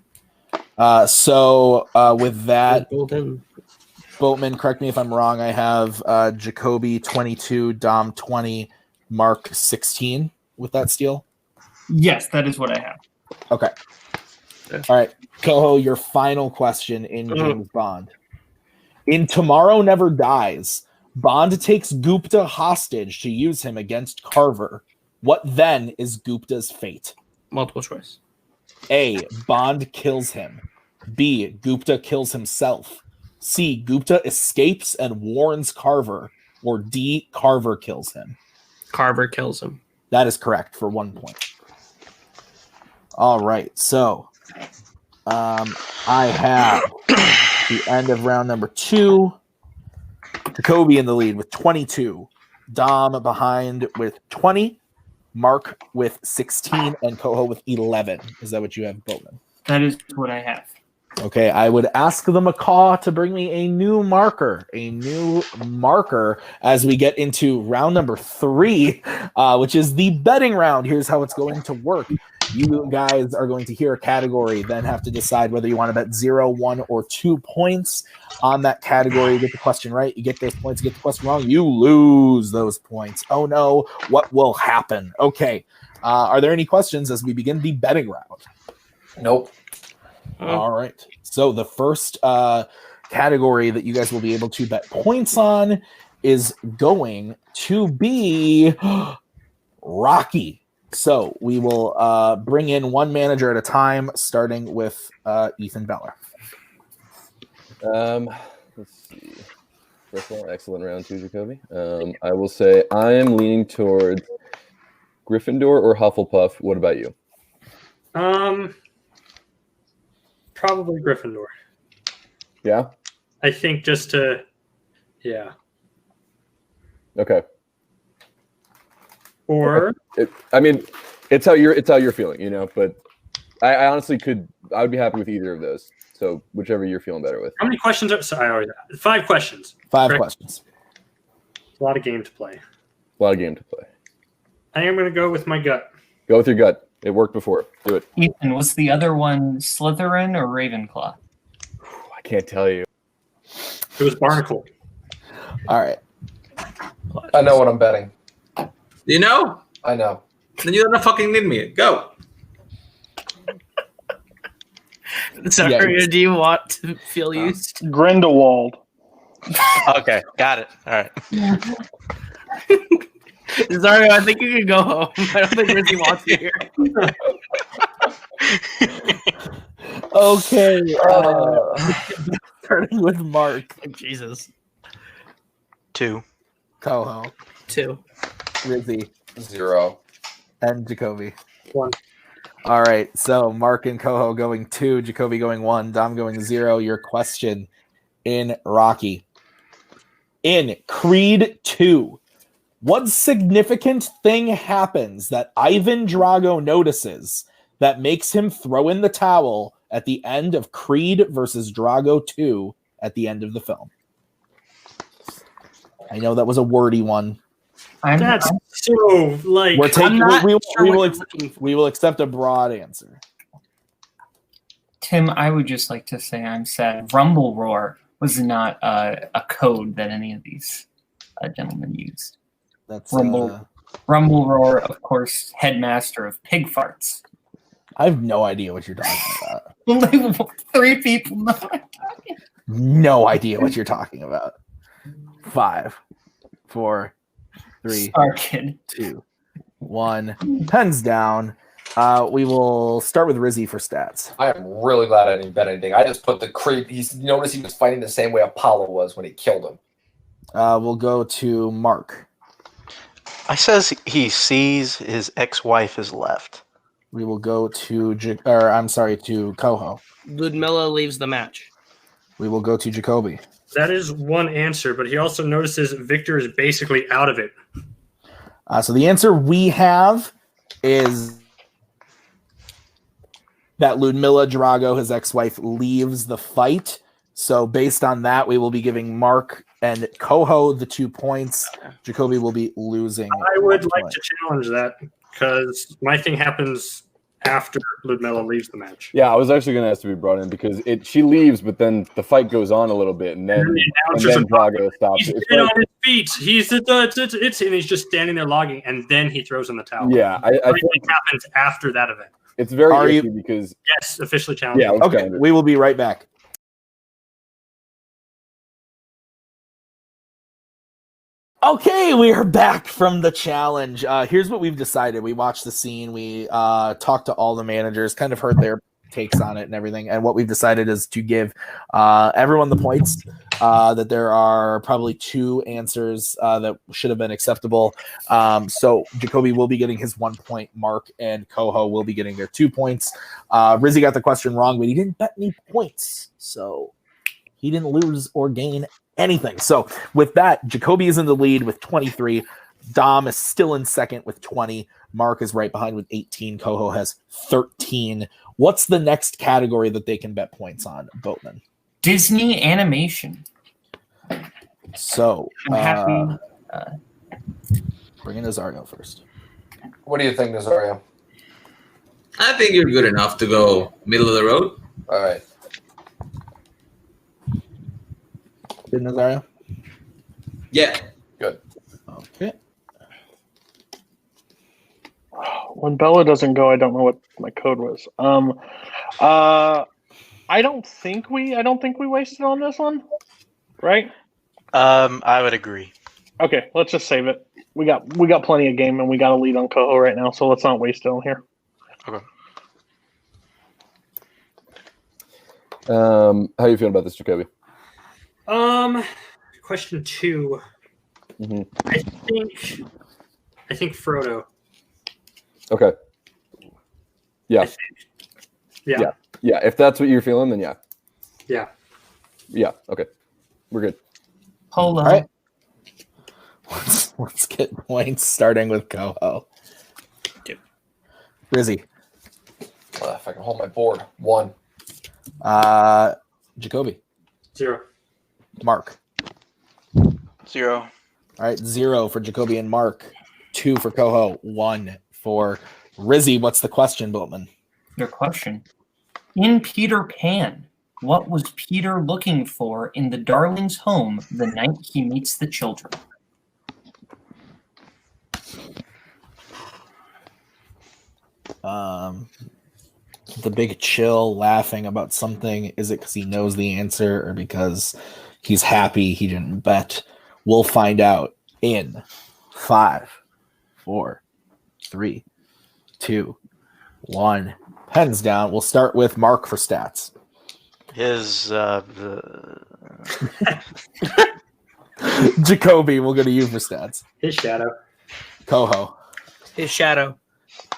With that, golden. Boatman, correct me if I'm wrong. I have Jacoby 22, Dom 20, Mark 16 with that steal. Yes, that is what I have. Okay. All right. Koho, your final question in James Bond. In Tomorrow Never Dies, Bond takes Gupta hostage to use him against Carver. What then is Gupta's fate? Multiple choice. A, Bond kills him. B, Gupta kills himself. C, Gupta escapes and warns Carver. Or D, Carver kills him. Carver kills him. That is correct for 1 point. All right, so I have the end of round number 2. Jacoby in the lead with 22. Dom behind with 20. Mark with 16 and Koho with 11. Is that what you have, Boatman? That is what I have. Okay, I would ask the macaw to bring me a new marker as we get into round number 3, which is the betting round. Here's how it's going to work. You guys are going to hear a category, then have to decide whether you want to bet 0, 1, or 2 points on that category. You get the question right, you get those points. You get the question wrong, you lose those points. Oh no, what will happen? Okay, are there any questions as we begin the betting round? Nope. All right. So the first category that you guys will be able to bet points on is going to be Rocky. So we will bring in one manager at a time, starting with Ethan Beller. Let's see. First of all, excellent round 2, Jacoby. I will say I am leaning towards Gryffindor or Hufflepuff. What about you? Probably Gryffindor. Yeah? I think just to, yeah. Okay. Or I mean, it's how you're feeling, you know. But I honestly I would be happy with either of those. So whichever you're feeling better with. how many questions are? Sorry, I already 5 questions. 5 correct? questions. It's a lot of game to play. A lot of game to play. I am going to go with my gut. Go with your gut. It worked before. Do it. Ethan, was the other one Slytherin or Ravenclaw? I can't tell you. It was Barnacle. All right. I know what I'm betting. You know? I know. Then you don't fucking need me. Go. Sorry, do you want to feel used? Grindelwald. Okay, got it. All right. Zario, I think you can go home. I don't think Rizzy wants you here. Okay. Starting with Mark. Jesus. 2. Koho. 2. Rizzy. 0. And Jacoby. 1. All right. So Mark and Koho going 2, Jacoby going 1, Dom going 0. Your question in Rocky. In Creed 2, what significant thing happens that Ivan Drago notices that makes him throw in the towel at the end of Creed versus Drago 2 at the end of the film? I know that was a wordy one. That's so like We're taking. We will accept a broad answer. Tim, I would just like to say I'm sad. Rumble Roar was not a code that any of these gentlemen used. That's Rumble Roar, of course, headmaster of pig farts. I have no idea what you're talking about. Unbelievable. 3 people know. No idea what you're talking about. 5, 4, 3, Star Kid. 2, 1. Pens down. We will start with Rizzy for stats. I am really glad I didn't bet anything. I just put the creep. Notice he was fighting the same way Apollo was when he killed him. We'll go to Mark. I says he sees his ex-wife is left. We will go to to Koho. Ludmilla leaves the match. We will go to Jacoby. that is one answer, but he also notices Victor is basically out of it. So the answer we have is that Ludmilla Drago, his ex-wife, leaves the fight. So based on that, we will be giving Mark and Koho the 2 points. Jacoby will be losing. I would like to challenge that because my thing happens after Ludmilla leaves the match. Yeah, I was actually going to ask to be brought in because she leaves, but then the fight goes on a little bit, and then Drago stops. He's on his feet. And he's just standing there logging, and then he throws in the towel. Yeah, I think it happens after that event. It's very iffy because yes, officially challenged. Yeah, okay, we will be right back. Okay, we are back from the challenge. Here's what we've decided. We watched the scene. We talked to all the managers, kind of heard their takes on it and everything. And what we've decided is to give everyone the points, that there are probably 2 answers that should have been acceptable. So Jacoby will be getting his 1 point. Mark and Koho will be getting their 2 points. Rizzy got the question wrong, but he didn't bet any points. So he didn't lose or gain anything. So with that, Jacoby is in the lead with 23. Dom is still in second with 20. Mark is right behind with 18. Koho has 13. What's the next category that they can bet points on, Boatman? Disney animation. So I'm happy. Bring in Nazario first. What do you think, Nazario? I think you're good enough to go middle of the road. All right. Good, Nazario? Yeah. Good. Okay. When Bella doesn't go, I don't know what my code was. I don't think we wasted on this one, right? I would agree. Okay, let's just save it. We got plenty of game, and we got a lead on Koho right now, so let's not waste it on here. Okay. How you feeling about this, Jacoby? Question 2. Mm-hmm. I think Frodo. Okay. Yeah. Yeah. Yeah. If that's what you're feeling, then yeah. Yeah. Yeah. Okay. We're good. Polo. All right. Let's get points starting with Koho. Rizzy. If I can hold my board. 1. Jacoby. 0. Mark. 0. All right, 0 for Jacoby and Mark. 2 for Koho. 1 for Rizzy. What's the question, Boatman? Your question. In Peter Pan, what was Peter looking for in the darling's home the night he meets the children? The big chill laughing about something. Is it because he knows the answer or because he's happy he didn't bet? We'll find out in 5, 4, 3, 2, 1. Pens down. We'll start with Mark for stats. His Jacoby, we'll go to you for stats. His shadow. Koho. His shadow.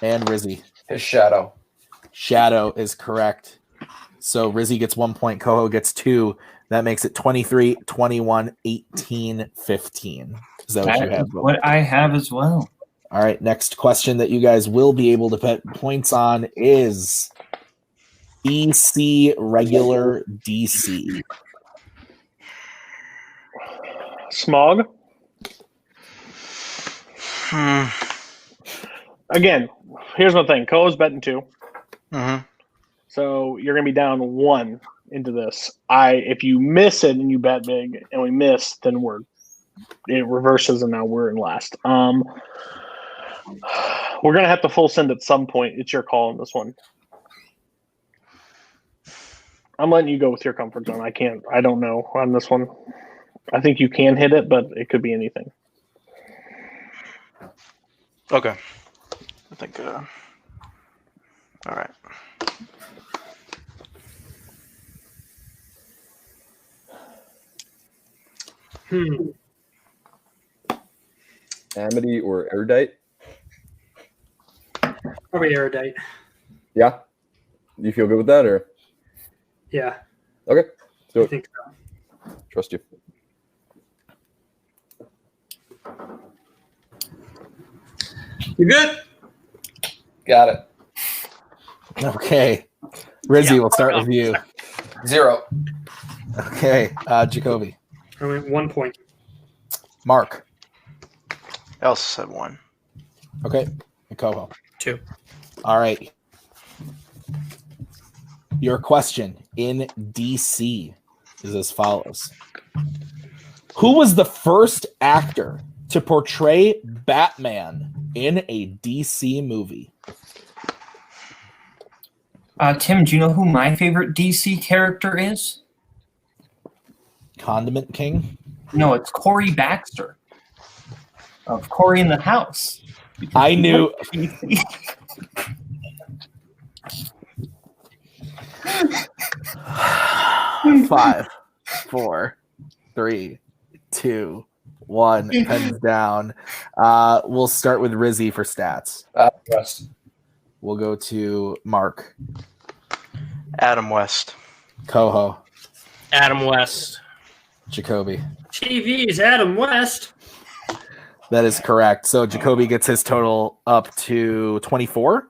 And Rizzy. His shadow. Shadow is correct. So Rizzy gets 1 point, Koho gets 2. That makes it 23, 21, 18, 15. Is that what you have? What I have as well. All right, next question that you guys will be able to put points on is EC regular DC. Smog. Again, here's my thing. Koho's betting 2. Mm-hmm. So you're gonna be down 1 into this. If you miss it and you bet big and we miss, then it reverses and now we're in last. We're gonna have to full send at some point. It's your call on this one. I'm letting you go with your comfort zone. I don't know on this one. I think you can hit it, but it could be anything. Okay. I think. All right. Amity or erudite? Probably erudite. Yeah. You feel good with that, or? Yeah. Okay. Let's do it. I think so. Trust you. You good? Got it. Okay. Rizzy, we'll start with you. 0. Okay. Jacoby. I went 1 point. Mark. I also said 1. Okay. And Koho. 2. All right. Your question in DC is as follows. Who was the first actor to portray Batman in a DC movie? Tim, do you know who my favorite DC character is? Condiment King? No, it's Corey Baxter of Corey in the House. I knew. Five, 4, 3, 2, 1. Pens down. We'll start with Rizzy for stats. West. We'll go to Mark. Adam West. Koho. Adam West. Jacoby. TV's Adam West. That is correct. So Jacoby gets his total up to 24.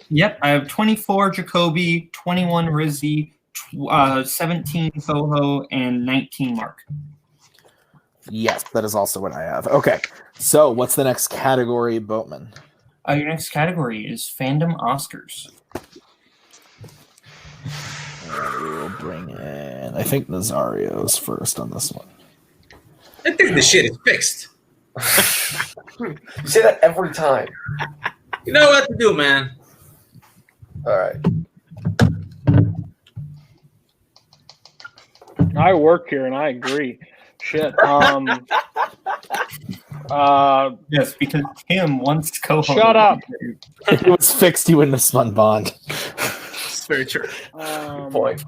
Yep, I have 24 Jacoby, 21 Rizzy, 17 Koho, and 19 Mark. Yes, that is also what I have. Okay. So what's the next category, Boatman? Your next category is Fandom Oscars. We will bring in. I think Nazario's first on this one. I think the shit is fixed. You say that every time. You know what to do, man. All right. I work here and I agree. Shit. Yes, because Tim wants co-host. Shut up. If it was fixed, he wouldn't have spun Bond. It's very true. Point.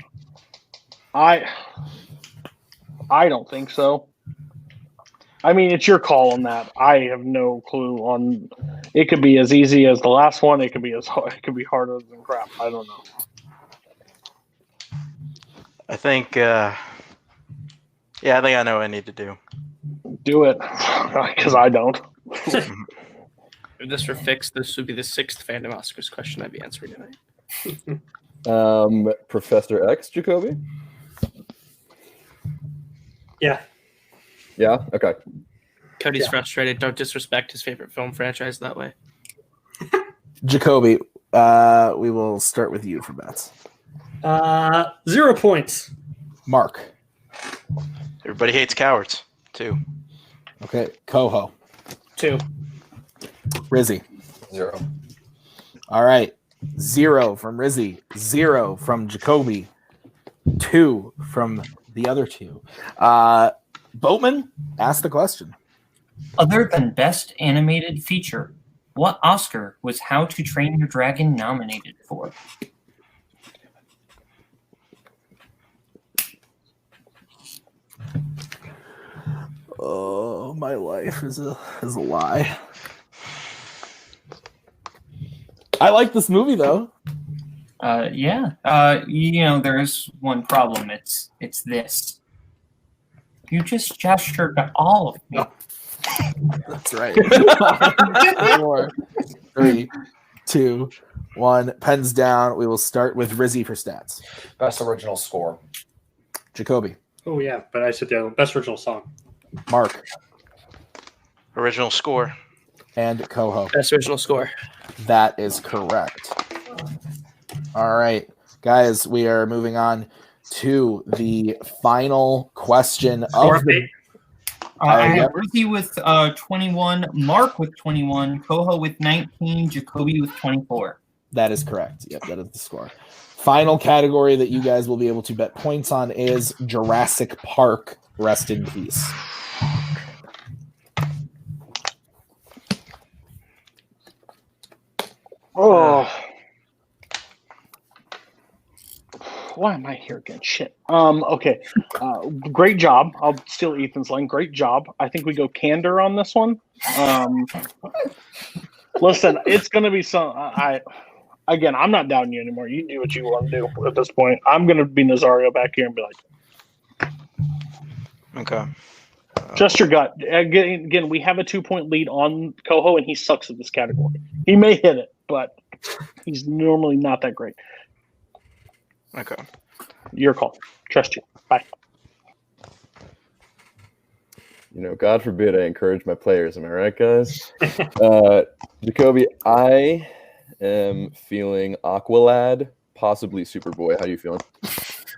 I don't think so. I mean, it's your call on that. I have no clue on. It could be as easy as the last one. It could be it could be harder than crap. I don't know. I think. I think I know what I need to do. Do it, because I don't. If this were fixed, this would be the 6th Fandom Oscars question I'd be answering tonight. Professor X, Jacoby? Yeah. Yeah? Okay. Cody's frustrated. Don't disrespect his favorite film franchise that way. Jacoby, we will start with you for bets. 0 points. Mark. Everybody hates cowards. 2. Okay. Koho. 2. Rizzy. 0. All right. 0 from Rizzy. 0 from Jacoby. 2 from the other 2. Boatman, ask the question. Other than Best Animated Feature, what Oscar was How to Train Your Dragon nominated for? Oh, my life is a lie. I like this movie though. Yeah. There's one problem. It's this. You just gestured to all of me. That's right. 4, 3, 2, 1. Pens down. We will start with Rizzy for stats. Best original score. Jacoby. Oh yeah, but I said the best original song. Mark. Original score. And Koho. Best original score. That is correct. All right, guys, we are moving on to the final question of the. I have Ricky with 21, Mark with 21, Koho with 19, Jacoby with 24. That is correct. Yep, that is the score. Final category that you guys will be able to bet points on is Jurassic Park. Rest in peace. Oh. Why am I here again? Shit. Okay. Great job. I'll steal Ethan's line. Great job. I think we go candor on this one. Listen, it's going to be some. I'm not doubting you anymore. You do what you want to do at this point. I'm going to be Nazario back here and be like, okay. Just your gut. Again, we have a 2-point lead on Koho, and he sucks at this category. He may hit it, but he's normally not that great. Okay. Your call. Trust you. Bye. God forbid I encourage my players. Am I right, guys? Jacoby, I am feeling Aqualad, possibly Superboy. How are you feeling?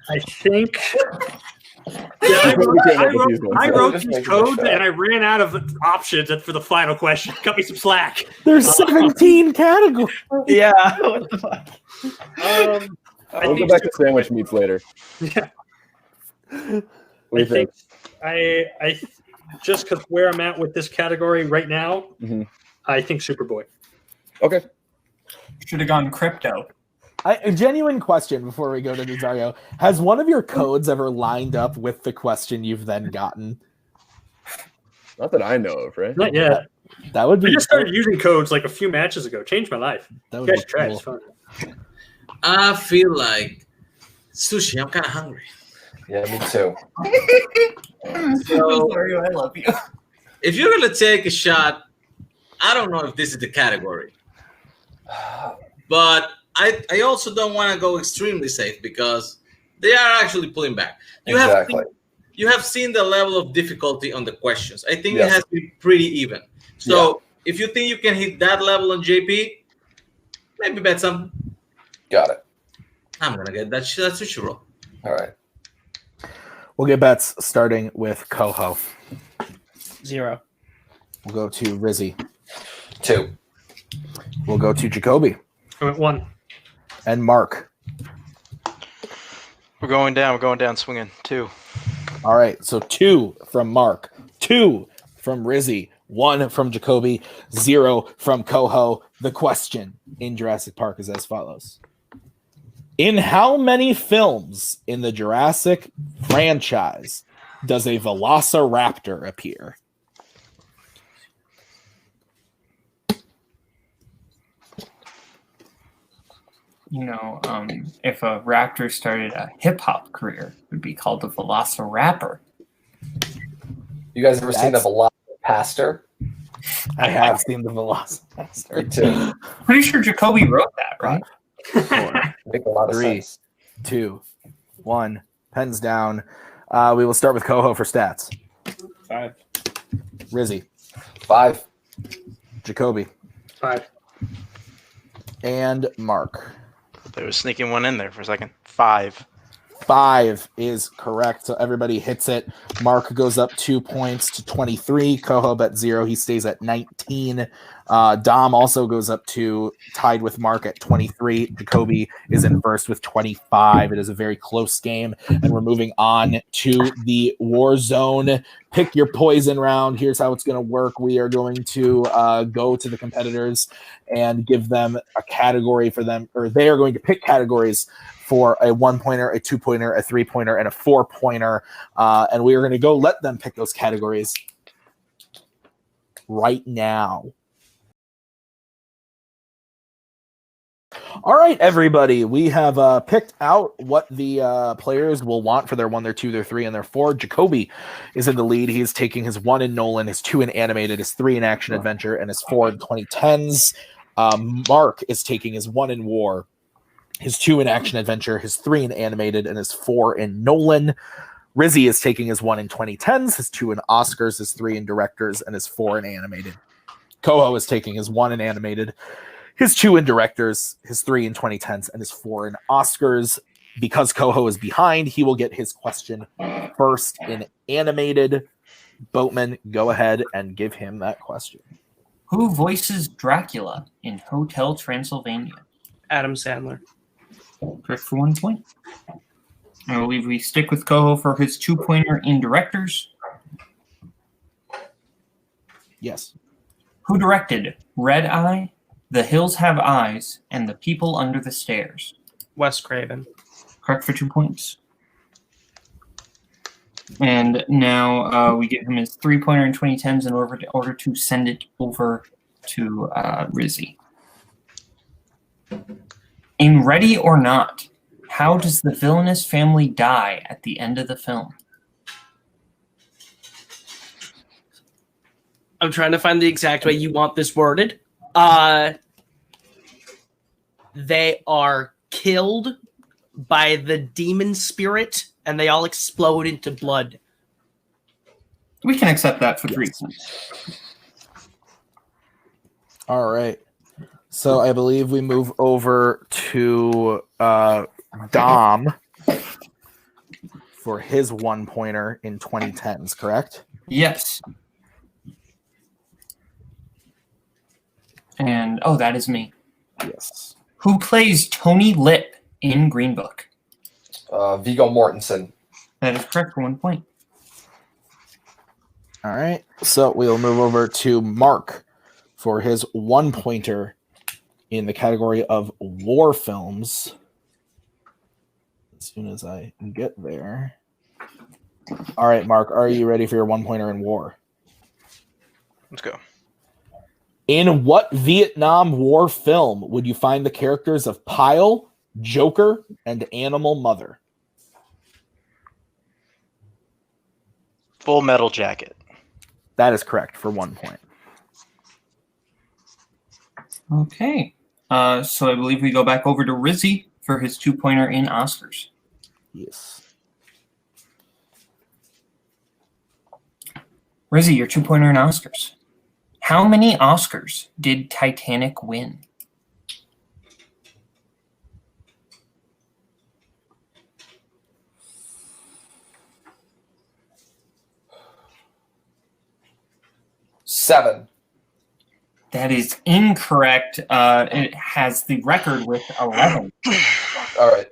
I think. I wrote these codes and I ran out of options for the final question. Cut me some slack. There's 17 categories. Yeah. What the fuck? I'll go back to sandwich meats later. Yeah. What do you think? I just because where I'm at with this category right now, I think Superboy. Okay. Should have gone crypto. A genuine question before we go to Nazario. Has one of your codes ever lined up with the question you've then gotten? Not that I know of, right? Not yet. That would be. I just started using codes like a few matches ago. Changed my life. That would be try it. cool. It's fun. I feel like sushi. I'm kind of hungry. Yeah, me too. So, Sorry, I love you. if you're gonna take a shot, I don't know if this is the category, but I also don't want to go extremely safe because they are actually pulling back. You have seen the level of difficulty on the questions. I think it has been pretty even. So if you think you can hit that level on JP, maybe bet some. Got it. I'm gonna get that. That's a sure. All right. We'll get bets starting with Koho. 0. We'll go to Rizzy. 2. We'll go to Jacoby. I went 1. And Mark. We're going down. We're going down swinging. 2. All right, so 2 from Mark, 2 from Rizzy, 1 from Jacoby, 0 from Koho. The question in Jurassic Park is as follows. In how many films in the Jurassic franchise does a velociraptor appear? You know, if a raptor started a hip hop career, it would be called the Velociraptor. You guys ever seen the Velocipastor? I have seen the Velocipastor. Me too. Pretty sure Jacoby wrote that, right? 4, Make a lot of 3, sense. 2, 1. Pens down. We will start with Koho for stats. 5. Rizzy. 5. Jacoby. 5. And Mark. They were sneaking one in there for a second. 5. 5 is correct. So everybody hits it. Mark goes up 2 points to 23. Koho bet 0. He stays at 19. Dom also goes up 2, tied with Mark at 23. Jacoby is in first with 25. It is a very close game. And we're moving on to the Warzone Pick Your Poison round. Here's how it's going to work. We are going to go to the competitors and give them a category for them, or they are going to pick categories for a 1-pointer, a 2-pointer, a 3-pointer, and a 4-pointer. And we are going to go let them pick those categories right now. All right, everybody. We have picked out what the players will want for their 1, their 2, their 3, and their 4. Jacoby is in the lead. He is taking his 1 in Nolan, his 2 in animated, his 3 in action adventure, and his 4 in 2010s. Mark is taking his 1 in war, his 2 in action adventure, his 3 in animated, and his 4 in Nolan. Rizzy is taking his 1 in 2010s, his 2 in Oscars, his 3 in directors, and his 4 in animated. Koho is taking his 1 in animated, his 2 in directors, his 3 in 2010s, and his 4 in Oscars. Because Koho is behind, he will get his question first in animated. Boatman, go ahead and give him that question. Who voices Dracula in Hotel Transylvania? Adam Sandler. Correct for 1 point. I believe we stick with Koho for his 2-pointer in directors. Yes. Who directed Red Eye, The Hills Have Eyes, and The People Under the Stairs? Wes Craven. Correct for 2 points. And now we give him his 3-pointer in 2010s in order to send it over to Rizzy. In Ready or Not, how does the villainous family die at the end of the film? I'm trying to find the exact way you want this worded. They are killed by the demon spirit, and they all explode into blood. We can accept that for 3 points. All right. So I believe we move over to Dom for his 1-pointer in 2010s, correct? Yes. And, oh, that is me. Yes. Who plays Tony Lip in Green Book? Viggo Mortensen. That is correct for 1 point. All right. So we'll move over to Mark for his 1-pointer in the category of war films. As soon as I get there. All right, Mark, are you ready for your 1-pointer in war? Let's go. In what Vietnam War film would you find the characters of Pyle, Joker, and Animal Mother? Full Metal Jacket. That is correct for 1 point. Okay. So I believe we go back over to Rizzy for his 2-pointer in Oscars. Yes. Rizzy, your 2-pointer in Oscars. How many Oscars did Titanic win? Seven. That is incorrect. It has the record with 11. All right.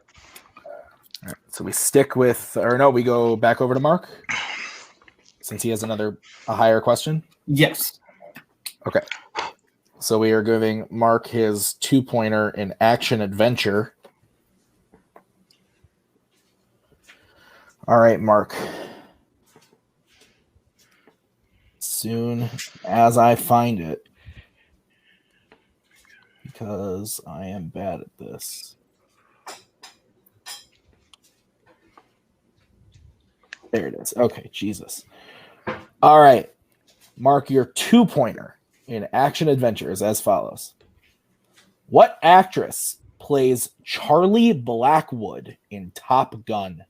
All right, so we stick with, or no, we go back over to Mark since he has a higher question. Yes. Okay. So we are giving Mark his 2-pointer in action adventure. All right, Mark. Soon as I find it, because I am bad at this. There it is. Okay, Jesus. All right. Mark, your 2-pointer in action adventure is as follows. What actress plays Charlie Blackwood in Top Gun?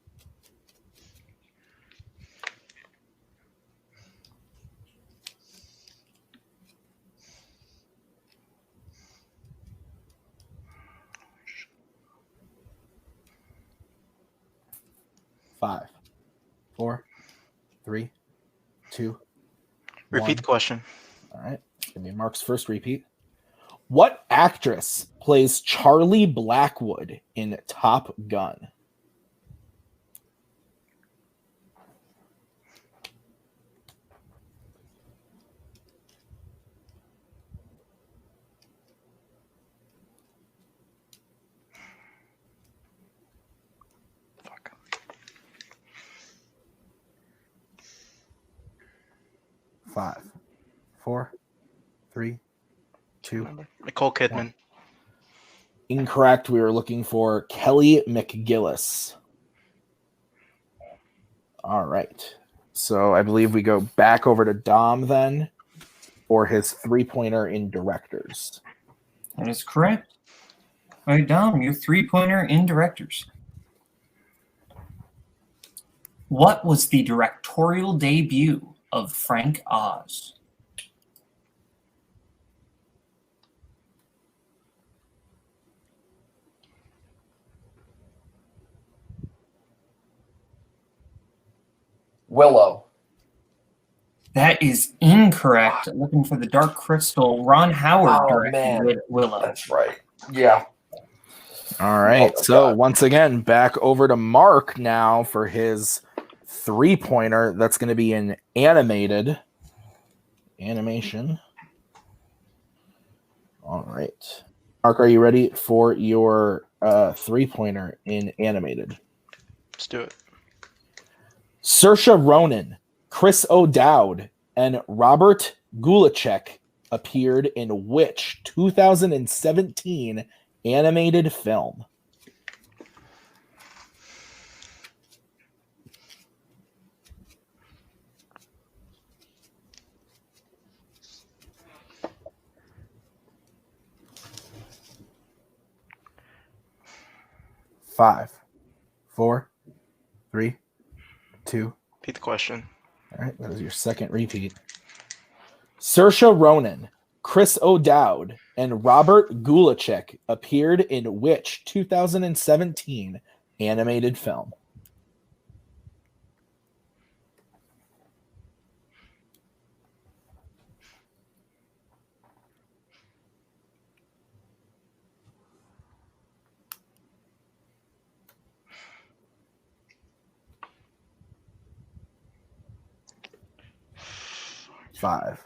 Five, 4, 3, 2. Repeat the question. All right. Give me Mark's first repeat. What actress plays Charlie Blackwood in Top Gun? Five, 4, 3, 2. Nicole Kidman. 1. Incorrect. We were looking for Kelly McGillis. All right. So I believe we go back over to Dom then for his 3-pointer in directors. That is correct. All right, Dom, your 3-pointer in directors. What was the directorial debut of Frank Oz? Willow. That is incorrect. Looking for the Dark Crystal. Ron Howard directed with Willow. That's right. Yeah. All right. So once again, back over to Mark now for his 3-pointer. That's going to be in animation. All right. Mark, are you ready for your 3-pointer in animated? Let's do it. Saoirse Ronan, Chris O'Dowd, and Robert Gulacek appeared in which 2017 animated film? Five, 4, 3, 2. Repeat the question. All right, that is your second repeat. Saoirse Ronan, Chris O'Dowd, and Robert Gulacek appeared in which 2017 animated film? Five,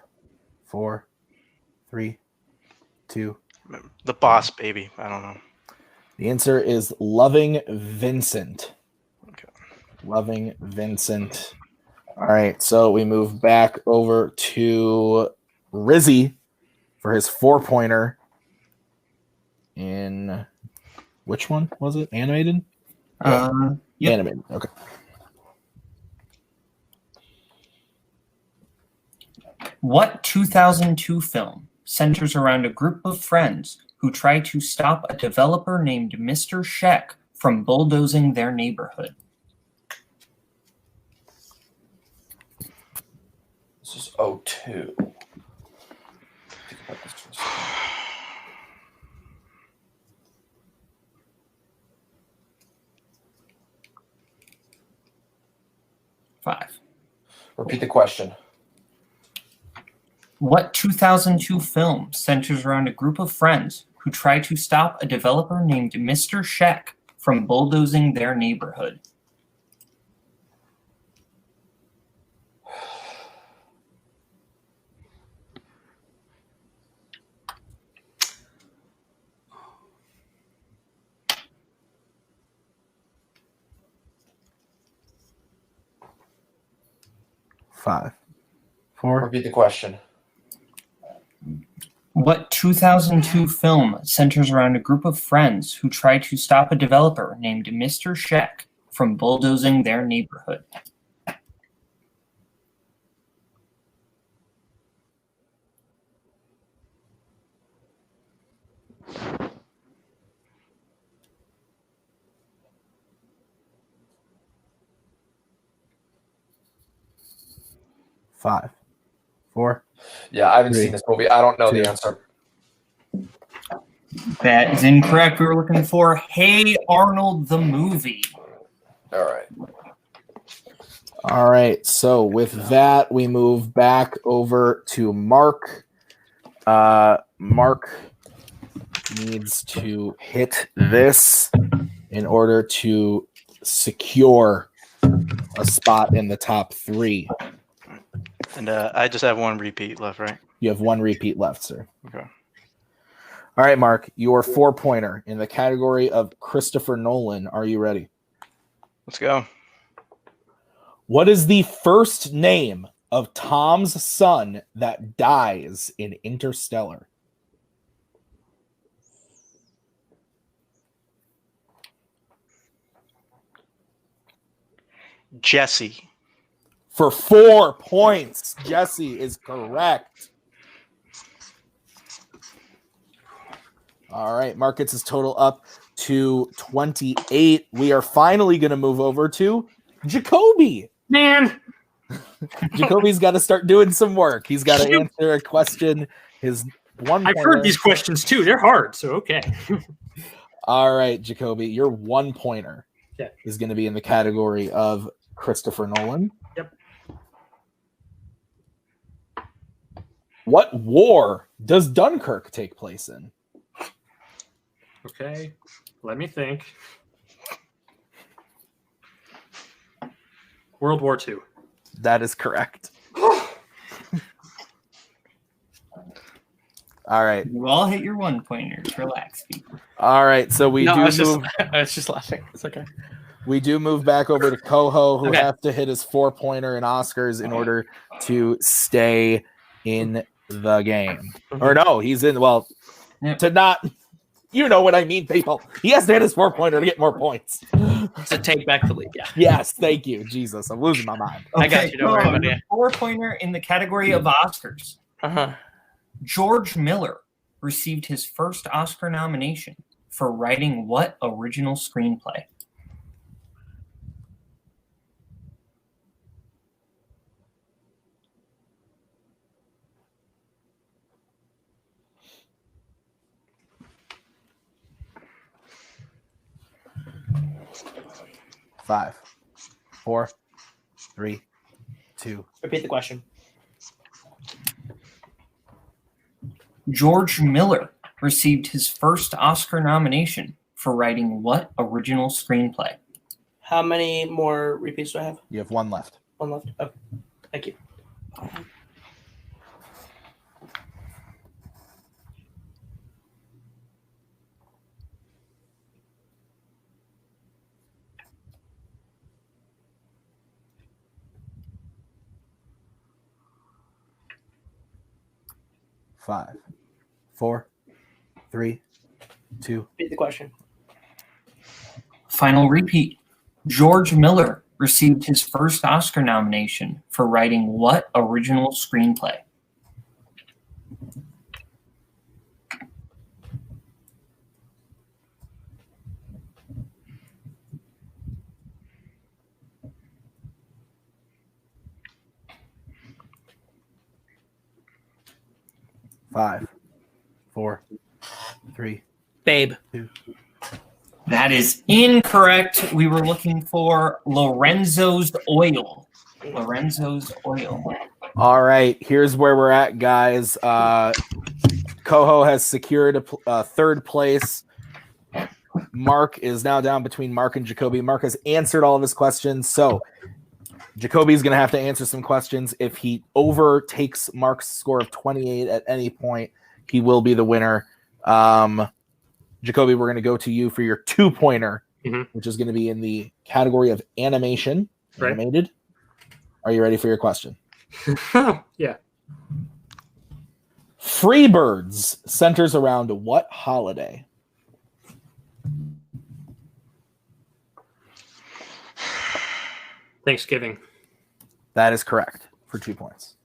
4, 3, 2. The Boss Baby. I don't know. The answer is Loving Vincent. Okay. Loving Vincent. All right, so we move back over to Rizzy for his 4-pointer in which one was it? Animated? Yep. Animated. Okay. What 2002 film centers around a group of friends who try to stop a developer named Mr. Sheck from bulldozing their neighborhood? This is 02. 5. Repeat the question. What 2002 film centers around a group of friends who try to stop a developer named Mr. Sheck from bulldozing their neighborhood? Five, 4. Repeat the question. What 2002 film centers around a group of friends who try to stop a developer named Mr. Sheck from bulldozing their neighborhood? Five, 4. Yeah, I haven't 3, seen this movie. I don't know 2. the answer. That is incorrect. We were looking for Hey Arnold the movie. All right. All right. So with that, we move back over to Mark. Mark needs to hit this in order to secure a spot in the top 3. And I just have one repeat left, right? You have one repeat left, sir. Okay. All right, Mark, your 4-pointer in the category of Christopher Nolan. Are you ready? Let's go. What is the first name of Tom's son that dies in Interstellar? Jesse. For 4 points, Jesse is correct. All right, Mark gets his total up to 28. We are finally going to move over to Jacoby. Man. Jacoby's got to start doing some work. He's got to answer a question. His one. I've heard these questions too. They're hard, so okay. All right, Jacoby, your 1-pointer Yeah. is going to be in the category of Christopher Nolan. Yep. What war does Dunkirk take place in? Okay. Let me think. World War II. That is correct. All right. You all hit your 1-pointers. Relax, people. All right. So we do I was move. just laughing. It's okay. We do move back over to Koho, who Okay. have to hit his 4-pointer in Oscars in order to stay in the game. Or no, he's in. Well, to not. You know what I mean, people. He has to hit his 4-pointer to get more points. To take back the lead. Yeah. Yes, thank you. Jesus, I'm losing my mind. I got you. Don't worry about it. 4-pointer in the category of Oscars. Uh-huh. George Miller received his first Oscar nomination for writing what original screenplay? Five, 4, 3, 2. Repeat the question. George Miller received his first Oscar nomination for writing what original screenplay? How many more repeats do I have? You have 1 left. 1 left. Okay. Thank you. 5, 4, 3, 2. Repeat the question. Final repeat. George Miller received his first Oscar nomination for writing what original screenplay? Five, 4, 3. Babe. 2. That is incorrect. We were looking for Lorenzo's Oil. Lorenzo's Oil. All right, here's where we're at, guys. Koho has secured a third place. Mark is now down between Mark and Jacoby. Mark has answered all of his questions, so Jacoby's going to have to answer some questions. If he overtakes Mark's score of 28 at any point, he will be the winner. Jacoby, we're going to go to you for your 2-pointer, which is going to be in the category of animation. Right. Animated. Are you ready for your question? Yeah. Freebirds centers around what holiday? Thanksgiving. That is correct for 2 points.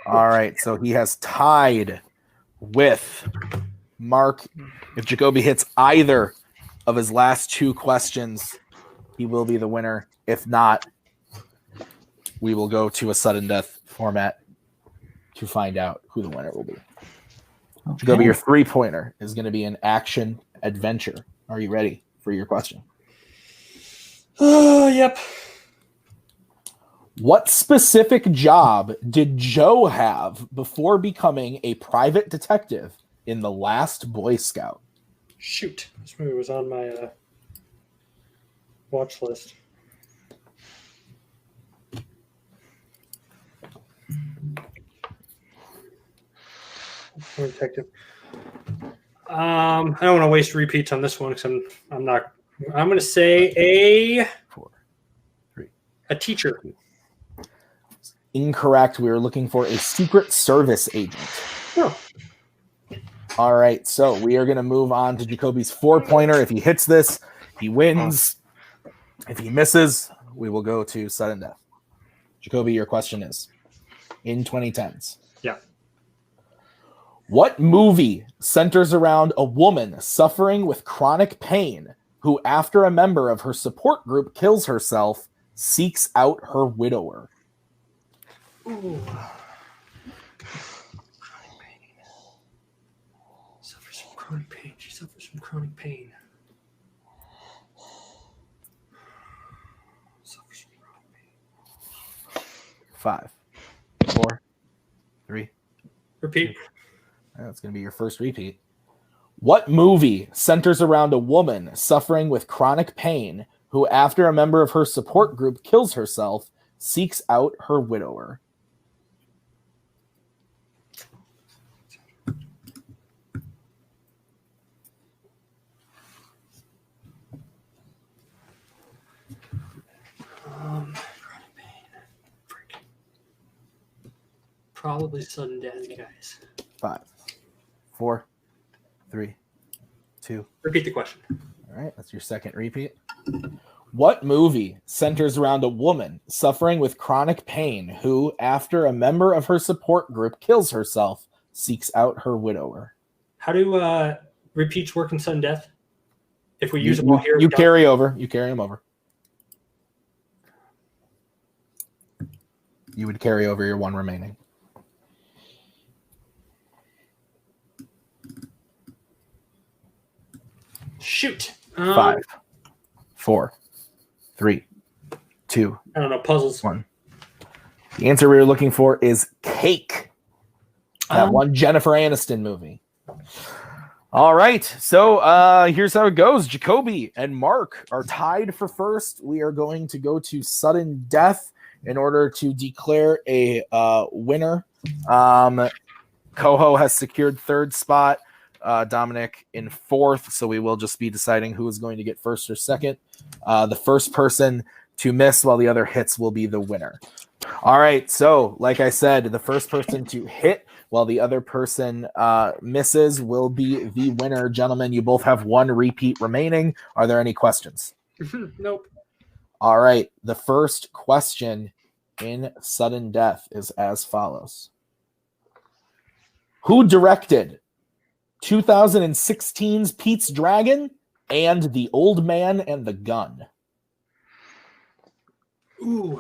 All right, so he has tied with Mark. If Jacoby hits either of his last 2 questions, he will be the winner. If not, we will go to a sudden death format to find out who the winner will be. Okay. Jacoby, your 3-pointer is going to be an action adventure. Are you ready for your question? Oh, yep. What specific job did Joe have before becoming a private detective in The Last Boy Scout? Shoot. This movie was on my watch list. Detective. I don't want to waste repeats on this one because I'm not. I'm going to say a teacher. Incorrect. We are looking for a Secret Service agent. Oh. All right, so we are going to move on to Jacoby's 4-pointer. If he hits this, he wins. If he misses, we will go to sudden death. Jacoby, your question is, in 2010s. Yeah. What movie centers around a woman suffering with chronic pain who, after a member of her support group kills herself, seeks out her widower? Ooh. Chronic pain. Suffers from chronic pain. She suffers from chronic pain. Suffers from chronic pain. 5, 4, 3. Repeat. That's going to be your first repeat. What movie centers around a woman suffering with chronic pain who, after a member of her support group kills herself, seeks out her widower? Chronic pain. Freak. Probably sudden death, guys. 5, 4, 3, 2. Repeat the question. All right, that's your second repeat. What movie centers around a woman suffering with chronic pain who, after a member of her support group kills herself, seeks out her widower? How do repeats work in sudden death? If we use them all here, you carry over. You carry them over. You would carry over your 1 remaining. Shoot. 5, 4, 3, 2. I don't know. Puzzles. 1. The answer we were looking for is Cake. That one Jennifer Aniston movie. All right. So here's how it goes. Jacoby and Mark are tied for first. We are going to go to sudden death in order to declare a winner. Koho has secured 3rd spot. Dominic in 4th, so we will just be deciding who is going to get 1st or 2nd. The first person to miss while the other hits will be the winner. All right, so like I said, the first person to hit while the other person misses will be the winner. Gentlemen, you both have 1 repeat remaining. Are there any questions? Nope. All right, the first question in sudden death is as follows. Who directed 2016's Pete's Dragon and The Old Man and the Gun? Ooh.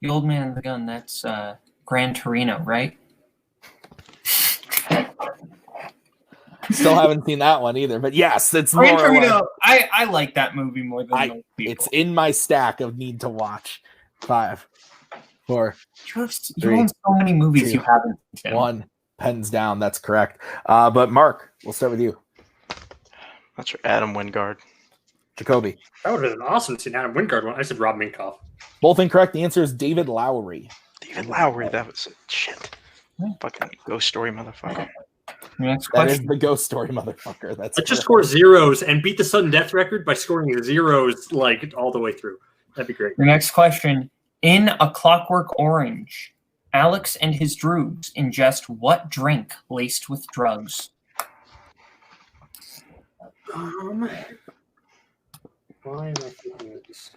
The Old Man and the Gun, that's Gran Torino, right? Still haven't seen that one either. But yes, it's Gran more. Or less, Torino, I like that movie more than most people. it's in my stack of need to watch. 5, 4, You 3, own so many movies 2, you haven't. Tim. 1. Pens down. That's correct. But Mark, we'll start with you. That's for Adam Wingard. Jacoby. That would have been awesome to see Adam Wingard one. I said Rob Minkoff. Both incorrect. The answer is David Lowery. David Lowery, that was shit. Fucking ghost story motherfucker. Next That is question. the ghost story, motherfucker. That's Let's just correct. score zeros and beat the sudden death record by scoring zeros like all the way through. That'd be great. Your next question. In A Clockwork Orange, Alex and his droogs ingest what drink laced with drugs? Why am I thinking of this?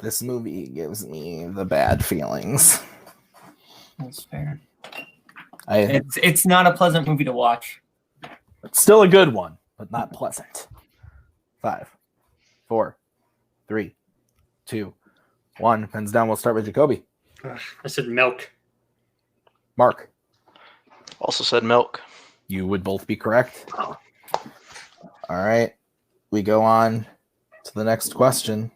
This movie gives me the bad feelings. That's fair. I It's not a pleasant movie to watch. It's still a good one, but not pleasant. 5, 4, 3, 2, 1. Pens down. We'll start with Jacoby. I said milk. Mark. Also said milk. You would both be correct. Oh. All right. We go on to the next question.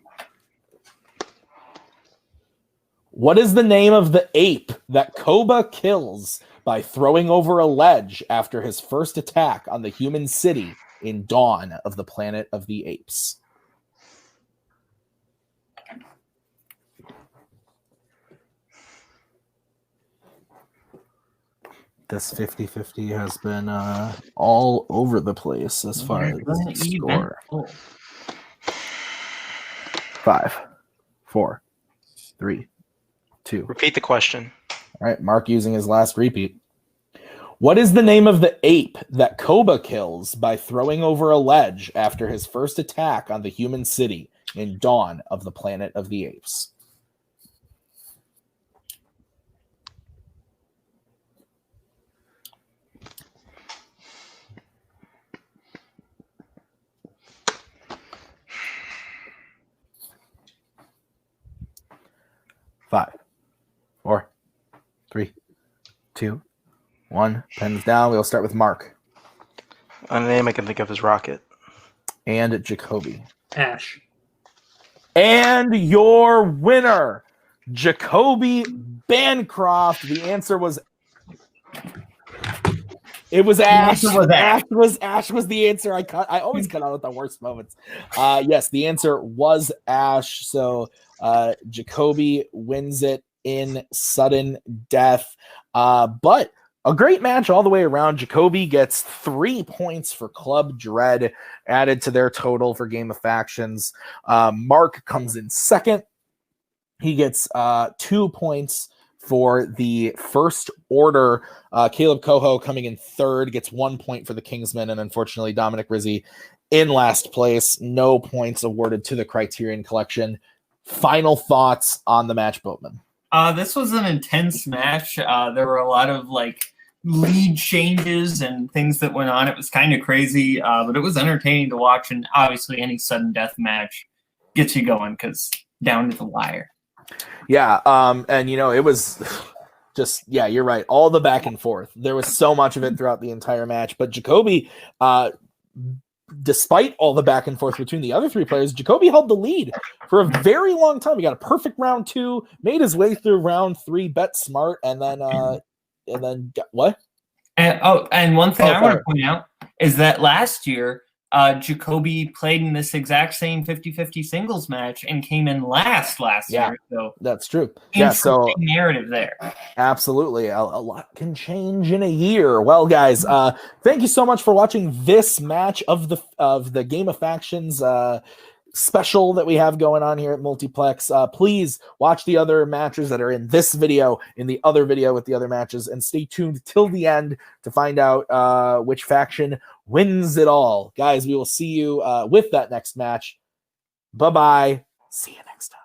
What is the name of the ape that Koba kills by throwing over a ledge after his first attack on the human city in Dawn of the Planet of the Apes? This 50-50 has been all over the place as far as the score. 5, 4, 3, 2. Repeat the question. All right, Mark using his last repeat. What is the name of the ape that Koba kills by throwing over a ledge after his first attack on the human city in Dawn of the Planet of the Apes? Five, 4, 3, 2, 1. Pens down. We'll start with Mark. A name I can think of is Rocket. And Jacoby. Ash. And your winner, Jacoby Bancroft. The answer was... It was Ash. Ash was the answer. I always cut out at the worst moments. Yes, the answer was Ash. So Jacoby wins it in sudden death. But a great match all the way around. Jacoby gets 3 points for Club Dread added to their total for Game of Factions. Mark comes in second. He gets 2 points for the First Order. Kaleb Koho coming in third, gets 1 point for the Kingsman, and unfortunately Dominic Rizzi in last place. No points awarded to the Criterion Collection. Final thoughts on the match, Boatman? This was an intense match. There were a lot of lead changes and things that went on. It was kind of crazy, but it was entertaining to watch. And obviously, any sudden death match gets you going because down to the wire. Yeah, and it was just, you're right. All the back and forth. There was so much of it throughout the entire match. But Jacoby, despite all the back and forth between the other three players, Jacoby held the lead for a very long time. He got a perfect round 2, made his way through round 3, bet smart, and then what? And one thing I want to point out is that last year, Jacoby played in this exact same 50-50 singles match and came in last year. So that's true. Interesting narrative there. Absolutely. A lot can change in a year. Well, guys, thank you so much for watching this match of the Game of Factions special that we have going on here at Multiplex. Please watch the other matches that are in this video, in the other video with the other matches, and stay tuned till the end to find out which faction wins it all. Guys, we will see you with that next match. Bye-bye. See you next time.